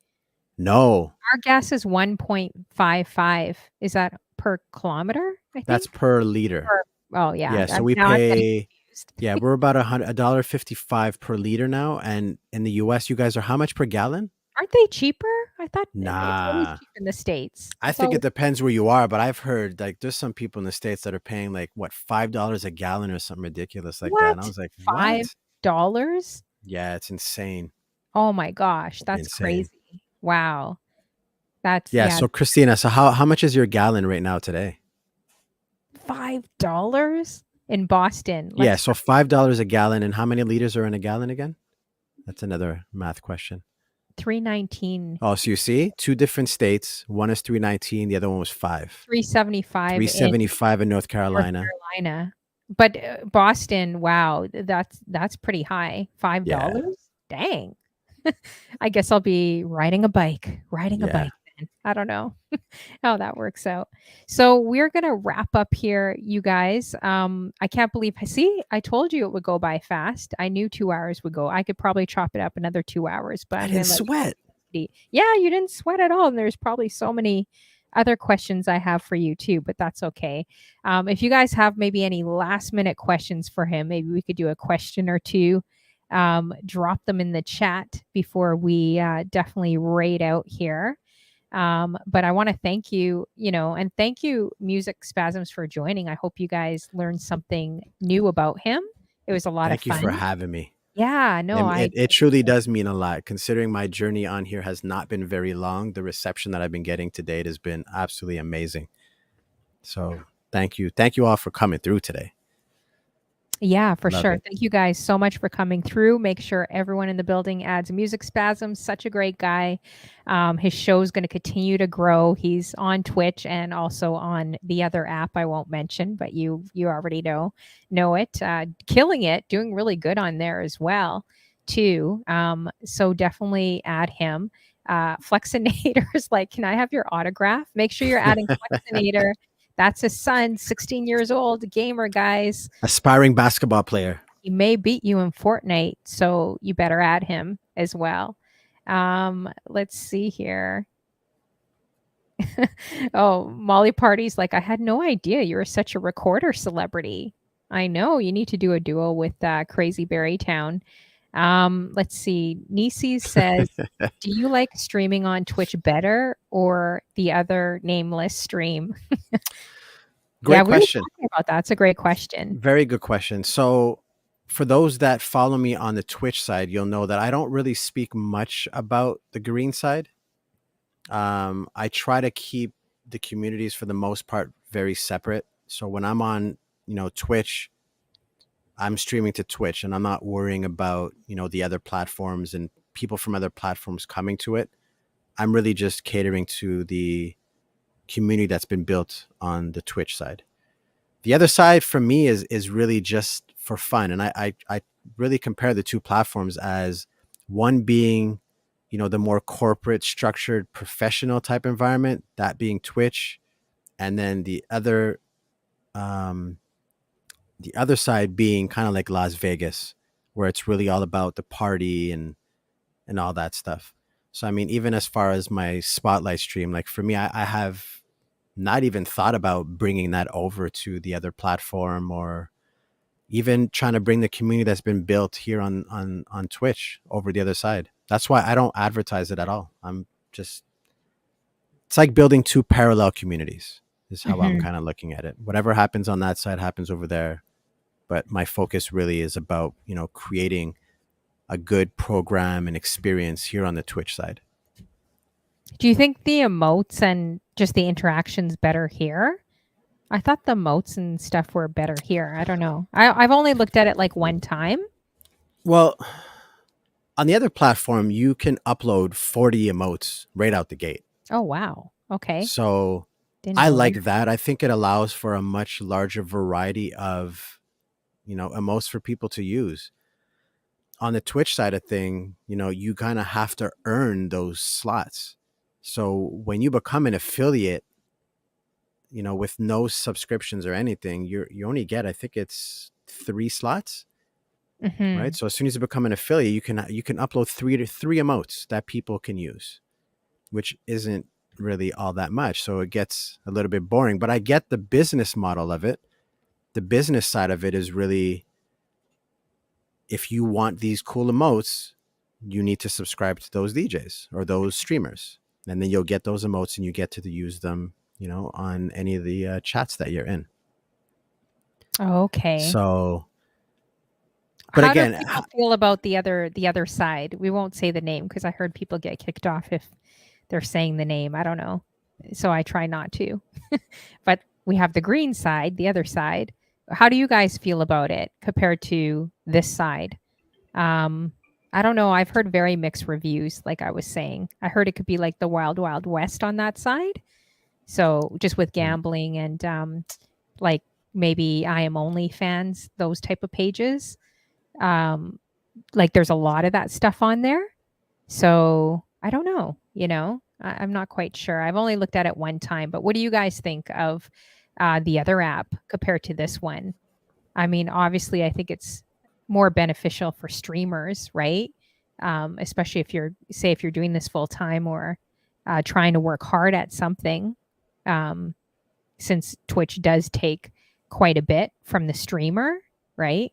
No, Our gas is 1.55. Is that per kilometer, I that's think? per liter. Or oh, yeah. Yeah. So we Now I'm getting pay, confused. yeah, we're about $1.55 per liter now. And in the US, you guys are how much per gallon? Aren't they cheaper? I thought it's always Nah. cheap in the States. I It's think it always depends where you are, but I've heard like there's some people in the States that are paying like what, $5 a gallon or something ridiculous like that. And I what? was like, what? $5? Yeah, it's insane. Oh my gosh, that's Insane. crazy. Wow. That's Yeah. yeah, So Christina, so how much is your gallon right now today? $5 in Boston. Yeah, Let's so $5 a gallon, and how many liters are in a gallon again? That's another math question. 319, Oh, so you see, two different states. One is 319, the other one was 5. 375 in 375 in North North Carolina. Carolina. But Boston, wow, that's pretty high. Yeah. $5? Dang. I guess I'll be riding a Yeah. bike then. I don't know how that works out. So we're gonna wrap up here, you guys. I can't believe. See, I told you it would go by fast. I knew 2 hours would go. I could probably chop it up another 2 hours, but I I'm didn't gonna let you sweat. yeah, you didn't sweat at all. And there's probably so many other questions I have for you too, but that's okay. If you guys have maybe any last minute questions for him, maybe we could do a question or two. Drop them in the chat before we definitely raid out here. But I want to thank you, and thank you, Music Spasms, for joining. I hope you guys learned something new about him. It was a lot of Thank you for fun. having me. Yeah, no, It truly does mean a lot, considering my journey on here has not been very long. The reception that I've been getting to date has been absolutely amazing. So thank you. Thank you all for coming through today. Yeah, for Love sure. it. Thank you guys so much for coming through. Make sure everyone in the building adds Music Spasms. Such a great guy. His show is going to continue to grow. He's on Twitch and also on the other app I won't mention, but you already know it. Killing it, doing really good on there as well, too. So definitely add him. Flexinator is like, can I have your autograph? Make sure you're adding Flexinator. That's his son, 16 years old, gamer, guys. Aspiring basketball player. He may beat you in Fortnite, so you better add him as well. Let's see here. Oh, Molly Party's like, I had no idea you were such a recorder celebrity. I know you need to do a duo with Crazy Berry Town. Let's see. Nisi says, do you like streaming on Twitch better or the other nameless stream? Yeah, Great we were question. talking about that. It's a great question. Very good question. So, for those that follow me on the Twitch side, you'll know that I don't really speak much about the green side. I try to keep the communities for the most part very separate. So when I'm on, Twitch, I'm streaming to Twitch and I'm not worrying about, the other platforms and people from other platforms coming to it. I'm really just catering to the community that's been built on the Twitch side. The other side for me is really just for fun. And I really compare the two platforms as one being, the more corporate structured professional type environment, that being Twitch, and then um the other side being kind of like Las Vegas, where it's really all about the party and all that stuff. So I mean, even as far as my spotlight stream, like for me, I have not even thought about bringing that over to the other platform, or even trying to bring the community that's been built here on Twitch over the other side. That's why I don't advertise it at all. I'm just It's like building two parallel communities is how I'm Hmm. kind of looking at it. Whatever happens on that side happens over there, but my focus really is about, creating a good program and experience here on the Twitch side. Do you think the emotes and just the interactions better here? I thought the emotes and stuff were better here. I don't know. I've only looked at it like one time. Well, on the other platform, you can upload 40 emotes right out the gate. Oh wow. Okay. So Didn't I know that. like that. I think it allows for a much larger variety of, emotes for people to use. On the Twitch side of thing, you kind of have to earn those slots. So when you become an affiliate, with no subscriptions or anything, you only get, I think it's 3 slots, right? Mhm. So as soon as you become an affiliate, you can upload three emotes that people can use, which isn't really all that much. So it gets a little bit boring. But I get the business model of it. The business side of it is really, if you want these cool emotes, you need to subscribe to those DJs or those streamers, and then you'll get those emotes and you get to use them, on any of the chats that you're in. Okay. So, but How do again, people feel about the other side? We won't say the name because I heard people get kicked off if they're saying the name. I don't know. So I try not to. But we have the green side, the other side. How do you guys feel about it compared to this side? Um, I don't know. I've heard very mixed reviews, like I was saying. I heard it could be like the wild, wild west on that side. So just with mm, gambling and like maybe I am only fans, those type of pages. Um, like there's a lot of that stuff on there. So I don't know, I'm not quite sure. I've only looked at it one time, but what do you guys think of the other app compared to this one? I mean, obviously, I think it's more beneficial for streamers, right? Especially if you're doing this full time or trying to work hard at something, um, since Twitch does take quite a bit from the streamer, right?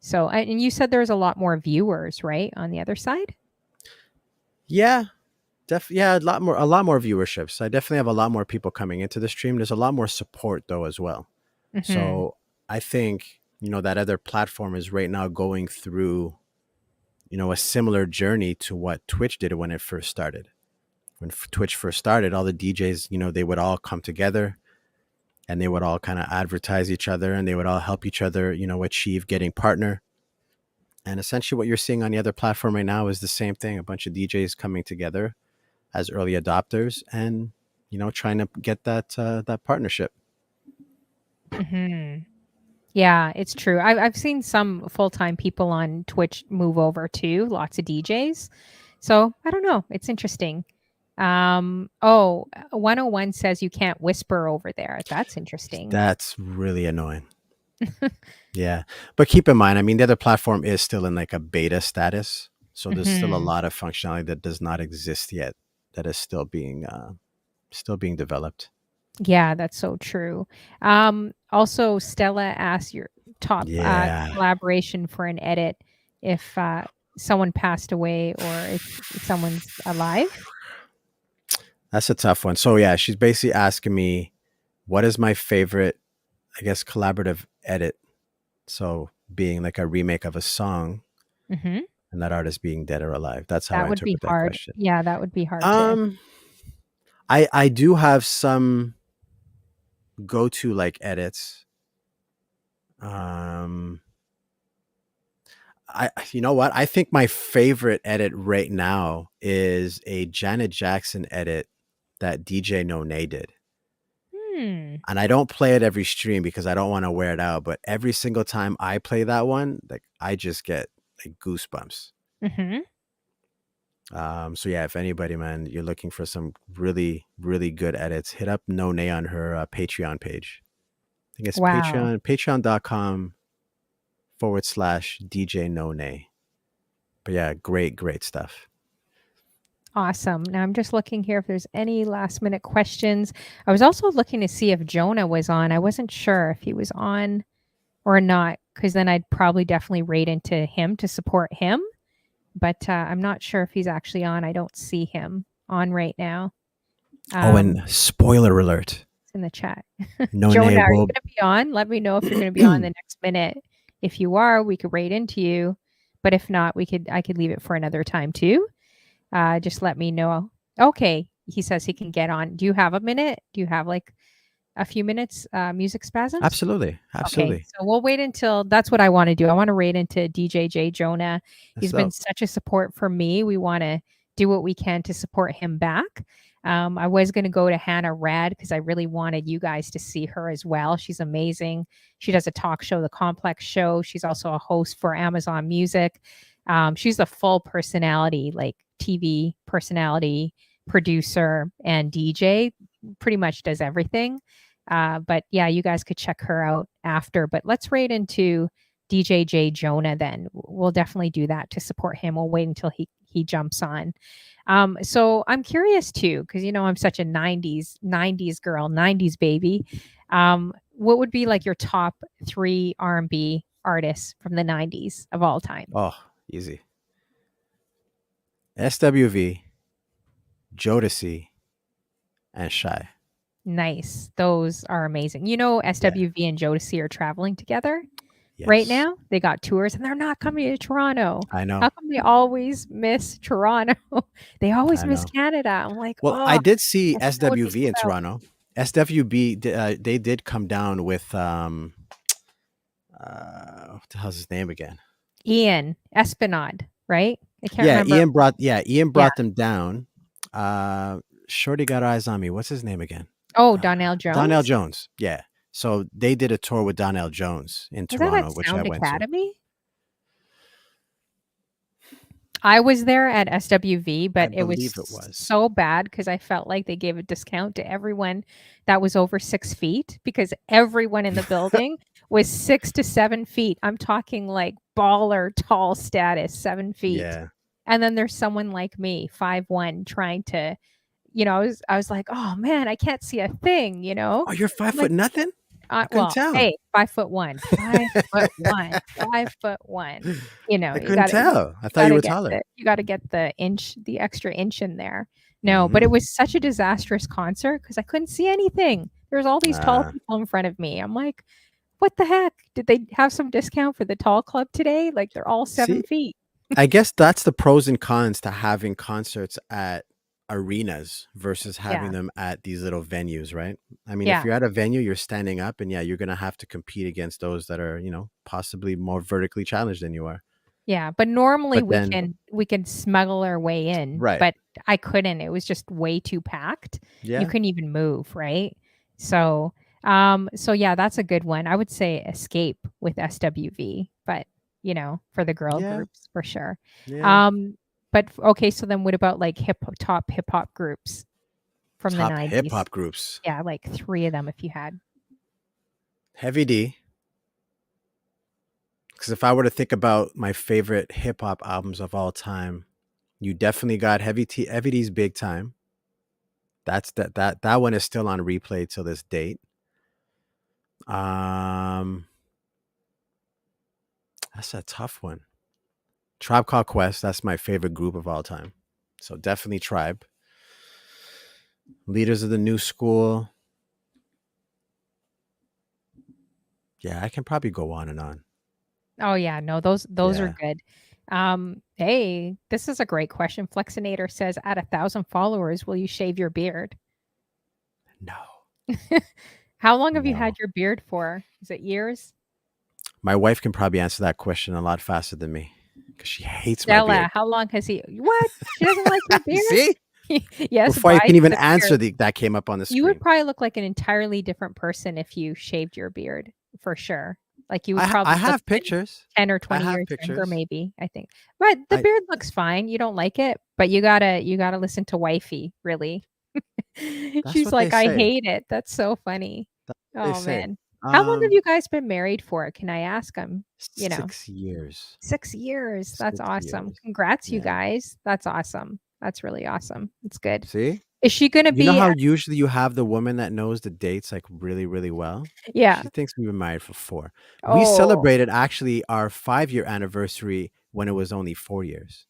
So, and you said there's a lot more viewers, right, on the other side? yeah, yeah, a lot more viewerships. I definitely have a lot more people coming into the stream. There's a lot more support though as well. Mhm. So I think, that other platform is right now going through, a similar journey to what Twitch did when it first started. When Twitch first started, all the DJs, they would all come together and they would all kind of advertise each other and they would all help each other, achieve getting partner. And essentially what you're seeing on the other platform right now is the same thing, a bunch of DJs coming together as early adopters and, trying to get that partnership. Mhm. Yeah, it's true. I've seen some full-time people on Twitch move over too, lots of DJs. So, I don't know, it's interesting. 101 says you can't whisper over there. That's interesting. That's really annoying. Yeah. But keep in mind, I mean, the other platform is still in like a beta status. So there's still a Mhm. lot of functionality that does not exist yet that is still being developed. Yeah, that's so true. Also, Stella asked your top Yeah. collaboration for an edit if someone passed away or if someone's alive. That's a tough one. So yeah, she's basically asking me what is my favorite, I guess, collaborative edit. So being like a remake of a song Mhm. and that artist being dead or alive. That's how That I would be interpret that hard. question. Yeah, that would be hard to. Um, I do have some go to like edits. Um, I you know what? I think my favorite edit right now is a Janet Jackson edit that DJ No Nay did. Hmm. And I don't play it every stream because I don't want to wear it out. But every single time I play that one, like I just get like goosebumps. Mm-hmm. So yeah, if anybody, man, you're looking for some really, really good edits, hit up No Nay on her Patreon page. I think it's Wow. patreon.com// DJ No Nay. But yeah, great, great stuff. Awesome. Now I'm just looking here if there's any last minute questions. I was also looking to see if Jonah was on. I wasn't sure if he was on or not, because then I'd probably definitely rate into him to support him. But I'm not sure if he's actually on. I don't see him on right now. Oh, and Um, spoiler alert. it's in the chat. No Nay Jonah, are you will going to be on? Let me know if you're going to be on the next minute. If you are, we could rate into you. But if not, I could leave it for another time too. Just let me know. Okay, he says he can get on. Do you have a minute? Do you have like a few minutes? Musicspasms. absolutely, Okay, absolutely. so we'll wait until that's what I want to do. I want to rate into DJJ Jonah. He's That's been up. such a support for me. We want to do what we can to support him back. I was going to go to Hannah Rad because I really wanted you guys to see her as well. She's amazing. She does a talk show, The Complex Show. She's also a host for Amazon Music. She's a full personality, like TV personality, producer, and DJ. Pretty much does everything. But yeah, you guys could check her out after. But let's rate into DJJ Jonah then. We'll definitely do that to support him. We'll wait until he jumps on. So I'm curious too, because I'm such a '90s girl, '90s baby. What would be like your top three R&B artists from the '90s of all time? Oh, easy. SWV, Jodeci, and Shy. Nice. Those are amazing. Yeah. SWV and Jodeci are traveling together right Yes. now. They got tours and they're not coming to Toronto. I How know. come they always miss Toronto? They always I miss know. Canada. I'm like, Well, I oh, did see I still would be SWV in sold out. Toronto. SWB, they did come down with what the hell's his name again? Ian Esplanade, right? I can't Yeah, remember. Ian Yeah. brought them down. Uh, Shorty got eyes on me. What's his name again? Oh, Uh, Donnell Donnell Jones. Jones. Yeah. So they did a tour with Donnell Jones in Was that at Toronto, which I Sound went to. Academy? I was there at SWV, I but it was believe it was. so bad because I felt like they gave a discount to everyone that was over 6 feet because everyone in the building was 6 to 7 feet. I'm talking like baller tall status, 7 feet. Yeah. And then there's someone like me, 5'1", trying to, I was like, oh man, I can't see a thing, Oh, you're I'm five like, foot nothing? I couldn't well, tell. hey, 5'1", 5'1", 5'1". I You couldn't got to tell. I thought you were taller. get the extra inch in there. No, but Hmm. it was such a disastrous concert because I couldn't see anything. There was all these tall Uh, people in front of me. I'm like, what the heck? Did they have some discount for the tall club today? Like they're all See, 7 feet. I guess that's the pros and cons to having concerts at arenas versus having Yeah, them at these little venues, right? I mean, if yeah. you're at a venue, you're standing up, and yeah, you're gonna have to compete against those that are, possibly more vertically challenged than you are. Yeah, but normally But then, we can smuggle our way in, right? but I couldn't. It was just way too packed. You Yeah, couldn't even move, right? So, so yeah, that's a good one. I would say Escape with SWV, but for the girl yeah, groups for sure. yeah. Um, but okay, so then what about like top hip hop groups from the Top hip 90s? hop groups: Yeah, like three of them if you had. Heavy D. Because if I were to think about my favorite hip hop albums of all time, you definitely got Heavy D's Big Time. That one is still on replay till this date. Um, that's a tough one. Tribe Called Quest, that's my favorite group of all time. So definitely Tribe. Leaders of the New School. Yeah, I can probably go on and on. Oh yeah, no, those are Yeah. good. Hey, this is a great question. Flexinator says, at 1,000 followers, will you shave your beard? No. How long have you had No. your beard for? Is it years? My wife can probably answer that question a lot faster than me because she hates my Stella, beard. how long has he what? She doesn't like your beard? See? Yes, Before I buys can even the answer beard. that came up on the You would screen. probably look like an entirely different person if you shaved your beard, for sure. Like, you would I probably look have good pictures. 10 or I 20 have years younger pictures. maybe, I think. But the I beard looks fine. You don't like it, but you gotta listen to wifey, really. That's She's what they like, "I say. hate it." That's so funny. That's what they Oh, say. man. How long have Um you guys been married for? Can I ask him? You know? 6 years. 6 years. That's 6 awesome. years. Congrats, you Yeah. guys. That's awesome. That's really awesome. It's good. See? Is she gonna You know be how usually you have the woman that knows the dates like really, really well? yeah. She thinks we've been married for 4. We Oh. celebrated actually our 5-year anniversary when it was only 4 years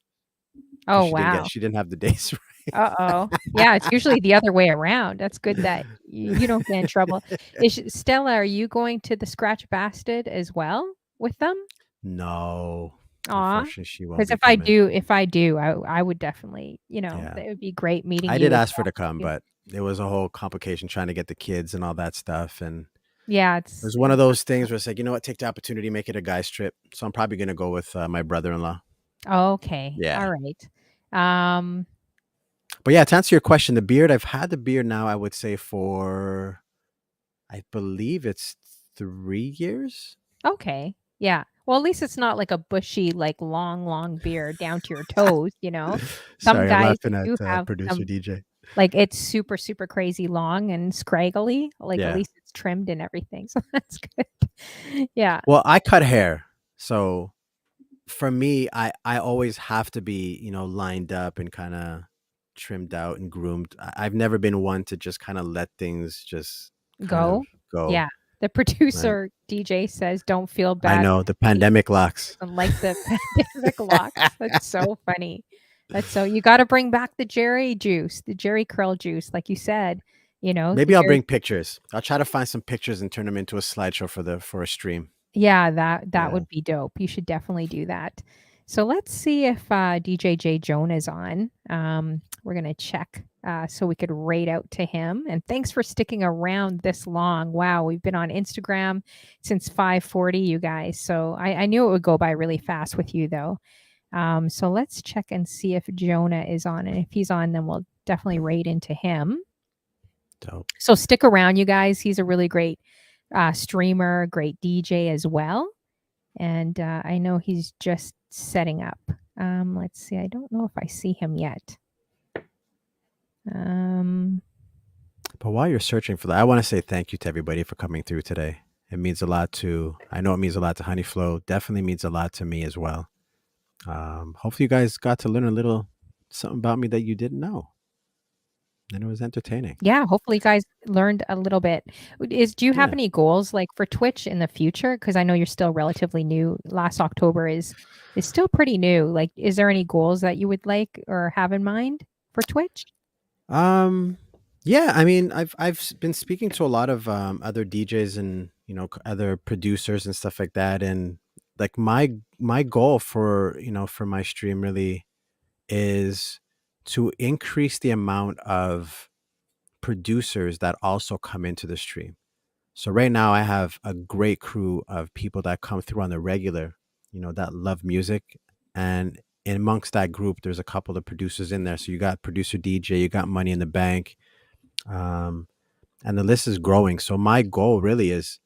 because Oh, wow. she didn't have the dates Uh-oh. Yeah, it's usually the other way around. That's good that you don't get in trouble. Stella, are you going to the Scratch Bastard as well with them? No. Aw. Unfortunately, she won't Because be coming. if I do, I would definitely, Yeah. that would be great meeting I you did as ask for her well to come, too. but it was a whole complication trying to get the kids and all that stuff, and Yeah, it was one of those things where it's like, "You know what? Take the opportunity, make it a guy's trip." So I'm probably gonna go with, my brother-in-law. okay. Yeah. Alright. Um, But yeah, to answer your question, the beard, I've had the beard now, I would say for I believe it's 3 years? okay. Yeah. Well, at least it's not like a bushy, like, long, long beard down to your toes, you know? Some Sorry, I'm guys laughing at, do have producer some DJ. like, it's super, super crazy long and scraggly, like, at Yeah. least it's trimmed and everything, so that's good. Yeah. Well, I cut hair, so for me, I always have to be, lined up and kinda trimmed out and groomed. I've never been one to just kinda let things just kind Go? of go, Yeah. The right? producer, DJ, says, "Don't feel I bad." know, the He pandemic locks. doesn't like the pandemic locks. That's so funny. That's so you gotta bring back the Jerry juice, the Jerry curl juice, like you said, the Maybe I'll Jerry bring pictures. I'll try to find some pictures and turn them into a slideshow for a stream. yeah, that Yeah. would be dope. You should definitely do that. So let's see if DJ Jonah is on. We're gonna check so we could rate out to him. And thanks for sticking around this long. Wow, we've been on Instagram since 5:40, you guys. So I knew it would go by really fast with you though. So let's check and see if Jonah is on. And if he's on, then we'll definitely rate into him. Dope. So stick around, you guys. He's a really great streamer, great DJ as well. And I know he's just setting up. Let's see. I don't know if I see him yet. Um, But while you're searching for that, I want to say thank you to everybody for coming through today. It means a lot to I know it means a lot to Honeyflow. Definitely means a lot to me as well. Hopefully you guys got to learn a little something about me that you didn't know. And it was entertaining. yeah, hopefully you guys learned a little bit. Do you have Yeah. any goals like for Twitch in the future? Because I know you're still relatively new. Last October is still pretty new. Like, is there any goals that you would like or have in mind for Twitch? Um, yeah, I mean, been speaking to a lot of other DJs and other producers and stuff like that, and like my goal for for my stream really is to increase the amount of producers that also come into the stream. So right now I have a great crew of people that come through on the regular, that love music. And in amongst that group, there's a couple of producers in there. So you got producer DJ, you got Money in the Bank, um, and the list is growing. So my goal really is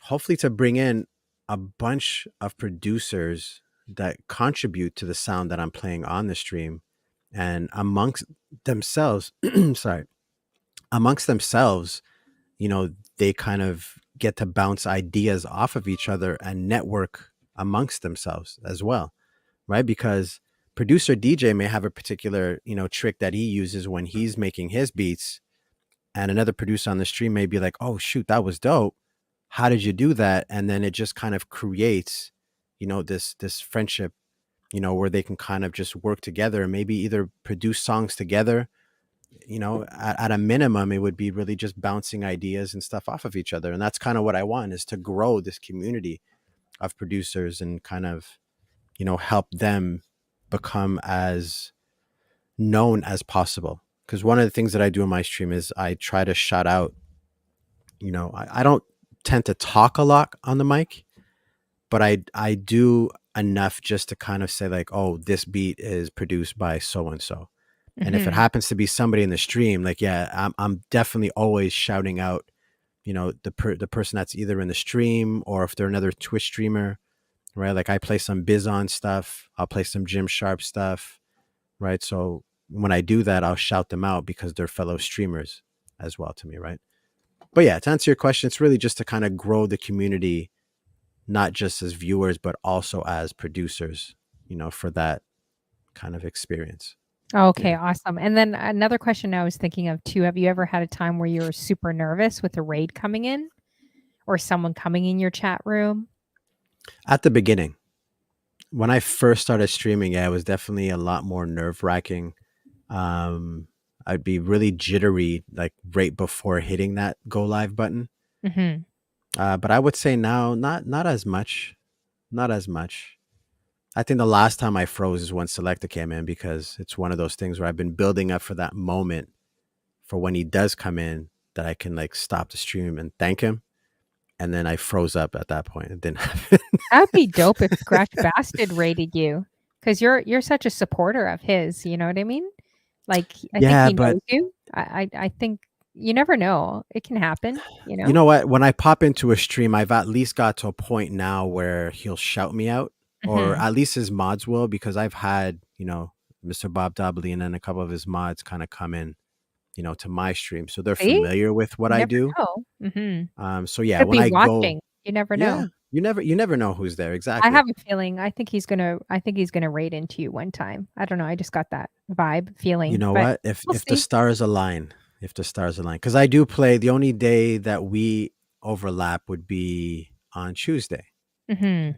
hopefully to bring in a bunch of producers that contribute to the sound that I'm playing on the stream, and amongst themselves, sorry, amongst themselves, they kind of get to bounce ideas off of each other and network amongst themselves as well, right? Because producer DJ may have a particular, trick that he uses when he's making his beats, and another producer on the stream may be like, "Oh shoot, that was dope. How did you do that?" And then it just kind of creates, this friendship, where they can kind of just work together and maybe either produce songs together. At a minimum, it would be really just bouncing ideas and stuff off of each other. And that's kind of what I want, is to grow this community of producers and kind of, help them become as known as possible. because one of the things that I do in my stream is I try to shout out. I don't tend to talk a lot on the mic, but I do enough just to kind of say like, oh, this beat is produced by so and so. And if it Hmm. happens to be somebody in the stream, like, yeah, I'm definitely always shouting out, the person that's either in the stream, or if they're another Twitch streamer, right? Like I play some Bizon stuff, I'll play some Jim Sharp stuff, right? So when I do that, I'll shout them out because they're fellow streamers as well to me, right? But yeah, to answer your question, it's really just to kind of grow the community, not just as viewers, but also as producers, for that kind of experience. Okay, Yeah. awesome. And then another question I was thinking of too. Have you ever had a time where you were super nervous with a raid coming in or someone coming in your chat room? At the beginning, when I first started streaming, yeah, it was definitely a lot more nerve wracking. Um, I'd be really jittery, like right before hitting that go live button. Hmm. But I would say now, not as much, not as much. I think the last time I froze is when Selecta came in, because it's one of those things where I've been building up for that moment for when he does come in, that I can like stop the stream and thank him. And then I froze up at that point. It didn't happen. That'd be dope if Scratch Bastard raided you, because you're such a supporter of his. You know what I mean? Like I think Yeah, he but knows you. I think you never know. It can happen. You you know. know what? When I pop into a stream, I've at least got to a point now where he'll shout me out, or Hmm. at least his mods will, because I've had, Mr. Bob Dobley and then a couple of his mods kind of come in, to my stream. So they're See, familiar with what you I never do. know. Hmm. So yeah, Could when be I go, watching. You never know. yeah, you never know who's there. I have Exactly. a feeling. I think he's gonna raid into you one time. I don't know. I just got that vibe You feeling, know but what? If we'll if the see. stars align, because I do play, the only day that we overlap would be on Tuesday. Hmm.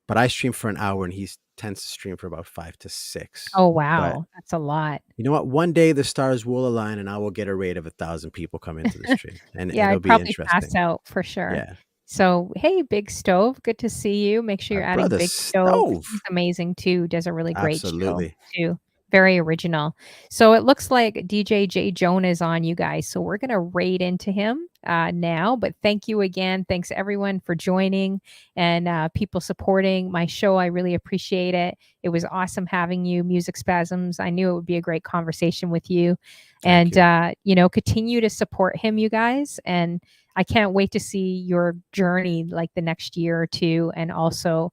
But I stream for an hour and he tends to stream for about 5 to 6. Oh But wow, that's a lot. you know what? One day the stars will align and I will get a rate of 1,000 people come into the stream, and Yeah, it'll I'd be probably pass interesting. out for sure. Yeah. So, hey, Big Stove, good to see you. Make sure My you're adding brother Big Stove. He's Stove. amazing too. Does a really great show Absolutely. too. Very original. So it looks like DJ J Jonah is on, you guys. So we're gonna raid into him now. But thank you again. Thanks everyone for joining and people supporting my show. I really appreciate it. It was awesome having you, Musicspasms. I knew it would be a great conversation with you. Thank And you. continue to support him, you guys. And I can't wait to see your journey like the next year or two, and also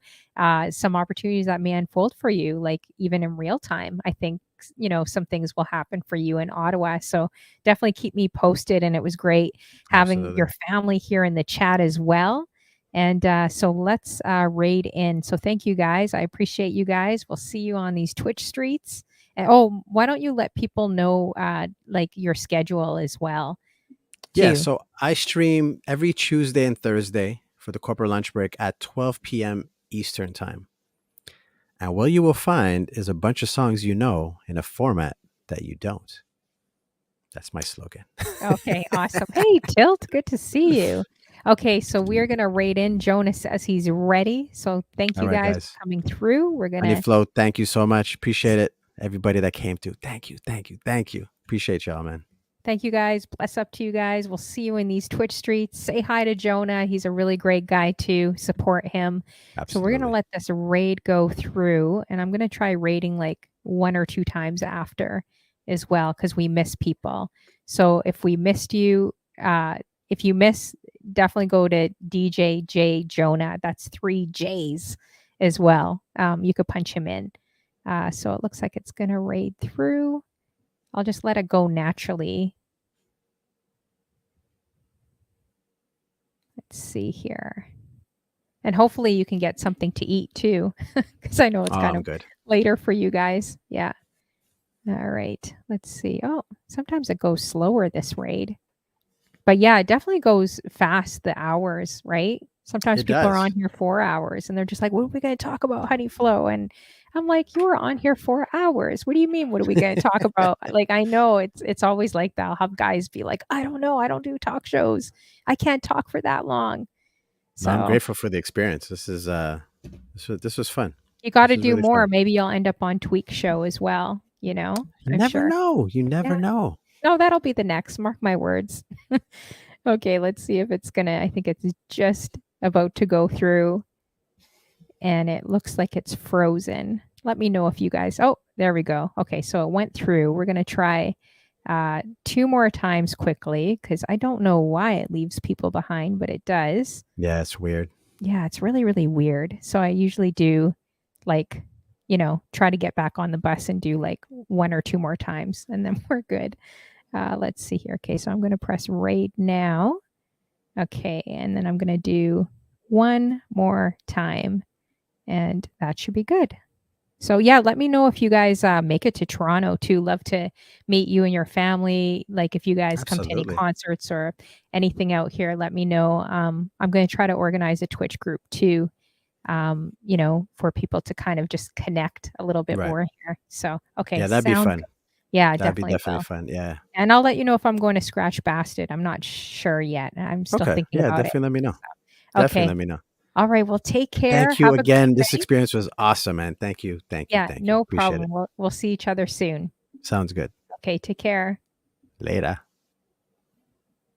some opportunities that may unfold for you, like even in real time. I think, some things will happen for you in Ottawa. So definitely keep me posted. And it was great having Absolutely. your family here in the chat as well. And so let's raid in. So thank you guys. I appreciate you guys. We'll see you on these Twitch streets. And, oh, why don't you let people know like your schedule as well, Yeah, too? so I stream every Tuesday and Thursday for the corporate lunch break at 12 p.m. Eastern time. And what you will find is a bunch of songs in a format that you don't. That's my slogan. Okay, awesome. Hey, Tilt, good to see you. Okay, so we are going to raid in. Jonas says he's ready. So thank All you right, guys guys. for coming through. We're going to Honeyflow, thank you so much. Appreciate it. Everybody that came through. Thank you. Thank you. Thank you. Appreciate y'all, man. thank you guys. Bless up to you guys. We'll see you in these Twitch streets. Say hi to Jonah. He's a really great guy too. Support him. So we're going to Absolutely. let this raid go through, and I'm going to try raiding like 1 or 2 times after as well, because we miss people. So if we missed you, if you miss, definitely go to DJ J Jonah. That's 3 J's as well. You could punch him in. So it looks like it's going to raid through. I'll just let it go naturally. Let's see here. And hopefully you can get something to eat too, because I know it's Oh, kind I'm of good. later for you guys. Yeah. All right. Let's see. Oh, sometimes it goes slower, this raid. But yeah, it definitely goes fast, the hours, right? Sometimes It people are on does. here 4 hours and they're just like, what are we going to talk about, Honeyflow? And I'm like, you were on here 4 hours. What do you mean? What are we going to talk about? Like, I know it's always like that. I'll have guys be like, I don't know. I don't do talk shows. I can't talk for that long. No, I'm So grateful for the experience. This was fun. you got This to was do really more. fun. Maybe you'll end up on Tweak Show as well. You I'm never sure. know. You Yeah. never know. Oh, that'll be the next. Mark my words. Okay, let's see if it's gonna. I think it's just about to go through, and it looks like it's frozen. Let me know if you guys. Oh, there we go. Okay, so it went through. We're gonna try two more times quickly because I don't know why it leaves people behind, but it does. Yeah, it's weird. Yeah, it's really, really weird. So I usually do like, try to get back on the bus and do like one or two more times and then we're good. Let's see here. Okay, so I'm going to press right now. Okay, and then I'm going to do one more time and that should be good. So yeah, let me know if you guys make it to Toronto too. Love to meet you and your family. Like if you guys come to any Absolutely. concerts or anything out here, let me know. I'm going to try to organize a Twitch group too. For people to kind of just connect a little bit Right. more here. So okay, Yeah, that'd be sounds fun. good. Yeah, That'd be definitely definitely will. fun. Yeah. And I'll let you know if I'm going to Scratch Bastard. I'm not sure yet. I'm still Okay. thinking Yeah, about it. definitely let me know. So, Definitely okay. let me know. All right. Well, take care. Thank you Have a great again. This day. experience was awesome, man. Thank you. Thank you. Yeah, Thank you. no Appreciate it. problem. We'll see each other soon. Sounds good. Okay, take care. Later.